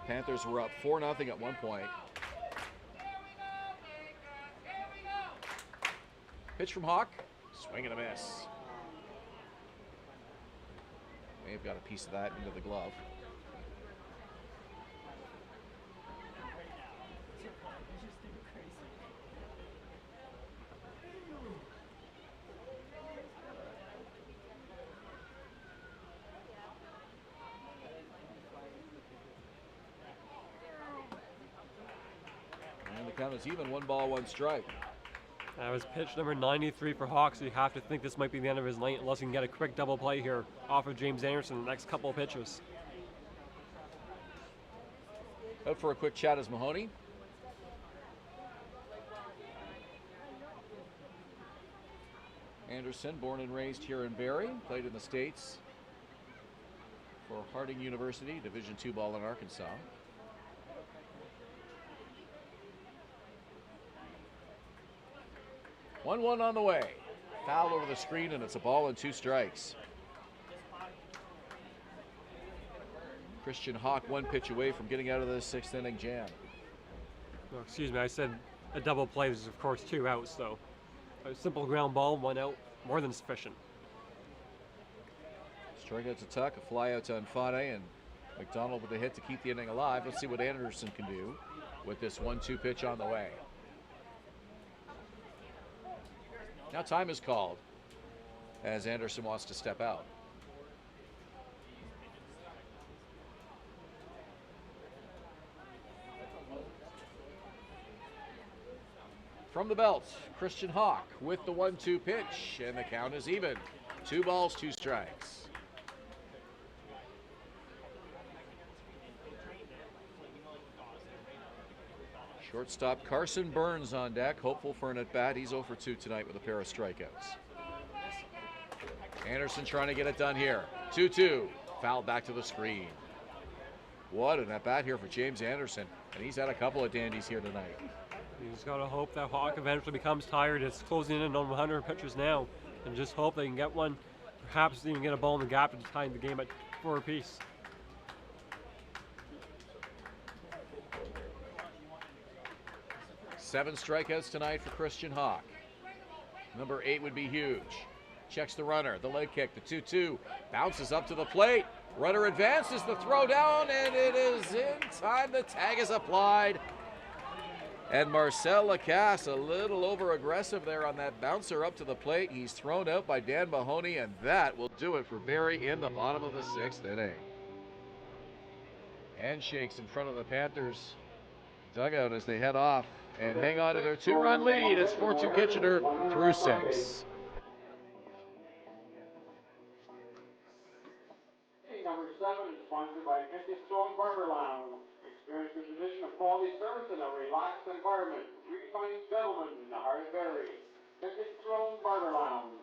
Panthers were up 4-0 at one point. Pitch from Hawk, swing and a miss. May have got a piece of that into the glove. And the count is even, 1 ball, 1 strike. That was pitch number 93 for Hawks, so you have to think this might be the end of his night unless he can get a quick double play here off of James Anderson in the next couple of pitches. Out for a quick chat is Mahoney. Anderson, born and raised here in Barrie, played in the States for Harding University, Division II ball in Arkansas. 1-1 on the way. Foul over the screen, and it's a ball and 2 strikes. Christian Hawk 1 pitch away from getting out of the 6th inning jam. Oh, excuse me, I said a double play. There's of course 2 outs, though. A simple ground ball, 1 out, more than sufficient. Strikeout to Tuck, a fly out to Infante, and McDonald with a hit to keep the inning alive. Let's see what Anderson can do with this 1-2 pitch on the way. Now time is called as Anderson wants to step out. From the belt, Christian Hawk with the 1-2 pitch, and the count is even. 2 balls, 2 strikes. Shortstop Carson Burns on deck, hopeful for an at-bat. He's 0 for 2 tonight with a pair of strikeouts. Anderson trying to get it done here. 2-2, foul back to the screen. What an at-bat here for James Anderson, and he's had a couple of dandies here tonight. He's got to hope that Hawk eventually becomes tired. It's closing in on 100 pitches now, and just hope they can get one, perhaps even get a ball in the gap to tie the game at 4 apiece. Seven strikeouts tonight for Christian Hawk. Number 8 would be huge. Checks the runner, the leg kick, the 2-2. Bounces up to the plate. Runner advances, the throw down, and it is in time. The tag is applied. And Marcel Lacasse a little over aggressive there on that bouncer up to the plate. He's thrown out by Dan Mahoney, and that will do it for Barrie in the bottom of the 6th inning. Handshakes in front of the Panthers dugout as they head off and hang on to their 2-run lead. It's 4-2 Kitchener through 6. Number 7 is sponsored by Kentucky Stone Barber Lounge. Experience the tradition of quality service in a relaxed environment. Refined gentlemen in the heart of Barrie. Kentucky Stone Barber Lounge.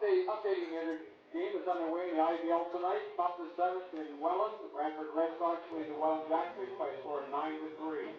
Updating the game is underway in the IBL tonight. Top the 7th in Welland. The Brantford Red Sox lead the Welland Jackfish by a score of 9-3.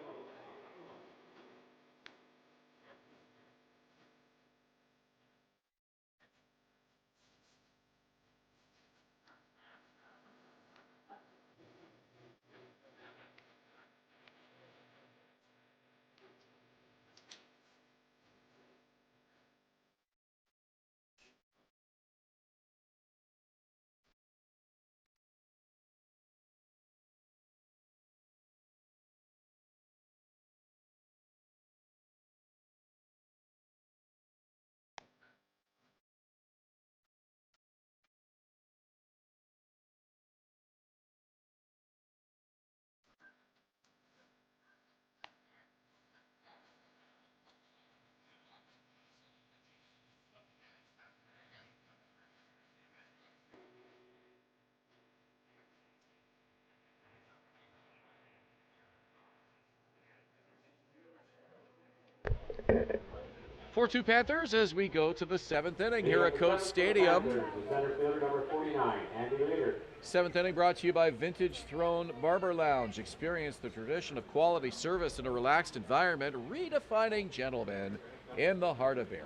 For 2 Panthers as we go to the 7th inning here at Coates Stadium. Center fielder number 49, Andy Leader. 7th inning brought to you by Vintage Throne Barber Lounge. Experience the tradition of quality service in a relaxed environment, redefining gentlemen in the heart of Barrie.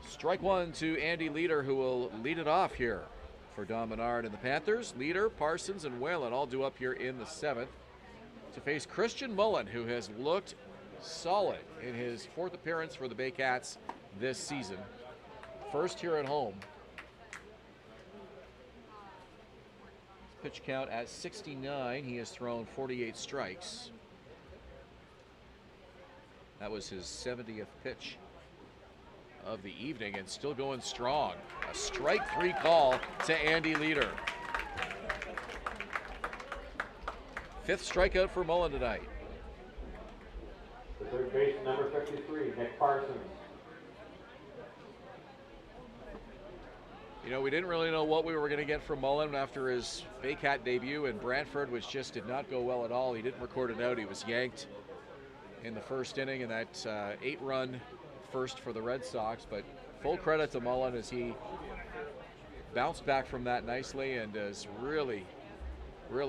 Strike one to Andy Leader, who will lead it off here for Don Menard and the Panthers. Leader, Parsons, and Whalen all due up here in the 7th to face Christian Mullen, who has looked solid in his 4th appearance for the Baycats this season. First here at home. Pitch count at 69. He has thrown 48 strikes. That was his 70th pitch of the evening and still going strong. A strike 3 call to Andy Leader. 5th strikeout for Mullen tonight. The third baseman, number 53, Nick Parsons. You know, we didn't really know what we were going to get from Mullen after his Baycat debut in Brantford, which just did not go well at all. He didn't record it out. He was yanked in the first inning in that 8-run first for the Red Sox. But full credit to Mullen as he bounced back from that nicely and is really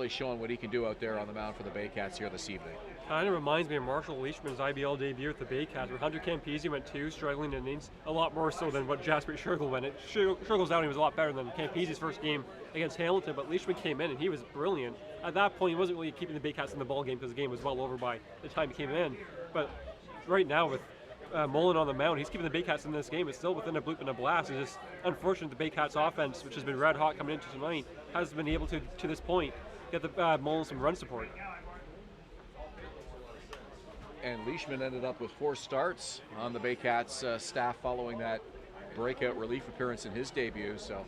showing what he can do out there on the mound for the Baycats here this evening. Kind of reminds me of Marshall Leishman's IBL debut with the Baycats, where Hunter Campese went 2 struggling innings, a lot more so than what Jasper Shergill went. Shergill's outing was a lot better than Campese's first game against Hamilton, but Leishman came in and he was brilliant. At that point, he wasn't really keeping the Baycats in the ball game because the game was well over by the time he came in. But right now with Mullen on the mound, he's keeping the Baycats in this game. It's still within a bloop and a blast. It's just unfortunate the Baycats offense, which has been red hot coming into tonight, hasn't been able to this point, get the Mullen some run support. And Leishman ended up with 4 starts on the Baycats staff following that breakout relief appearance in his debut. So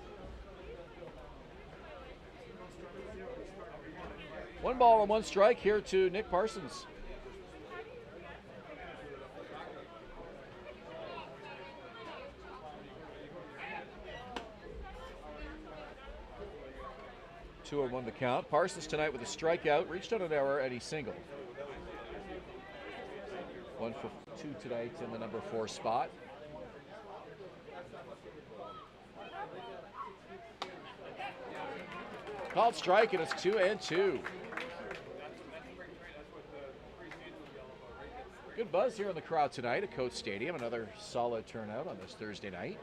1 ball and 1 strike here to Nick Parsons. Two and 1 to count. Parsons tonight with a strikeout, reached on an error, and he singled. 1 for 2 tonight in the number 4 spot. Called strike, and it's 2-2. Good buzz here in the crowd tonight at Coates Stadium. Another solid turnout on this Thursday night.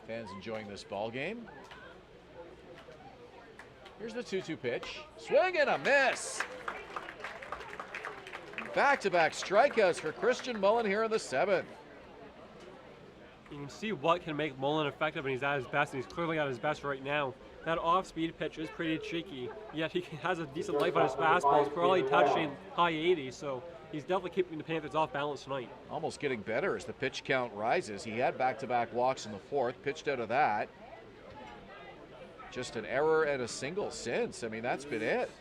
Fans enjoying this ball game. Here's the 2-2 pitch. Swing and a miss. Back-to-back strikeouts for Christian Mullen here in the 7th. You can see what can make Mullen effective when he's at his best, and he's clearly at his best right now. That off-speed pitch is pretty cheeky, yet he has a decent life on his fastball. He's probably touching high 80s, so he's definitely keeping the Panthers off balance tonight. Almost getting better as the pitch count rises. He had back-to-back walks in the 4th, pitched out of that. Just an error and a single since. I mean, that's been it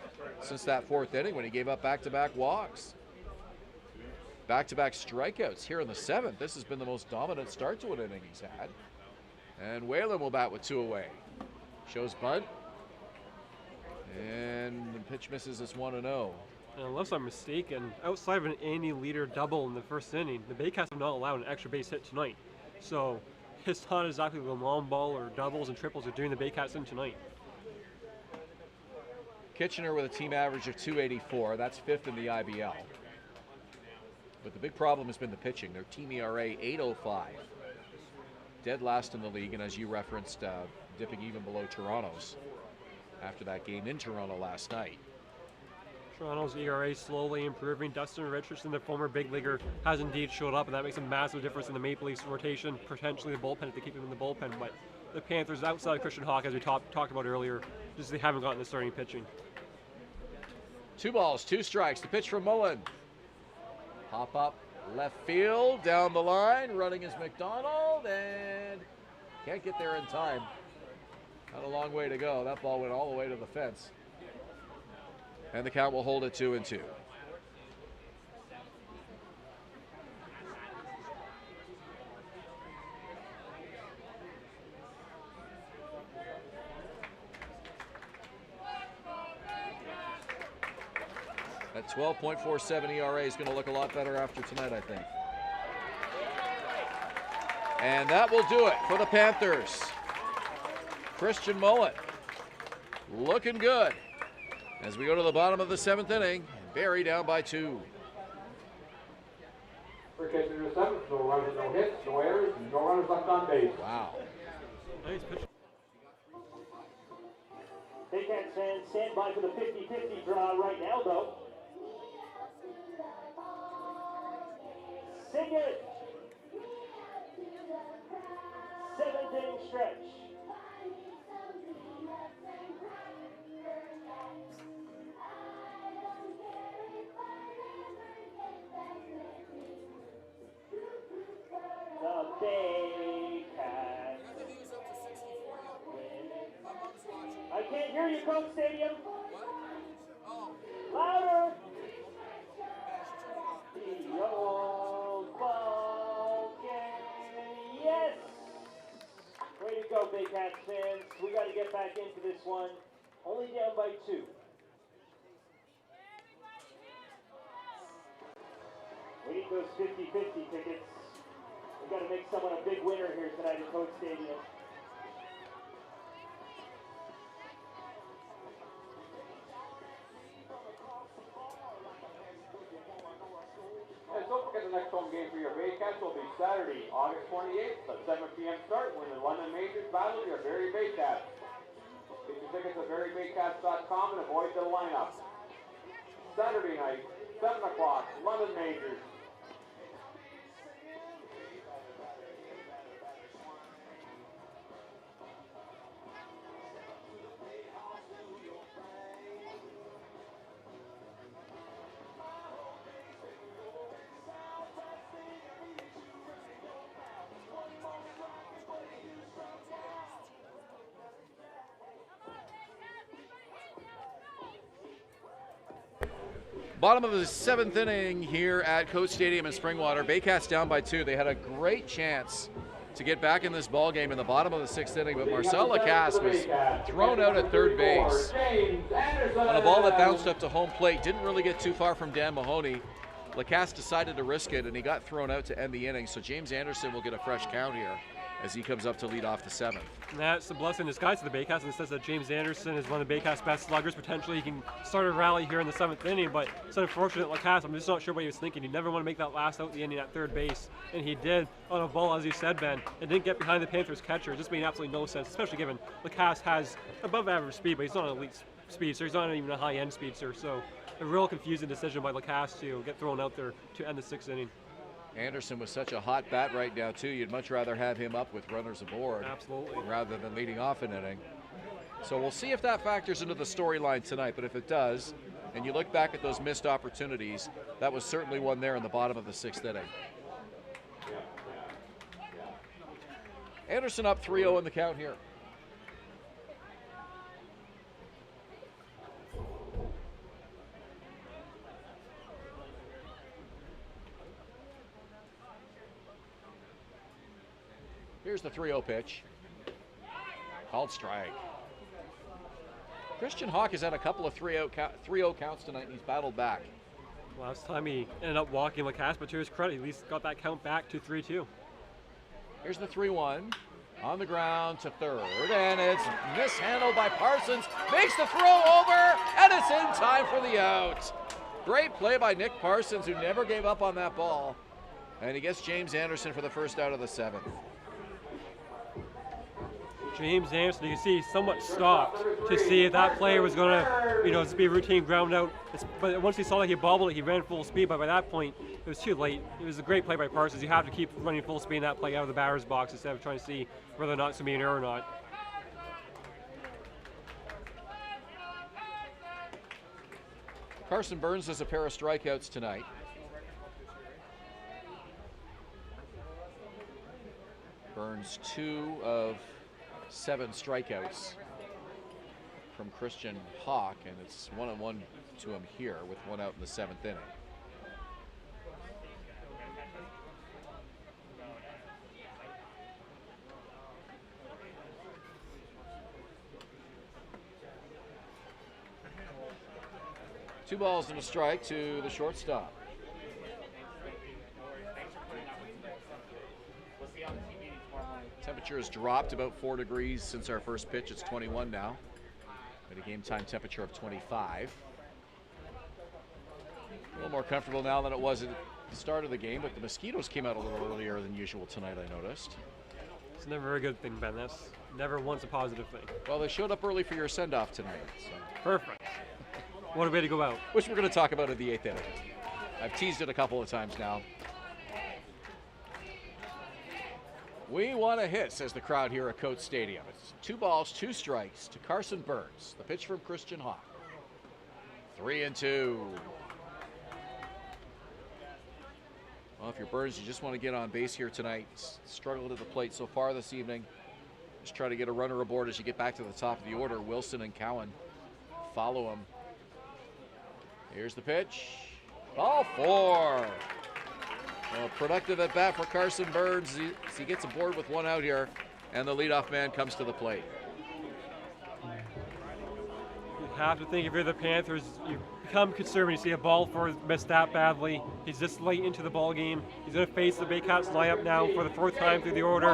since that 4th inning when he gave up back-to-back walks. Back-to-back strikeouts here in the 7th. This has been the most dominant start to an inning he's had. And Whalen will bat with 2 away. Shows bunt. And the pitch misses. It's 1-0. And unless I'm mistaken, outside of an Andy Leader double in the first inning, the Baycats have not allowed an extra base hit tonight. So it's not exactly the long ball or doubles and triples are doing the Baycats in tonight. Kitchener with a team average of 284. That's 5th in the IBL. But the big problem has been the pitching. Their team ERA 805. Dead last in the league, and as you referenced, dipping even below Toronto's after that game in Toronto last night. Toronto's ERA slowly improving. Dustin Richardson, the former big leaguer, has indeed showed up, and that makes a massive difference in the Maple Leafs rotation, potentially the bullpen if they keep him in the bullpen. But the Panthers, outside of Christian Hawk, as we talked about earlier, just they haven't gotten the starting pitching. 2 balls, 2 strikes. The pitch from Mullen. Pop up left field, down the line. Running is McDonald, and can't get there in time. Not a long way to go. That ball went all the way to the fence. And the count will hold at 2-2. That 12.47 ERA is going to look a lot better after tonight, I think. And that will do it for the Panthers. Christian Mullen looking good as we go to the bottom of the 7th inning. Barrie down by 2. For Kitchener the 7th, no runs, no hits, no errors, no runners left on base. Wow. Nice pitch. Baycats fans stand by for the 50-50 draw right now, though. Sing it! 7th inning stretch. The Baycats. I can't hear you, Coach Stadium. Louder. The old ball game. Yes. Way to go, Baycats fans. We got to get back into this one. Only down by 2. We need those 50-50 tickets. We got to make someone a big winner here tonight at Coach Stadium. And don't forget the next home game for your Baycats will be Saturday, August 28th at 7 p.m. start when the London Majors battle your Barrie Baycats. Get your tickets at barriebaycats.com and avoid the lineup. Saturday night, 7 o'clock, London Majors. Bottom of the 7th inning here at Coach Stadium in Springwater. Baycats down by 2. They had a great chance to get back in this ball game in the bottom of the 6th inning, but Marcel Lacasse was thrown out at third base on a ball that bounced up to home plate. Didn't really get too far from Dan Mahoney. Lacasse decided to risk it, and he got thrown out to end the inning. So James Anderson will get a fresh count here as he comes up to lead off the 7th. And that's the blessing in disguise to the Baycats, and it says that James Anderson is one of the Baycats' best sluggers. Potentially he can start a rally here in the 7th inning, but it's unfortunate Lacasse, I'm just not sure what he was thinking. He never want to make that last out the inning at third base, and he did on a ball, as you said, Ben. It didn't get behind the Panthers catcher. It just made absolutely no sense, especially given Lacasse has above average speed, but he's not an elite speedster. He's not even a high-end speedster, so a real confusing decision by Lacasse to get thrown out there to end the 6th inning. Anderson was such a hot bat right now, too. You'd much rather have him up with runners aboard. Absolutely. Rather than leading off an inning. So we'll see if that factors into the storyline tonight. But if it does, and you look back at those missed opportunities, that was certainly one there in the bottom of the 6th inning. Anderson up 3-0 in the count here. Here's the 3-0 pitch. Called strike. Christian Hawk has had a couple of 3-0 counts tonight, and he's battled back. Last time he ended up walking Lacasse, but to his credit, he at least got that count back to 3-2. Here's the 3-1. On the ground to third, and it's mishandled by Parsons. Makes the throw over, and it's in time for the out. Great play by Nick Parsons, who never gave up on that ball. And he gets James Anderson for the first out of the 7th. James Anderson, you can see, somewhat stopped to see if that player was going to, just be a routine ground out. But once he saw that he bobbled it, he ran full speed. But by that point, it was too late. It was a great play by Parsons. You have to keep running full speed in that play out of the batter's box instead of trying to see whether or not it's going to be an error or not. Carson Burns has a pair of strikeouts tonight. Burns 2 of 7 strikeouts from Christian Hawk, and it's 1-1 to him here with 1 out in the 7th inning. Two balls and a strike to the shortstop. Temperature has dropped about 4 degrees since our first pitch. It's 21 now. At a game time temperature of 25. A little more comfortable now than it was at the start of the game, but the mosquitoes came out a little earlier than usual tonight, I noticed. It's never a good thing, Ben. That's never once a positive thing. Well, they showed up early for your send-off tonight. So. Perfect. What a way to go out. Which we're going to talk about in the 8th inning. I've teased it a couple of times now. We want a hit, says the crowd here at Coates Stadium. It's 2 balls, 2 strikes to Carson Burns. The pitch from Christian Hawk. 3-2. Well, if you're Burns, you just want to get on base here tonight. Struggled at the plate so far this evening. Just try to get a runner aboard as you get back to the top of the order. Wilson and Cowan follow him. Here's the pitch. Ball 4. Well, productive at bat for Carson Burns. He gets aboard with 1 out here, and the leadoff man comes to the plate. You have to think if you're the Panthers, you become concerned when you see a ball for missed that badly. He's this late into the ball game. He's going to face the Baycats lineup now for the 4th time through the order.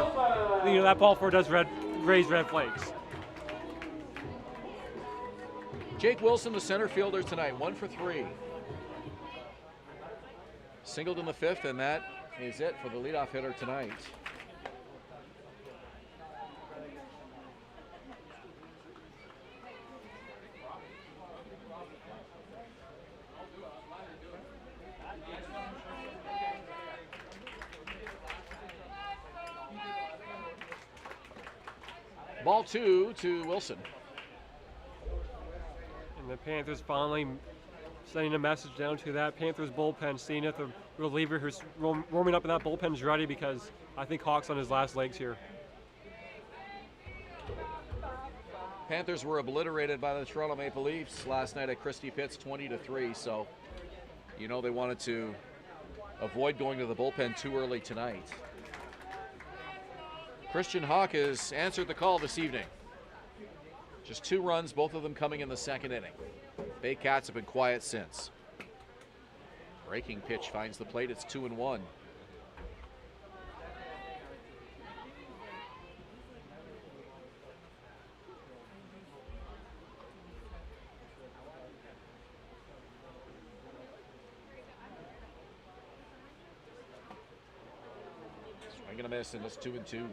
That ball four does raise red flags. Jake Wilson, the center fielder tonight, 1 for 3. Singled in the 5th, and that is it for the leadoff hitter tonight. Ball 2 to Wilson. And the Panthers finally sending a message down to that Panthers bullpen, seeing if the reliever who's warming up in that bullpen is ready, because I think Hawk's on his last legs here. Panthers were obliterated by the Toronto Maple Leafs last night at Christie Pitts, 20-3, so they wanted to avoid going to the bullpen too early tonight. Christian Hawk has answered the call this evening. Just 2 runs, both of them coming in the 2nd inning. Baycats have been quiet since. Breaking pitch finds the plate. It's 2-1. Swing and a miss, and it's 2-2.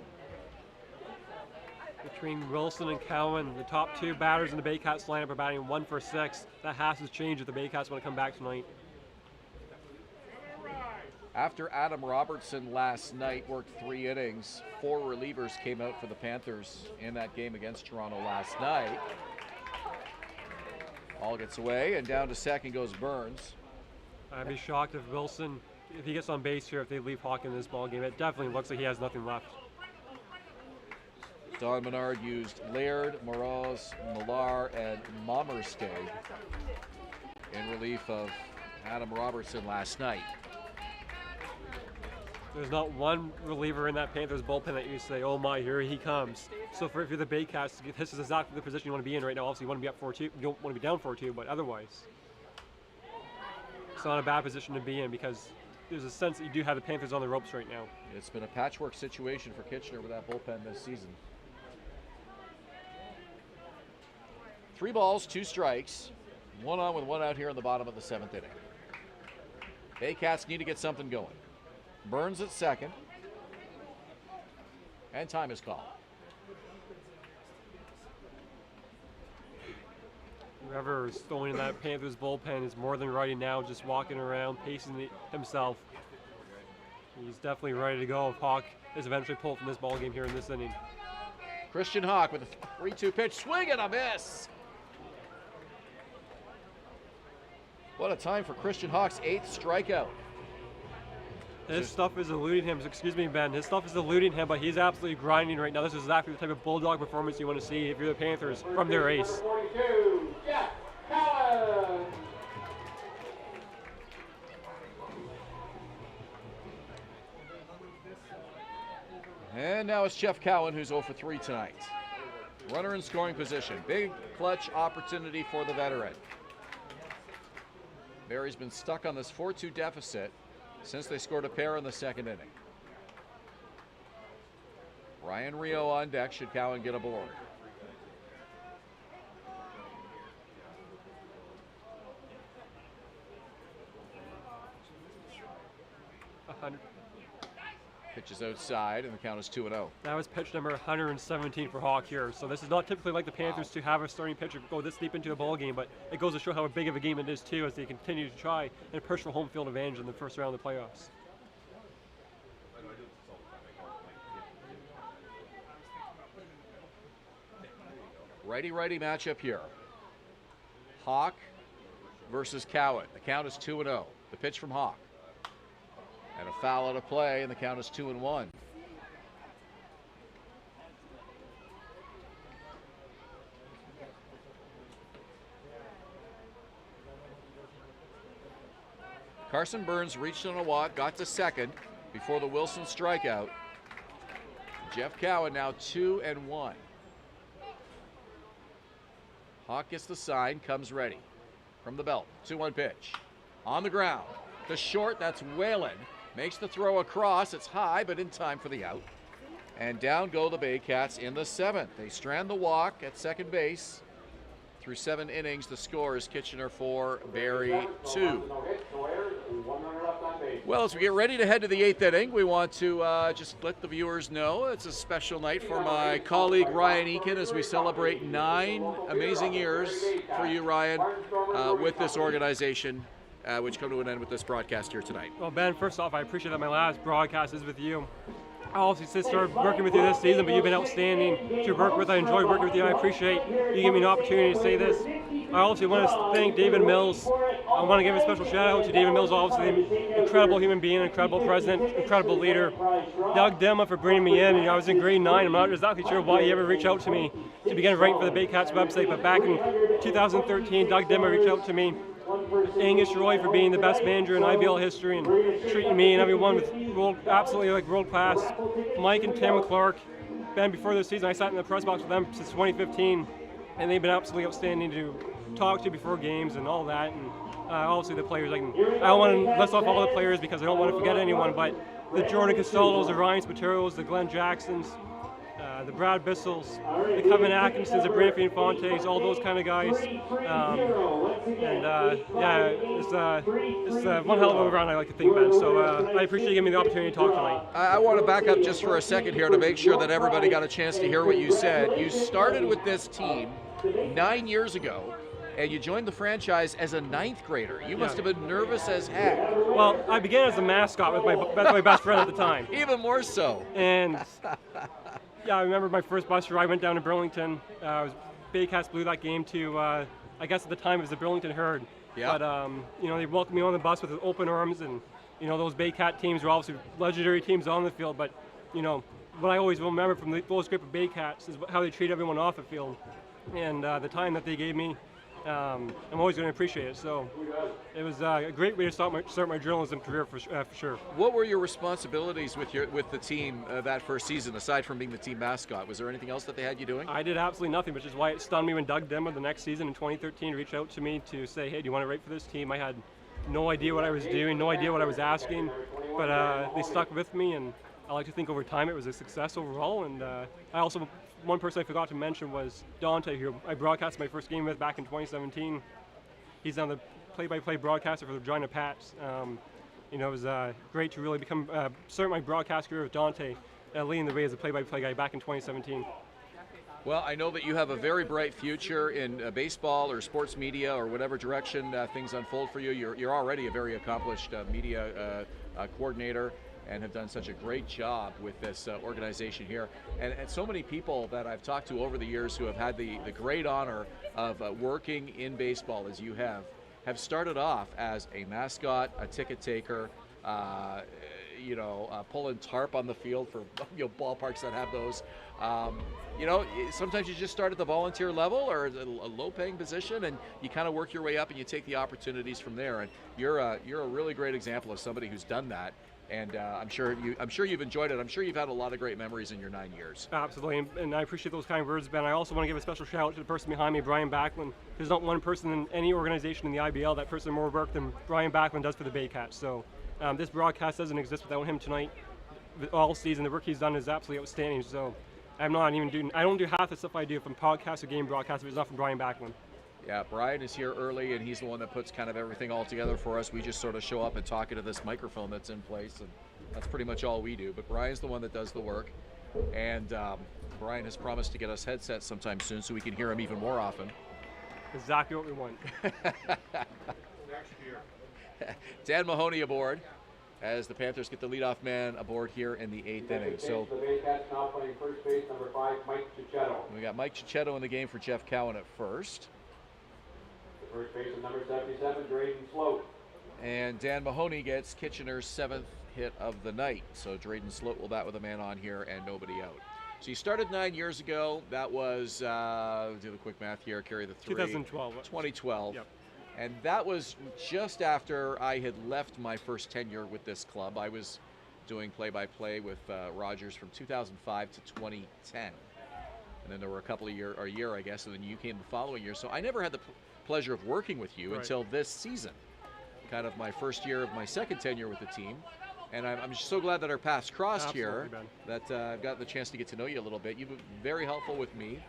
Between Wilson and Cowan, the top 2 batters in the Baycats lineup are batting 1 for 6. That has to change if the Baycats want to come back tonight. After Adam Robertson last night worked 3 innings, 4 relievers came out for the Panthers in that game against Toronto last night. Ball gets away, and down to second goes Burns. I'd be shocked if Wilson, if he gets on base here, if they leave Hawk in this ball game. It definitely looks like he has nothing left. Don Menard used Laird, Moroz, Millar, and Mommersteg in relief of Adam Robertson last night. There's not one reliever in that Panthers bullpen that you say, oh my, here he comes. So if you're the Baycats, this is exactly the position you want to be in right now. Obviously you want to be up 4-2, you don't want to be down 4-2, but otherwise it's not a bad position to be in, because there's a sense that you do have the Panthers on the ropes right now. It's been a patchwork situation for Kitchener with that bullpen this season. 3 balls, 2 strikes, 1 on with 1 out here in the bottom of the 7th inning. Baycats need to get something going. Burns at second, and time is called. Whoever is throwing in that Panthers bullpen is more than ready now, just walking around, pacing himself. He's definitely ready to go if Hawk is eventually pulled from this ball game here in this inning. Christian Hawk with a 3-2 pitch, swing and a miss. What a time for Christian Hawk's 8th strikeout. His stuff is eluding him. Excuse me, Ben. His stuff is eluding him, but he's absolutely grinding right now. This is exactly the type of bulldog performance you want to see if you're the Panthers from their ace. 42, Jeff Cowan. And now it's Jeff Cowan, who's 0 for 3 tonight. Runner in scoring position. Big clutch opportunity for the veteran. Barrie's been stuck on this 4-2 deficit since they scored a pair in the 2nd inning. Ryan Rio on deck should Cowan get aboard. Pitch is outside, and the count is 2-0. That was pitch number 117 for Hawk here. So this is not typically like the Panthers to have a starting pitcher go this deep into a ball game, but it goes to show how big of a game it is too as they continue to try and push for home field advantage in the first round of the playoffs. Righty-righty matchup here. Hawk versus Cowan. The count is 2-0. The pitch from Hawk. And a foul out of play, and the count is 2-1. Carson Burns reached on a walk, got to second before the Wilson strikeout. Jeff Cowan now 2-1. Hawk gets the sign, comes ready from the belt. 2-1 pitch. On the ground. To short, that's Whalen. Makes the throw across. It's high, but in time for the out. And down go the Baycats in the 7th. They strand the walk at second base. Through 7 innings, the score is Kitchener 4, Barrie 2. Well, as we get ready to head to the 8th inning, we want to just let the viewers know it's a special night for my colleague Ryan Eakin as we celebrate 9 amazing years for you, Ryan, with this organization. Which come to an end with this broadcast here tonight. Well, Ben, first off, I appreciate that my last broadcast is with you. I obviously started working with you this season, but you've been outstanding to work with. I enjoy working with you. I appreciate you giving me an opportunity to say this. I also want to thank David Mills. I want to give a special shout out to David Mills, obviously an incredible human being, incredible president, incredible leader. Doug Demma for bringing me in. I was in grade 9. I'm not exactly sure why he ever reached out to me to begin writing for the Baycats website, but back in 2013, Doug Demma reached out to me. Angus Roy for being the best manager in IBL history and treating me and everyone with absolutely like world class. Mike and Tim Clark. Ben, before this season, I sat in the press box with them since 2015, and they've been absolutely outstanding to talk to before games and all that. And obviously the players, I don't want to list off all the players because I don't want to forget anyone, but the Jordan Castellos, the Ryan Spateros, the Glenn Jacksons, the Brad Bissels, the Kevin Atkinsons, the Brandon Infantes, all those kind of guys. It's one hell of a round, I like to think, Ben. So I appreciate you giving me the opportunity to talk tonight. I want to back up just for a second here to make sure that everybody got a chance to hear what you said. You started with this team 9 years ago, and you joined the franchise as a 9th grader. You must have been nervous as heck. Well, I began as a mascot with my best friend at the time. Even more so. And yeah, I remember my first bus ride. I went down to Burlington. Baycats blew that game to, I guess at the time it was the Burlington Herd. Yeah. But, they welcomed me on the bus with open arms, and, those Baycat teams were obviously legendary teams on the field, but, what I always will remember from those group of Baycats is how they treat everyone off the field. And the time that they gave me, I'm always going to appreciate it. So it was a great way to start my journalism career for sure. What were your responsibilities with the team that first season, aside from being the team mascot? Was there anything else that they had you doing? I did absolutely nothing, which is why it stunned me when Doug Demma the next season in 2013 reached out to me to say, hey, do you want to write for this team? I had no idea what I was doing, no idea what I was asking, but they stuck with me, and I like to think over time it was a success overall. And I also, one person I forgot to mention was Dante, who I broadcast my first game with back in 2017. He's now the play-by-play broadcaster for the Regina Pats. You know, it was great to really start my broadcast career with Dante, leading the way as a play-by-play guy back in 2017. Well, I know that you have a very bright future in baseball or sports media or whatever direction things unfold for you. You're already a very accomplished media coordinator and have done such a great job with this organization here. And so many people that I've talked to over the years who have had the great honor of working in baseball as you have started off as a mascot, a ticket taker, pulling tarp on the field for ballparks that have those. Sometimes you just start at the volunteer level or a low-paying position, and you kind of work your way up and you take the opportunities from there. And you're a really great example of somebody who's done that. And I'm sure you've enjoyed it. I'm sure you've had a lot of great memories in your 9 years. Absolutely, and I appreciate those kind words, Ben. I also want to give a special shout out to the person behind me, Brian Backlund. There's not one person in any organization in the IBL that person more work than Brian Backlund does for the Baycats. So this broadcast doesn't exist without him tonight. All season, the work he's done is absolutely outstanding. So I don't do half the stuff I do from podcast or game broadcast if it's not from Brian Backlund. Yeah, Brian is here early, and he's the one that puts kind of everything all together for us. We just sort of show up and talk into this microphone that's in place, and that's pretty much all we do. But Brian's the one that does the work, and Brian has promised to get us headsets sometime soon so we can hear him even more often. Exactly what we want. Next year. Dan Mahoney aboard as the Panthers get the leadoff man aboard here in the 8th inning. So the Baycats now playing first base, number 5, Mike Cicchetto. We got Mike Cicchetto in the game for Jeff Cowan at first. First baseman number 77, Drayden Sloat. And Dan Mahoney gets Kitchener's 7th hit of the night. So Drayden Sloat will bat with a man on here and nobody out. So you started 9 years ago. That was, do the quick math here, carry the 3. 2012. 2012. Yep. And that was just after I had left my first tenure with this club. I was doing play-by-play with Rogers from 2005 to 2010. And then there were a year, I guess, and then you came the following year. So I never had the pleasure of working with you until this season, kind of my first year of my second tenure with the team. And I'm just so glad that our paths crossed here, that I've gotten the chance to get to know you a little bit. You've been very helpful with me.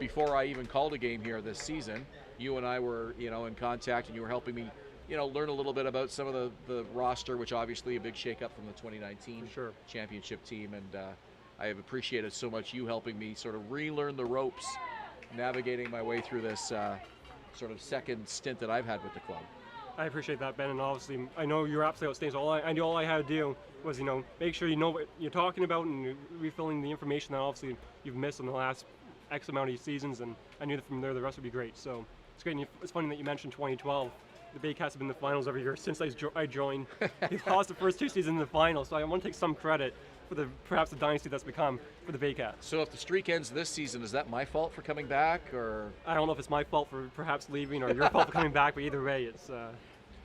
Before I even called a game here this season, you and I were, in contact, and you were helping me, learn a little bit about some of the roster, which obviously a big shakeup from the 2019 championship team. And I have appreciated so much you helping me sort of relearn the ropes, navigating my way through this sort of second stint that I've had with the club. I appreciate that, Ben, and obviously I know you're absolutely outstanding. So all I had to do was, make sure you know what you're talking about and refilling the information that obviously you've missed in the last X amount of seasons, and I knew that from there the rest would be great. So it's great. And it's funny that you mentioned 2012. The Baycats have been in the finals every year since I joined. They've lost the first 2 seasons in the finals, so I want to take some credit for perhaps the dynasty that's become for the Baycats. So if the streak ends this season, is that my fault for coming back, or? I don't know if it's my fault for perhaps leaving or your fault for coming back, but either way, it's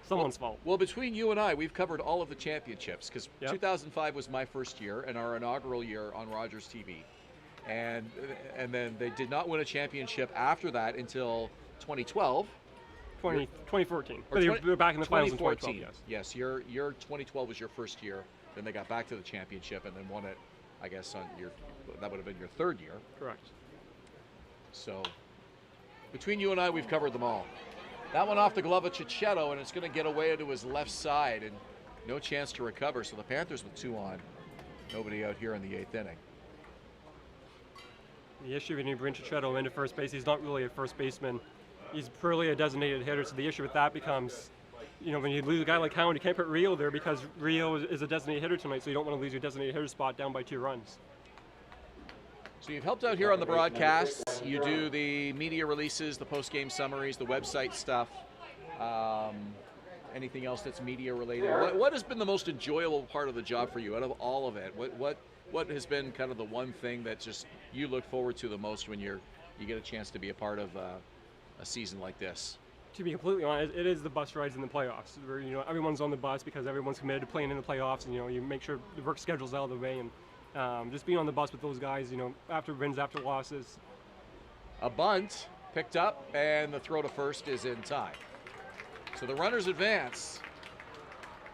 someone's fault. Well, between you and I, we've covered all of the championships, because 2005 was my first year and our inaugural year on Rogers TV. And then they did not win a championship after that until 2012. 2014. They were back in the finals in 2014. Yes, your 2012 was your first year. Then they got back to the championship and then won it, I guess, that would have been your 3rd year. Correct. So between you and I, we've covered them all. That one off the glove of Cicchetto, and it's going to get away to his left side, and no chance to recover. So the Panthers with 2 on, nobody out here in the 8th inning. The issue when you bring Cicchetto into first base, he's not really a first baseman. He's purely a designated hitter, so the issue with that becomes, when you lose a guy like Cowan, you can't put Rio there because Rio is a designated hitter tonight, so you don't want to lose your designated hitter spot down by 2 runs. So you've helped out here on the broadcasts. You do the media releases, the post-game summaries, the website stuff. Anything else that's media related? What has been the most enjoyable part of the job for you out of all of it? What has been kind of the one thing that just you look forward to the most when you get a chance to be a part of a season like this? To be completely honest, it is the bus rides in the playoffs. Where, everyone's on the bus because everyone's committed to playing in the playoffs, and you make sure the work schedule's out of the way, and just being on the bus with those guys, after wins, after losses. A bunt picked up, and the throw to first is in time. So the runners advance,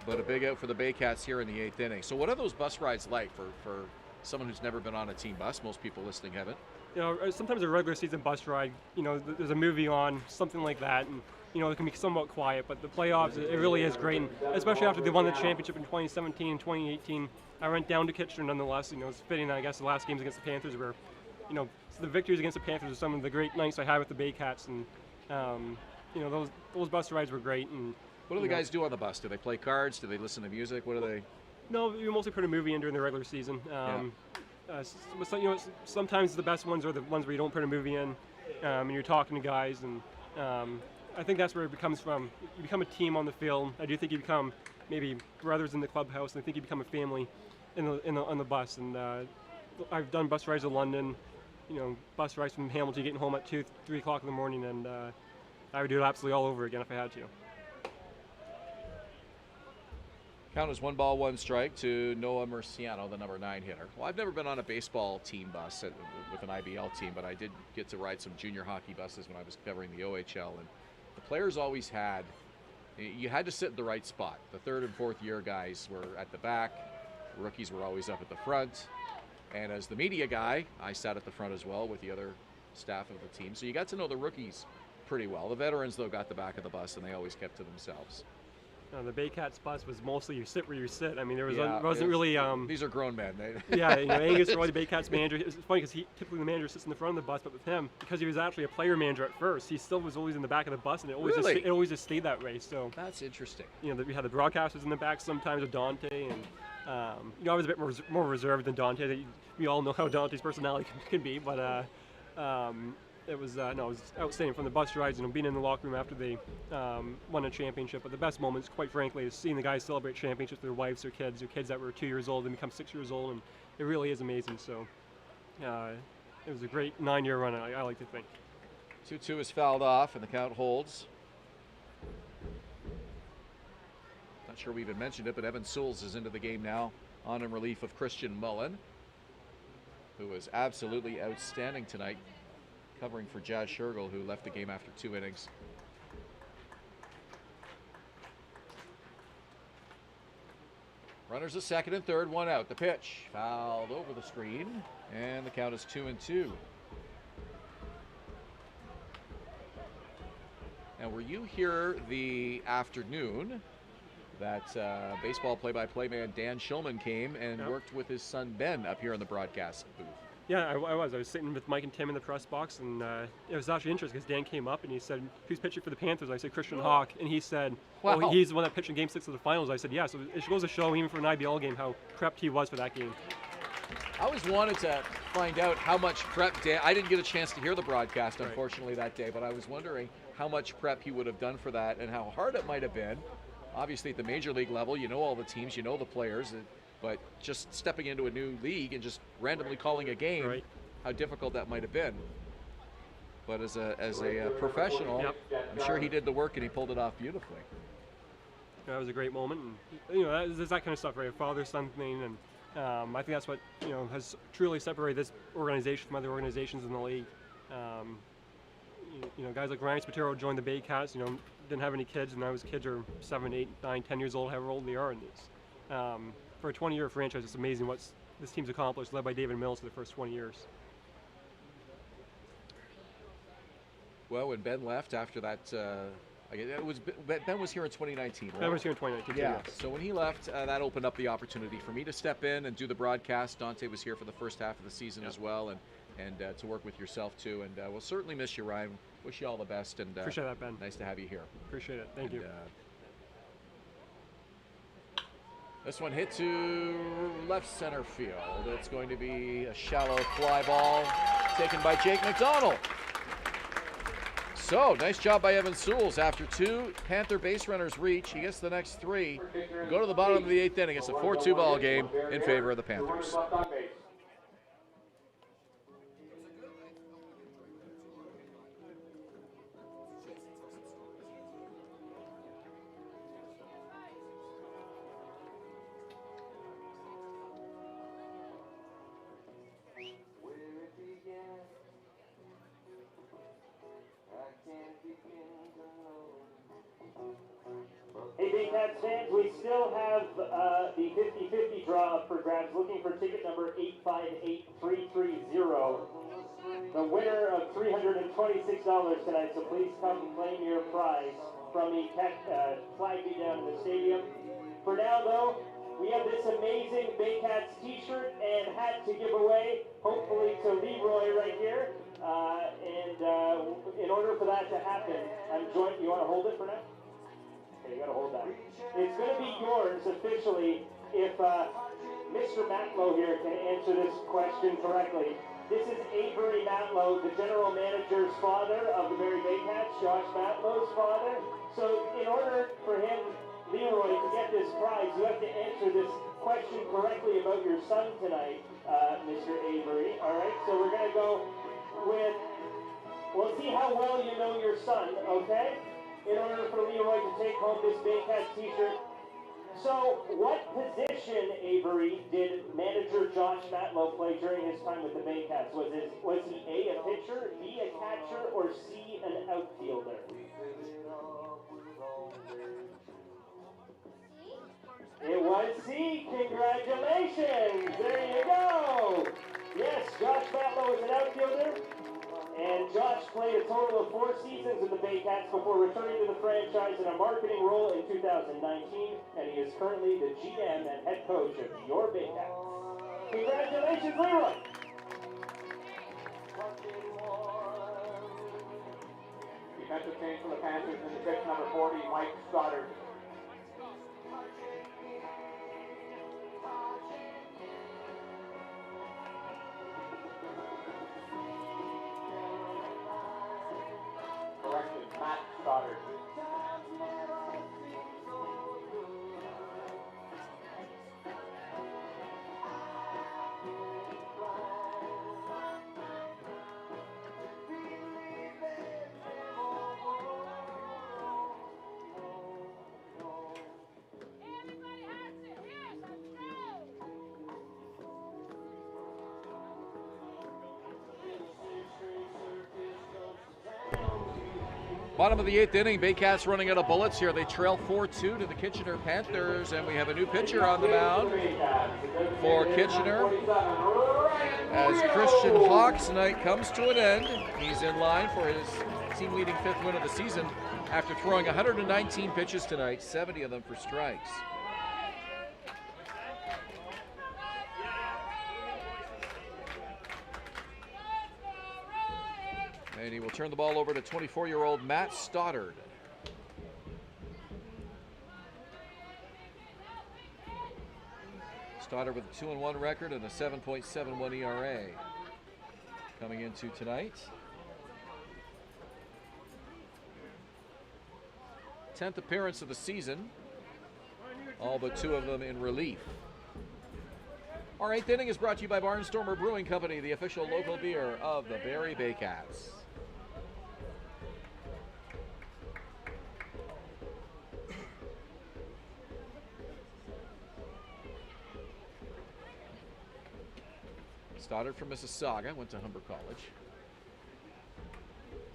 but a big out for the Baycats here in the 8th inning. So what are those bus rides like for someone who's never been on a team bus? Most people listening haven't. You know, sometimes a regular season bus ride, you know, there's a movie on, something like that, and you know, it can be somewhat quiet, but the playoffs, it really is great, and especially after they won the championship in 2017 and 2018. I went down to Kitchener nonetheless. You know, it's fitting that I guess the last games against the Panthers were, you know, the victories against the Panthers are some of the great nights I had with the Baycats, and you know, those bus rides were great. And what do the guys do on the bus? Do they play cards? Do they listen to music? What do they? No, we mostly put a movie in during the regular season. So, you know, sometimes the best ones are the ones where you don't put a movie in, and you're talking to guys, and I think that's where it becomes from. You become a team on the field. I do think you become maybe brothers in the clubhouse, and I think you become a family on the bus. And I've done bus rides to London, you know, bus rides from Hamilton, getting home at 2, 3 o'clock in the morning, and I would do it absolutely all over again if I had to. Count as 1 ball, 1 strike to Noah Murciano, the number 9 hitter. Well, I've never been on a baseball team bus with an IBL team, but I did get to ride some junior hockey buses when I was covering the OHL, and the players always you had to sit in the right spot. The 3rd and 4th year guys were at the back, rookies were always up at the front, and as the media guy, I sat at the front as well with the other staff of the team. So you got to know the rookies pretty well. The veterans, though, got the back of the bus, and they always kept to themselves. The Baycats bus was mostly you sit where you sit. I mean, wasn't really. These are grown men. Yeah, you know, Angus Roy, the Baycats manager. It's funny because typically the manager sits in the front of the bus, but with him, because he was actually a player manager at first, he still was always in the back of the bus, and it always just stayed that way. So that's interesting. You know, we had the broadcasters in the back sometimes with Dante, and you know, I was a bit more reserved than Dante. We all know how Dante's personality can be, but. It was it was outstanding from the bus rides, you know, being in the locker room after they won a championship. But the best moments, quite frankly, is seeing the guys celebrate championships with their wives or kids that were 2 years old and become 6 years old, and it really is amazing. So it was a great 9-year run, I like to think. 2-2 is fouled off, and the count holds. Not sure we even mentioned it, but Evan Sewells is into the game now on in relief of Christian Mullen, who was absolutely outstanding tonight, covering for Jazz Shergill, who left the game after 2 innings. Runners at 2nd and 3rd, 1 out. The pitch fouled over the screen, and the count is 2-2. Now, were you here the afternoon that baseball play-by-play man Dan Shulman came and worked with his son Ben up here in the broadcast booth? Yeah, I was sitting with Mike and Tim in the press box, and it was actually interesting because Dan came up and he said, "Who's pitching for the Panthers?" I said, "Christian Hawk," and he said, "Wow, oh, he's the one that pitched in Game 6 of the finals." I said, "Yeah." So it goes to show, even for an IBL game, how prepped he was for that game. I always wanted to find out how much prep Dan. I didn't get a chance to hear the broadcast, unfortunately, that day, but I was wondering how much prep he would have done for that and how hard it might have been. Obviously, at the major league level, you know all the teams, you know the players, but just stepping into a new league and just randomly calling a game. How difficult that might have been. But as a professional, I'm sure he did the work and he pulled it off beautifully. That was a great moment, and you know, there's that kind of stuff, right? A father-son thing, and I think that's what, you know, has truly separated this organization from other organizations in the league. You know, guys like Ryan Spatero joined the Baycats, you know, didn't have any kids, and now his kids are 7, 8, 9, 10 years old, however old they are. And it's, for a 20-year franchise, it's amazing what this team's accomplished, led by David Mills for the first 20 years. Well, when Ben left after that, Ben was here in 2019, right? Ben was here in 2019. Yeah. So when he left, that opened up the opportunity for me to step in and do the broadcast. Dante was here for the first half of the season as well, and to work with yourself too. And we'll certainly miss you, Ryan. Wish you all the best. And appreciate that, Ben. Nice to have you here. Appreciate it. Thank you. This one hit to left center field. It's going to be a shallow fly ball taken by Jake McDonald. So, nice job by Evan Sewells. After 2 Panther base runners reach, he gets the next 3. We go to the bottom of the 8th inning. It's a 4-2 ball game in favor of the Panthers. Baycats fans, we still have the 50-50 draw up for grabs, looking for ticket number 858330. The winner of $326 tonight, so please come claim your prize from the flag be down in the stadium. For now, though, we have this amazing Baycats t-shirt and hat to give away, hopefully to Leroy right here. In order for that to happen, I'm joined. You want to hold it for now? Okay, you got to hold that. It's going to be yours officially if Mr. Matlow here can answer this question correctly. This is Avery Matlow, the general manager's father of the Barrie Baycats, Josh Matlow's father. So in order for him, Leroy, to get this prize, you have to answer this question correctly about your son tonight, Mr. Avery. All right, so we're going to go with, we'll see how well you know your son, okay? In order for Leroy to take home this Baycats t-shirt. So, what position, Avery, did manager Josh Matlow play during his time with the Baycats? Was he A, a pitcher, B, a catcher, or C, an outfielder? It was C. Congratulations! There you go! Yes, Josh Matlow is an outfielder, and Josh played a total of 4 seasons in the Baycats before returning to the franchise in a marketing role in 2019, and he is currently the GM and head coach of your Baycats. Congratulations, Leroy! Defensive change for the Panthers in the pitch number 40, Mike Stoddard. Correction, Matt Stoddard. Bottom of the 8th inning, Baycats running out of bullets here. They trail 4-2 to the Kitchener Panthers, and we have a new pitcher on the mound for Kitchener. As Christian Hawk's night comes to an end, he's in line for his team-leading 5th win of the season after throwing 119 pitches tonight, 70 of them for strikes. And he will turn the ball over to 24-year-old Matt Stoddard. Stoddard with a 2-1 record and a 7.71 ERA coming into tonight. 10th appearance of the season, all but 2 of them in relief. Our 8th inning is brought to you by Barnstormer Brewing Company, the official local beer of the Barrie Baycats. Stoddard from Mississauga, went to Humber College.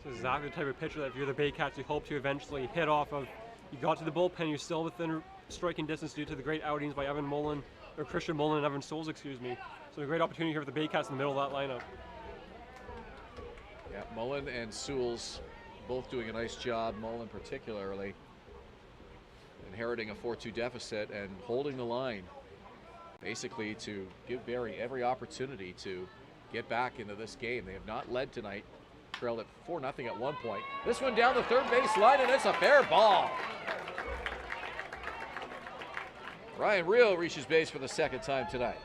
This is exactly the type of pitcher that if you're the Baycats, you hope to eventually hit off of. You got to the bullpen, you're still within striking distance due to the great outings by Christian Mullen and Evan Souls, excuse me. So a great opportunity here for the Baycats in the middle of that lineup. Yeah, Mullen and Souls both doing a nice job. Mullen particularly inheriting a 4-2 deficit and holding the line, basically to give Barrie every opportunity to get back into this game. They have not led tonight, trailed at 4-0 at one point. This one down the third base line, and it's a fair ball. Ryan Reel reaches base for the 2nd time tonight.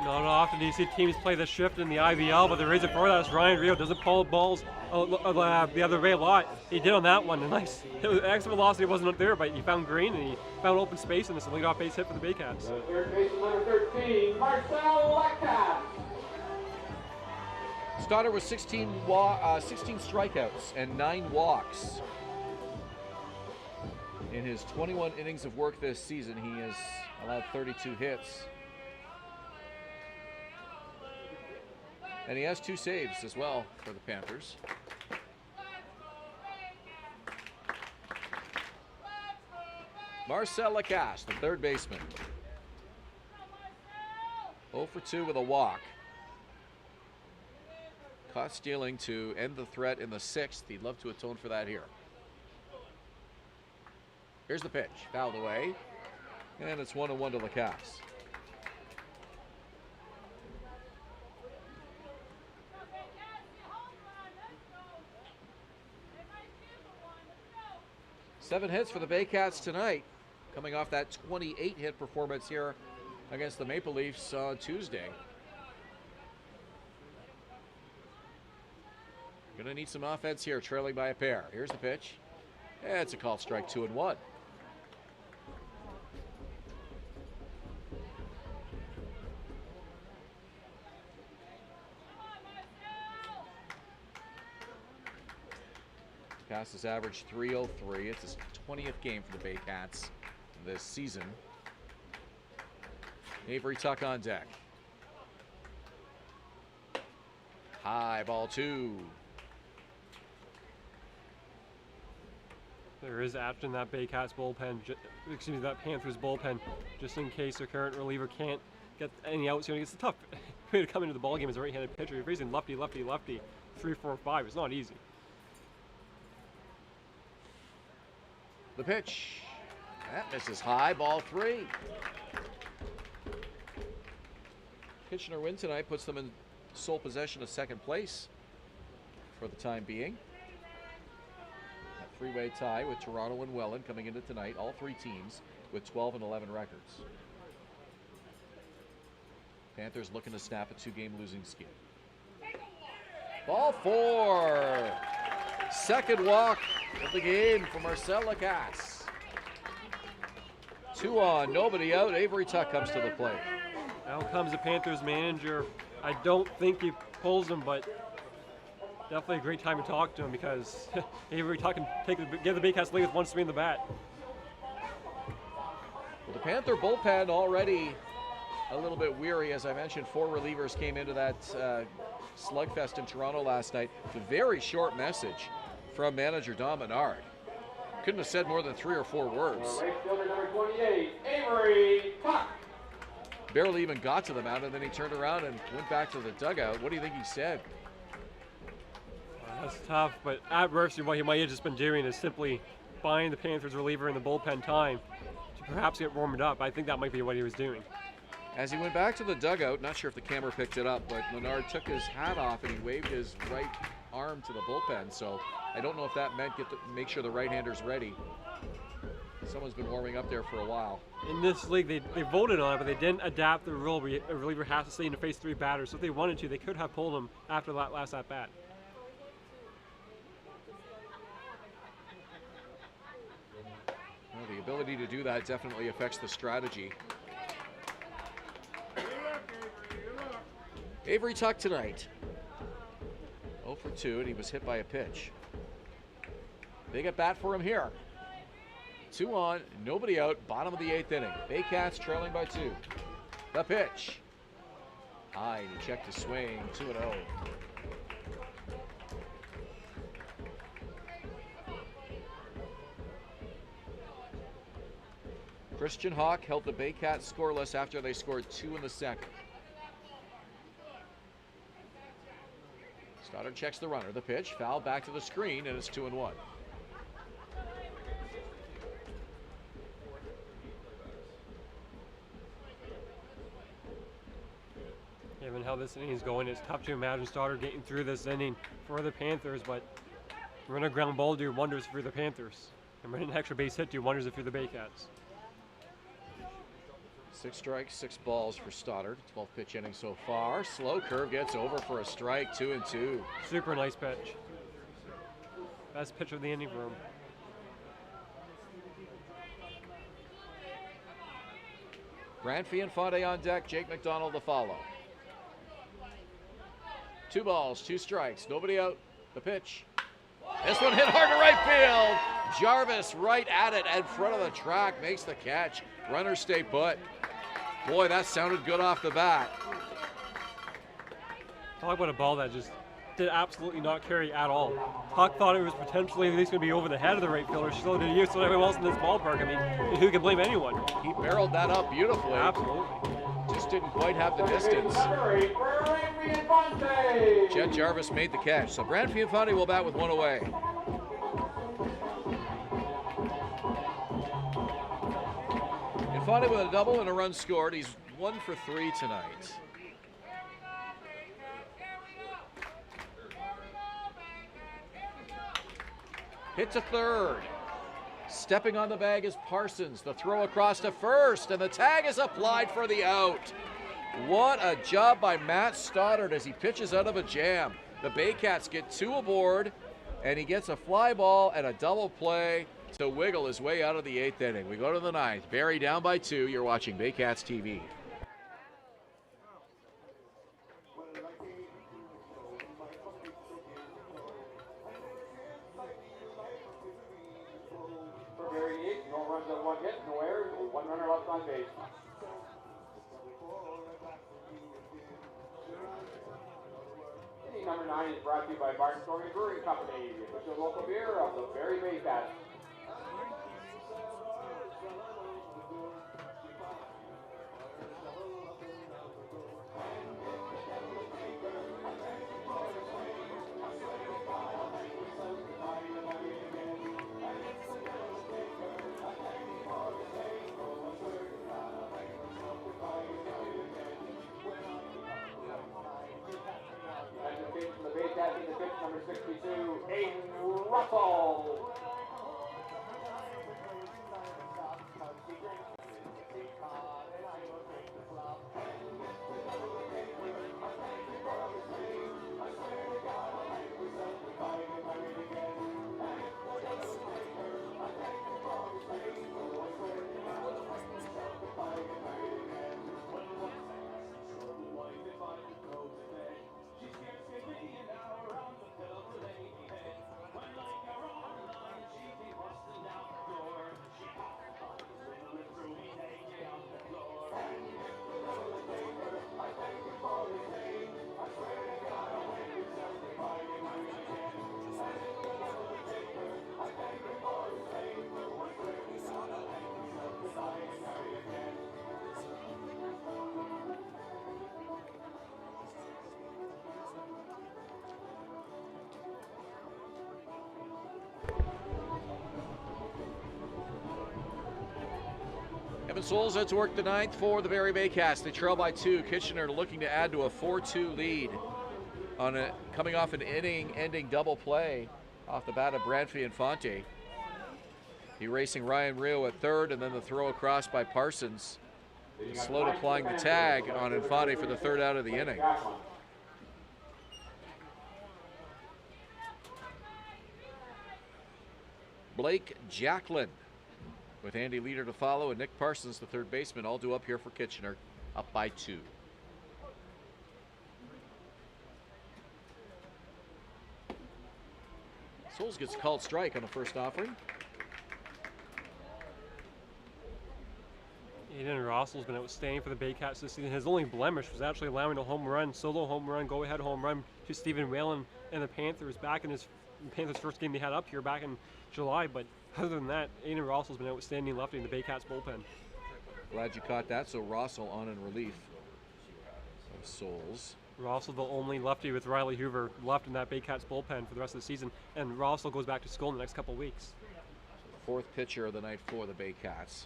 Not often do you see teams play the shift in the IVL, but the reason for that is Ryan Rio doesn't pull balls the other way a lot. He did on that one. Nice. Extra velocity wasn't there, but he found green and he found open space, and it's a leadoff base hit for the Baycats. Third baseman number 13, Marcel Lectas. Stoddard with 16 strikeouts and 9 walks. In his 21 innings of work this season, he has allowed 32 hits. And he has 2 saves as well for the Panthers. Marcel Lacasse, the third baseman. 0 for 2 with a walk. Caught stealing to end the threat in the 6th. He'd love to atone for that here. Here's the pitch, fouled away, and it's 1-1 to Lacasse. Seven hits for the Baycats tonight, coming off that 28-hit performance here against the Maple Leafs on Tuesday. Gonna need some offense here, trailing by a pair. Here's the pitch. It's a called strike, 2-1. Lacasse has averaged .303. It's his 20th game for the Baycats this season. Avery Tuck on deck. High, ball 2. There is action in that Baycats bullpen, excuse me, that Panthers bullpen, just in case their current reliever can't get any outs. It's a tough way to come into the ballgame as a right-handed pitcher. You're facing lefty, lefty, lefty, 3, 4, 5. It's not easy. The pitch. That misses high, ball 3. Kitchener win tonight puts them in sole possession of second place for the time being. A three-way tie with Toronto and Welland coming into tonight. All three teams with 12 and 11 records. Panthers looking to snap a 2-game losing skid. Ball 4. Second walk of the game for Marcel Lacasse. 2 on, nobody out. Avery Tuck comes to the plate. Now comes the Panthers manager. I don't think he pulls him, but definitely a great time to talk to him because Avery Tuck can give the Baycats lead with 1 swing in the bat. Well, the Panther bullpen already a little bit weary. As I mentioned, 4 relievers came into that slugfest in Toronto last night. It's a very short message from manager Dom Menard. Couldn't have said more than 3 or 4 words. Right fielder number 28, Avery Tuck. Barely even got to the mound, and then he turned around and went back to the dugout. What do you think he said? That's tough, but at worst, what he might have just been doing is simply buying the Panthers reliever in the bullpen time to perhaps get warmed up. I think that might be what he was doing. As he went back to the dugout, not sure if the camera picked it up, but Menard took his hat off and he waved his right arm to the bullpen. So I don't know if that meant make sure the right-hander's ready. Someone's been warming up there for a while. In this league, they voted on it, but they didn't adapt the rule where a reliever has to stay in to face 3 batters. So if they wanted to, they could have pulled him after that last at-bat. Well, the ability to do that definitely affects the strategy. Avery Tuck tonight. 0 for 2, and he was hit by a pitch. Big at bat for him here. 2 on, nobody out, bottom of the 8th inning. Baycats trailing by 2. The pitch. High, and he checked his swing, 2-0. Christian Hawk held the Baycats scoreless after they scored 2 in the second. Stoddard checks the runner. The pitch, foul back to the screen, and it's 2-1. Given how this inning is going, it's tough to imagine Stoddard getting through this inning for the Panthers, but run a ground ball do wonders for the Panthers. And running an extra base hit do wonders for the Baycats. 6 strikes, 6 balls for Stoddard. 12 pitch inning so far. Slow curve gets over for a strike, 2-2. Super nice pitch. Best pitch of the inning for him. Granfee and Fonte on deck. Jake McDonald to follow. 2 balls, 2 strikes. Nobody out. The pitch. This one hit hard to right field. Jarvis right at it in front of the track makes the catch. Runners stay put. Boy, that sounded good off the bat. Talk about a ball that just did absolutely not carry at all. Puck thought it was potentially at least going to be over the head of the right fielder. So did you. So everyone else in this ballpark. I mean, who can blame anyone? He barreled that up beautifully. Absolutely. Just didn't quite have the distance. Jet Jarvis made the catch. So Brand Fianfonte will bat with one away. Infante with a double and a run scored. He's 1 for 3 tonight. Hit to third. Stepping on the bag is Parsons. The throw across to first, and the tag is applied for the out. What a job by Matt Stoddard as he pitches out of a jam. The Baycats get 2 aboard, and he gets a fly ball and a double play to wiggle his way out of the 8th inning. We go to the 9th. Barrie down by 2. You're watching Baycats TV. For Barrie, no runs on 1 hit, no errors, 1 runner left on base. Inning number 9 is brought to you by Barnstorming Brewing Company, the official local beer of the Barrie Baycats. Batting the pitch, number 62, Aiden Russell. Evan Souls out to work the 9th for the Barrie Baycats. They trail by 2. Kitchener looking to add to a 4-2 lead on coming off an inning-ending double play off the bat of Brand Fianfonte. Erasing Ryan Rio at third, and then the throw across by Parsons. Slow applying the tag on Infante for the 3rd out of the inning. Blake Jacklin with Andy Leader to follow, and Nick Parsons, the 3rd baseman, all due up here for Kitchener, up by 2. Souls gets called strike on the first offering. Aiden Russell's been outstanding for the Baycats this season. His only blemish was actually allowing a home run, solo home run, go-ahead home run to Stephen Whalen and the Panthers back in his Panthers' first game they had up here back in July. But other than that, Aiden Russell's been outstanding lefty in the Baycats bullpen. Glad you caught that. So Russell on in relief of Souls. Russell, the only lefty with Riley Hoover left in that Baycats bullpen for the rest of the season, and Russell goes back to school in the next couple of weeks. 4th pitcher of the night for the Baycats.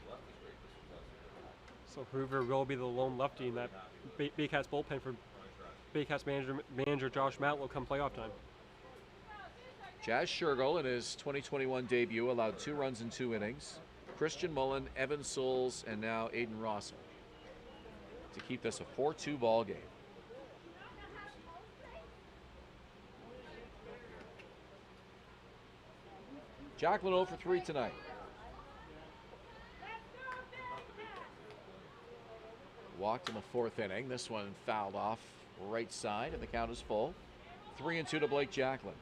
So Hoover will be the lone lefty in that Baycats bullpen for Baycats manager Josh Matlow come playoff time. Jazz Shergill in his 2021 debut allowed 2 runs in 2 innings. Christian Mullen, Evan Souls, and now Aiden Russell to keep this a 4-2 ball game. Jacklin 0 for 3 tonight. Walked in the 4th inning. This one fouled off right side, and the count is full. 3-2 to Blake Jacklin.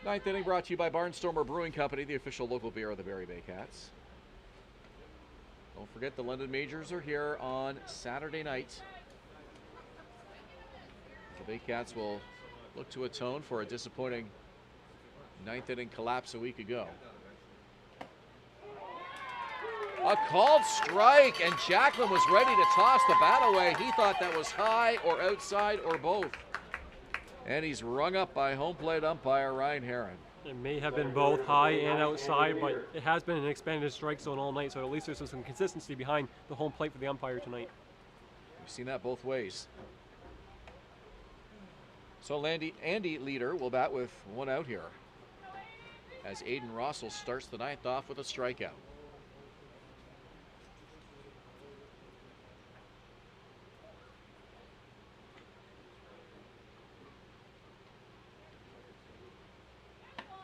9th inning brought to you by Barnstormer Brewing Company, the official local beer of the Barrie Baycats. Don't forget the London Majors are here on Saturday night. The Baycats will look to atone for a disappointing ninth inning collapse a week ago. A called strike, and Jacklin was ready to toss the bat away. He thought that was high or outside or both. And he's rung up by home plate umpire Ryan Herron. It may have been both high and outside, but it has been an expanded strike zone all night, so at least there's some consistency behind the home plate for the umpire tonight. We've seen that both ways. So Andy Leader will bat with one out here as Aiden Rossell starts the ninth off with a strikeout.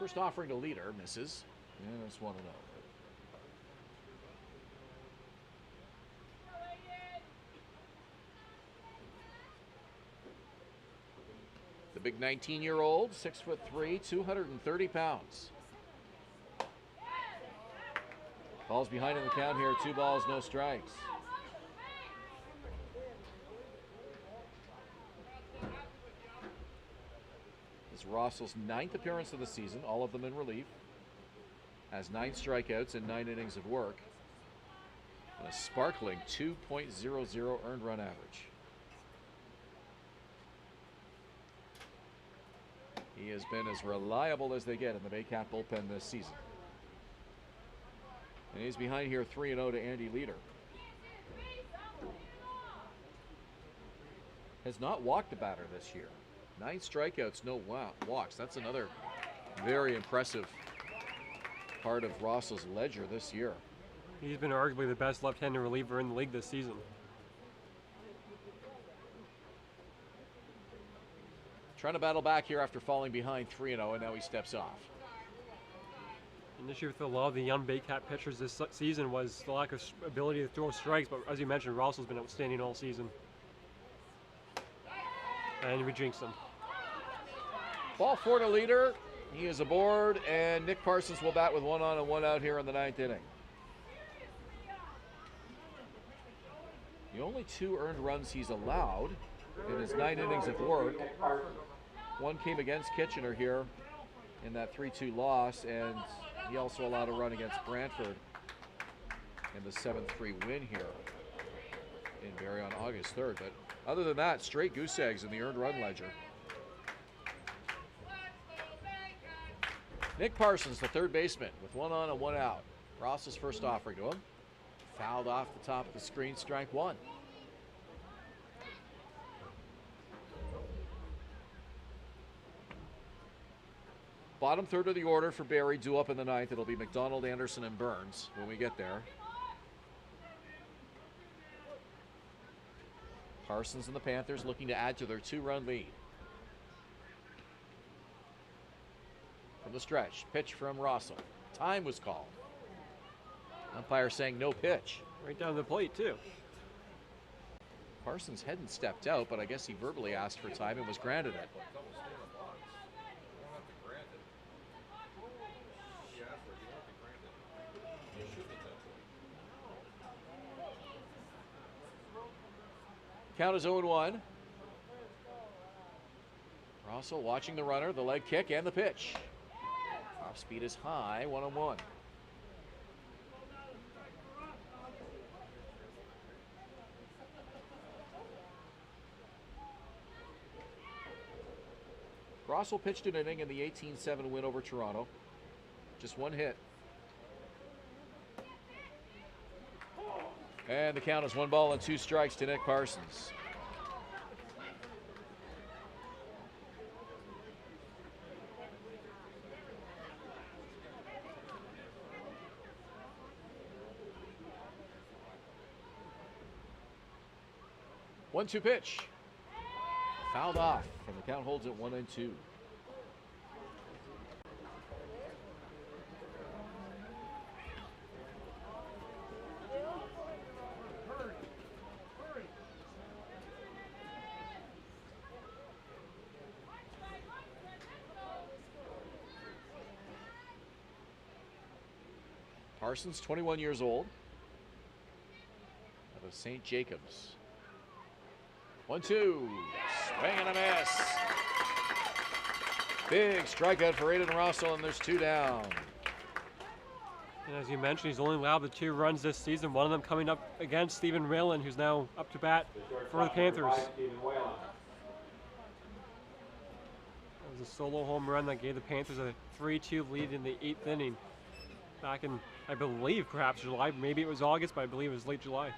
First offering to Leader, misses, and it's 1-0. The big 19-year-old, 6'3", 230 pounds. Falls behind in the count here, 2 balls, no strikes. This is Rossell's 9th appearance of the season, all of them in relief. Has 9 strikeouts and 9 innings of work. And a sparkling 2.00 earned run average. He has been as reliable as they get in the Baycat bullpen this season. And he's behind here 3-0 to Andy Leader. Has not walked a batter this year. 9 strikeouts, no walks. That's another very impressive part of Rossell's ledger this year. He's been arguably the best left-handed reliever in the league this season. Trying to battle back here after falling behind 3-0, and now he steps off. An issue with a lot of the young Baycat pitchers this season was the lack of ability to throw strikes, but as you mentioned, Rossell's been outstanding all season. And we jinxed him. Ball 4 to Leader. He is aboard, and Nick Parsons will bat with 1 on and 1 out here in the 9th inning. The only 2 earned runs he's allowed in his 9 innings of work. One came against Kitchener here in that 3-2 loss, and he also allowed a run against Brantford in the 7-3 win here in Barrie on August 3rd. But other than that, straight goose eggs in the earned run ledger. Nick Parsons, the third baseman, with 1 on and 1 out. Rossell's first offering to him. Fouled off the top of the screen, strike 1. Bottom third of the order for Barrie, due up in the 9th. It'll be McDonald, Anderson, and Burns when we get there. Parsons and the Panthers looking to add to their 2-run lead. From the stretch, pitch from Rossell. Time was called. Umpire saying no pitch. Right down the plate, too. Parsons hadn't stepped out, but I guess he verbally asked for time and was granted it. Count is 0-1. Rossell watching the runner, the leg kick, and the pitch. Off speed is high, 1-1. Rossell pitched an inning in the 18-7 win over Toronto. Just 1 hit. And the count is 1 ball and 2 strikes to Nick Parsons. One-two pitch. Fouled off, and the count holds at 1-2. Parsons, 21 years old, out of St. Jacobs. 1-2. Swing and a miss. Big strikeout for Aiden Russell, and there's 2 down. And as you mentioned, he's only allowed the 2 runs this season, one of them coming up against Stephen Whalen, who's now up to bat for the Panthers. It was a solo home run that gave the Panthers a 3-2 lead in the 8th inning. Back in, I believe, perhaps July, maybe it was August, but I believe it was late July.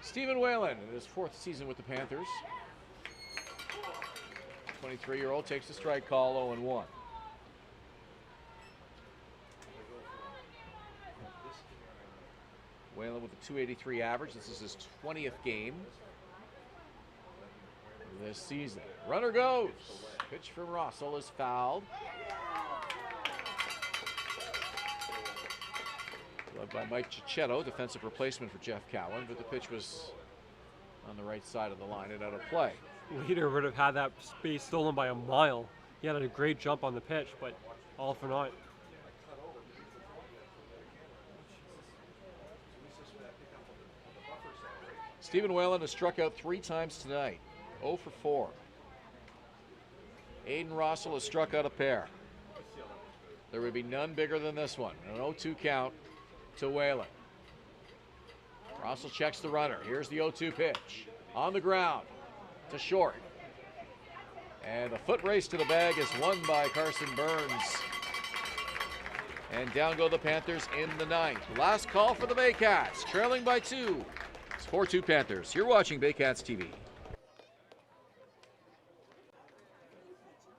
Stephen Whalen in his 4th season with the Panthers. 23-year-old takes the strike call, 0-1. Whalen with a 283 average. This is his 20th game this season. Runner goes. Pitch from Russell is fouled. Led by Mike Cicchetto, defensive replacement for Jeff Cowan, but the pitch was on the right side of the line and out of play. Leader would have had that space stolen by a mile. He had a great jump on the pitch, but all for naught. Stephen Whalen has struck out 3 times tonight, 0 for 4. Aiden Russell has struck out a pair. There would be none bigger than this one. An 0-2 count to Whalen. Russell checks the runner. Here's the 0-2 pitch. On the ground to short. And the foot race to the bag is won by Carson Burns. And down go the Panthers in the 9th. Last call for the Baycats, trailing by 2. It's 4-2 Panthers. You're watching Baycats TV.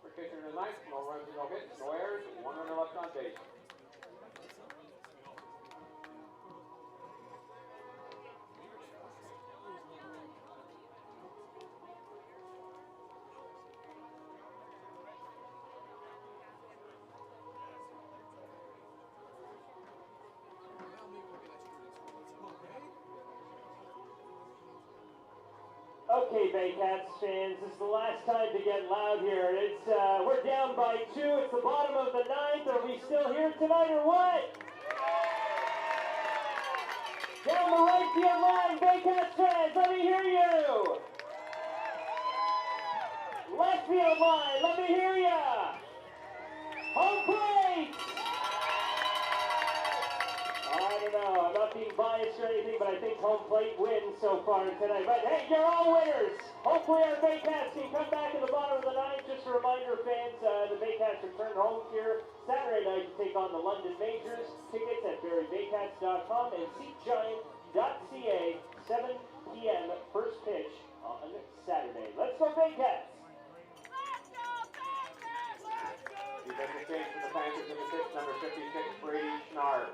For pitcher in the 9th, no runs, no hits, no errors, 1 runner left on base. Okay, Baycats fans, this is the last time to get loud here. We're down by 2. It's the bottom of the 9th. Are we still here tonight or what? Down the right field line, Baycats fans, let me hear you. Left field line, let me hear ya. Home plate. I don't know, I'm not being biased or anything, but I think home plate wins so far tonight. But hey, you're all winners. Hopefully our Baycats can come back in the bottom of the 9th. Just a reminder, fans, the Baycats return home here Saturday night to take on the London Majors. Tickets at barriebaycats.com and seatgiant.ca, 7 p.m. first pitch on Saturday. Let's go Baycats! Defensive change for the Panthers in the 6th, number 56, Brady Schnarr.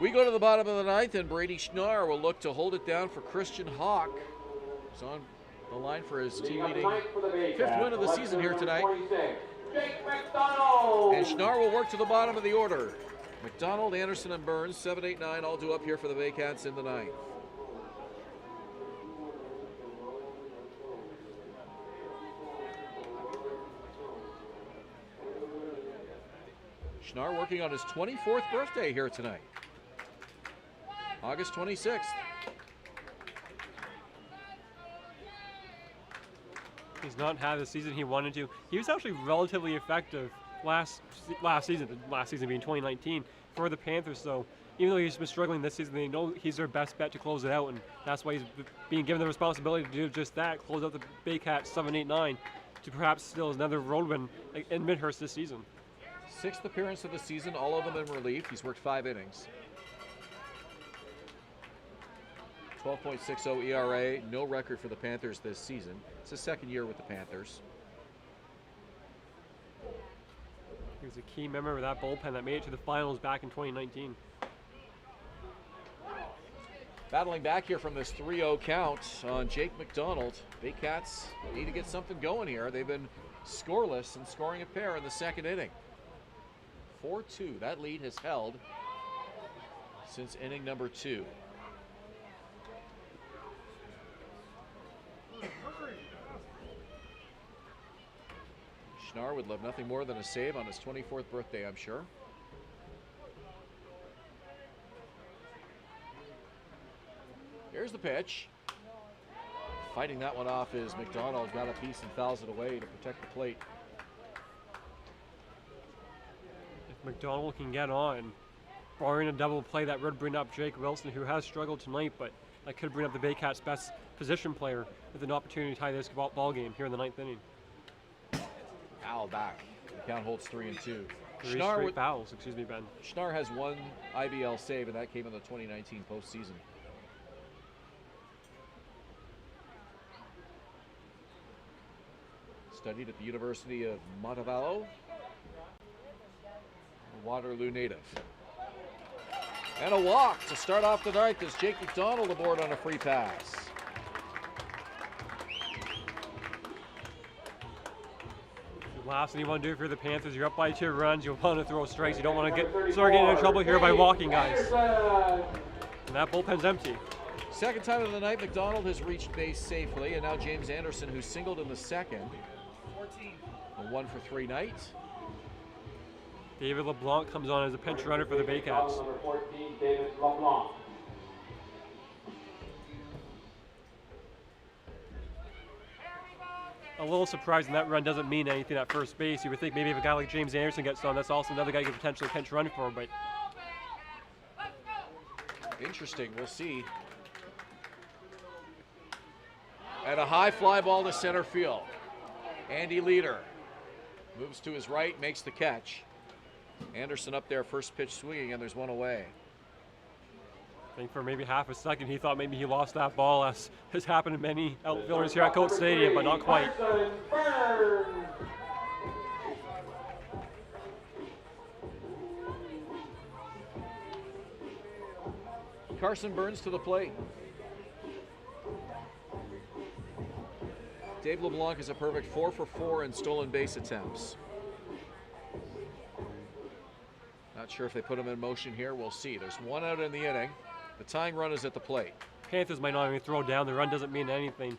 We go to the bottom of the 9th, and Brady Schnarr will look to hold it down for Christian Hawk. He's on the line for his team-leading 5th win of the season here tonight. Jake McDonald. And Schnarr will work to the bottom of the order. McDonald, Anderson, and Burns, 7, 8, 9, all due up here for the Baycats in the 9th. Schnarr working on his 24th birthday here tonight. August 26th. He's not had the season he wanted to. He was actually relatively effective last season being 2019 for the Panthers. So even though he's been struggling this season, they know he's their best bet to close it out, and that's why he's being given the responsibility to do just that, close out the Baycats 7-8-9 to perhaps steal another road win in Midhurst this season. 6th appearance of the season, all of them in relief. He's worked 5 innings. 12.60 ERA, no record for the Panthers this season. It's his 2nd year with the Panthers. He was a key member of that bullpen that made it to the finals back in 2019. Battling back here from this 3-0 count on Jake McDonald. Baycats need to get something going here. They've been scoreless and scoring a pair in the second inning. 4-2. That lead has held since inning number 2. Schnarr would love nothing more than a save on his 24th birthday, I'm sure. Here's the pitch. Fighting that one off is McDonald. Got a piece and fouls it away to protect the plate. If McDonald can get on, barring a double play, that would bring up Jake Wilson, who has struggled tonight, but that could bring up the Baycats' best position player with an opportunity to tie this ball game here in the 9th inning. Foul back. The count holds 3-2. Three straight fouls, excuse me, Ben. Schnarr has one IBL save, and that came in the 2019 postseason. Studied at the University of Montevallo. Waterloo native. And a walk to start off the 9th as Jake McDonald aboard on a free pass. The last thing you want to do for the Panthers, you're up by 2 runs, you want to throw strikes, you don't want to start getting in trouble here by walking guys. And that bullpen's empty. Second time of the night, McDonald has reached base safely, and now James Anderson, who singled in the second. A 1-for-3 night. David LeBlanc comes on as a pinch runner for the Baycats. Number 14, David LeBlanc. A little surprising that run doesn't mean anything at first base. You would think maybe if a guy like James Anderson gets on, that's also another guy you could potentially pinch run for, but Interesting, we'll see. And a high fly ball to center field. Andy Leader moves to his right, makes the catch. Anderson up there, first pitch swinging, and there's one away. I think for maybe half a second he thought maybe he lost that ball, as has happened to many outfielders here at Coates Stadium, but not quite. Carson Burns to the plate. Dave LeBlanc is a perfect 4-for-4 in stolen base attempts. Not sure if they put him in motion here. We'll see. There's one out in the inning. The tying run is at the plate. Panthers might not even throw down. The run doesn't mean anything.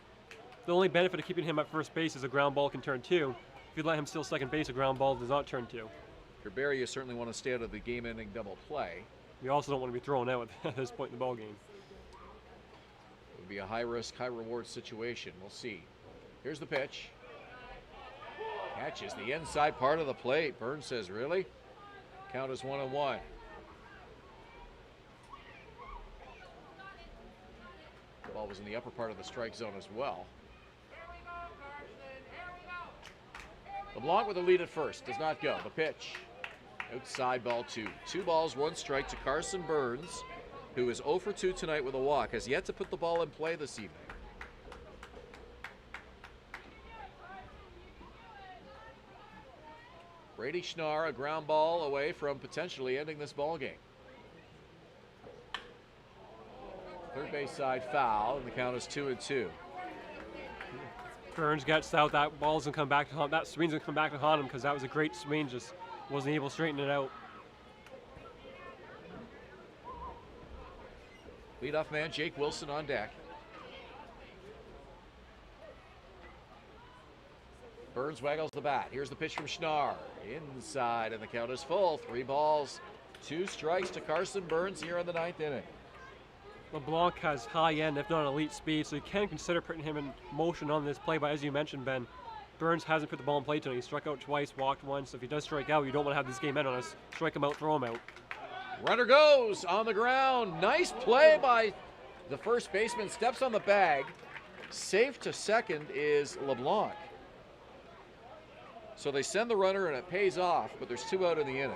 The only benefit of keeping him at first base is a ground ball can turn 2. If you let him steal second base, a ground ball does not turn 2. If you're Barrie, you certainly want to stay out of the game-ending double play. You also don't want to be thrown out at this point in the ball game. It would be a high-risk, high-reward situation. We'll see. Here's the pitch. Catches the inside part of the plate. Burns says, really? Count is 1-1. The ball was in the upper part of the strike zone as well. LeBlanc with a lead at first. Does not go. The pitch. Outside ball 2. 2 balls, 1 strike to Carson Burns, who is 0 for 2 tonight with a walk. Has yet to put the ball in play this evening. Brady Schnarr, a ground ball away from potentially ending this ball game. Third base side foul, and the count is 2-2. Burns gets out. That ball's gonna come back to haunt. That swing's gonna come back to haunt him because that was a great swing. Just wasn't able to straighten it out. Leadoff man Jake Wilson on deck. Burns waggles the bat. Here's the pitch from Schnarr. Inside, and the count is full. 3 balls, 2 strikes to Carson Burns here in the 9th inning. LeBlanc has high end, if not elite speed, so you can consider putting him in motion on this play. But as you mentioned, Ben, Burns hasn't put the ball in play tonight. He struck out twice, walked once. So if he does strike out, you don't want to have this game end on us. Strike him out, throw him out. Runner goes on the ground. Nice play by the first baseman. Steps on the bag. Safe to second is LeBlanc. So they send the runner and it pays off, but there's 2 out in the inning.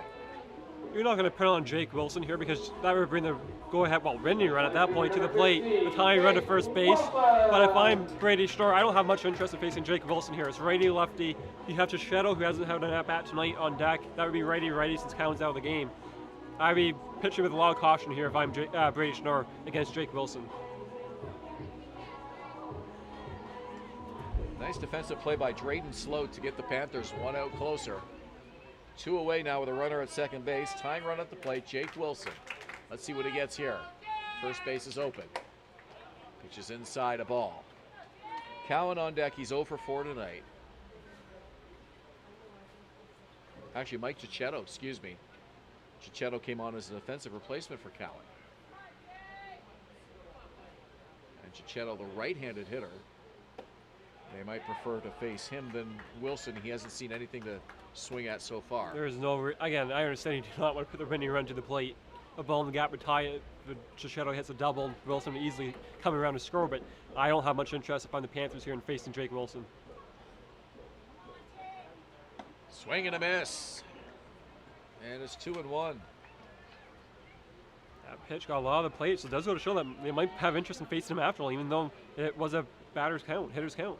You're not going to put on Jake Wilson here because that would bring the go-ahead, winning run at that point to the plate, the tying run to first base. But if I'm Brady Schnorr, I don't have much interest in facing Jake Wilson here. It's righty-lefty. You have Chichetto, who hasn't had an at-bat tonight, on deck. That would be righty-righty since Cowan's out of the game. I'd be pitching with a lot of caution here if I'm Brady Schnorr against Jake Wilson. Nice defensive play by Drayden Sloat to get the Panthers 1 out closer. 2 away now with a runner at second base. Tying run at the plate, Jake Wilson. Let's see what he gets here. First base is open. Pitches inside, a ball. Cowan on deck, he's 0 for 4 tonight. Actually, Mike Chichetto, excuse me. Chichetto came on as an offensive replacement for Cowan. And Chichetto, the right-handed hitter. They might prefer to face him than Wilson. He hasn't seen anything to swing at so far. There is no, again, I understand you do not want to put the winning run to the plate. A ball in the gap would tie it. If Chichetto hits a double, Wilson would easily come around to score, but I don't have much interest if I'm the Panthers here in facing Jake Wilson. Swing and a miss. And it's 2-1. That pitch got a lot of the plate, so it does go to show that they might have interest in facing him after all, even though it was a hitter's count.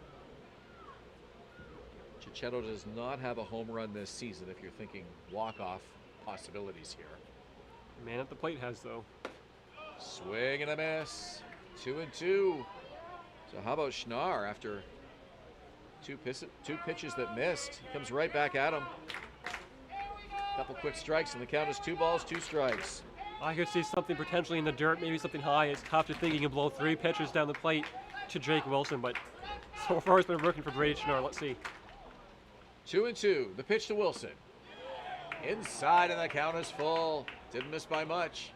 Chichetto does not have a home run this season if you're thinking walk-off possibilities here. Man at the plate has, though. Swing and a miss. 2-2. So how about Schnar after two pitches that missed? He comes right back at him. Couple quick strikes and the count is 2 balls, 2 strikes. I could see something potentially in the dirt, maybe something high. It's tough to think he can blow 3 pitches down the plate to Jake Wilson, but so far it's been working for Brady Schnorr. Let's see. 2-2. The pitch to Wilson. Inside and the count is full. Didn't miss by much.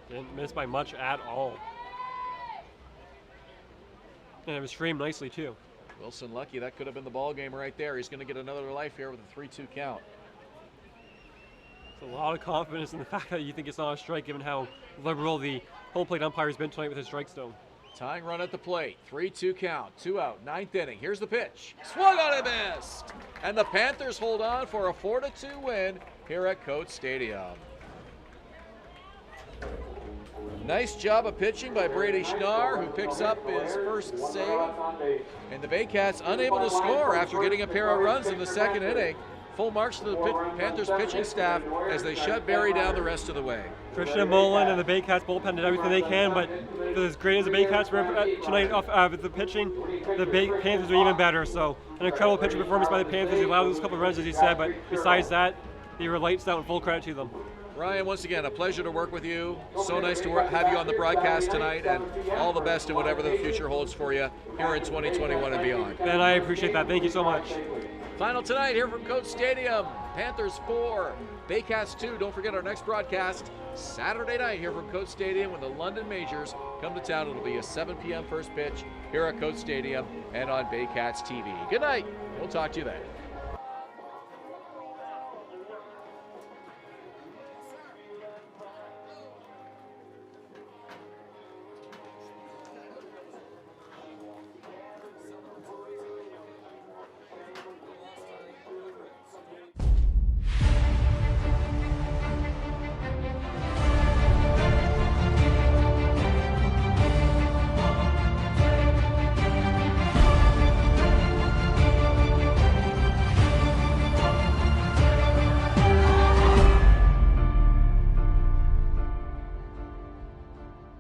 Didn't miss by much at all. And it was framed nicely too. Wilson lucky. That could have been the ball game right there. He's going to get another life here with a 3-2 count. It's a lot of confidence in the fact that you think it's not a strike given how liberal the home plate umpire has been tonight with his strike zone. Tying run at the plate. 3-2 count. 2 out. 9th inning. Here's the pitch. Swung on and missed. And the Panthers hold on for a 4-2 win here at Coates Stadium. Nice job of pitching by Brady Schnar, who picks up his first save. And the Baycats unable to score after getting a pair of runs in the second inning. Full marks to the Panthers pitching staff as they shut Barrie down the rest of the way. Christian Mullen and the Baycats bullpen did everything they can, but as great as the Baycats were tonight with the pitching, the Panthers were even better. So an incredible pitching performance by the Panthers. They allowed those couple of runs, as you said, but besides that, they were lights out and full credit to them. Ryan, once again, a pleasure to work with you. So nice to have you on the broadcast tonight, and all the best in whatever the future holds for you here in 2021 and beyond. And I appreciate that. Thank you so much. Final tonight here from Coates Stadium. Panthers 4, Baycats 2. Don't forget our next broadcast Saturday night here from Coates Stadium when the London Majors come to town. It'll be a 7 p.m. first pitch here at Coates Stadium and on Baycats TV. Good night. We'll talk to you then.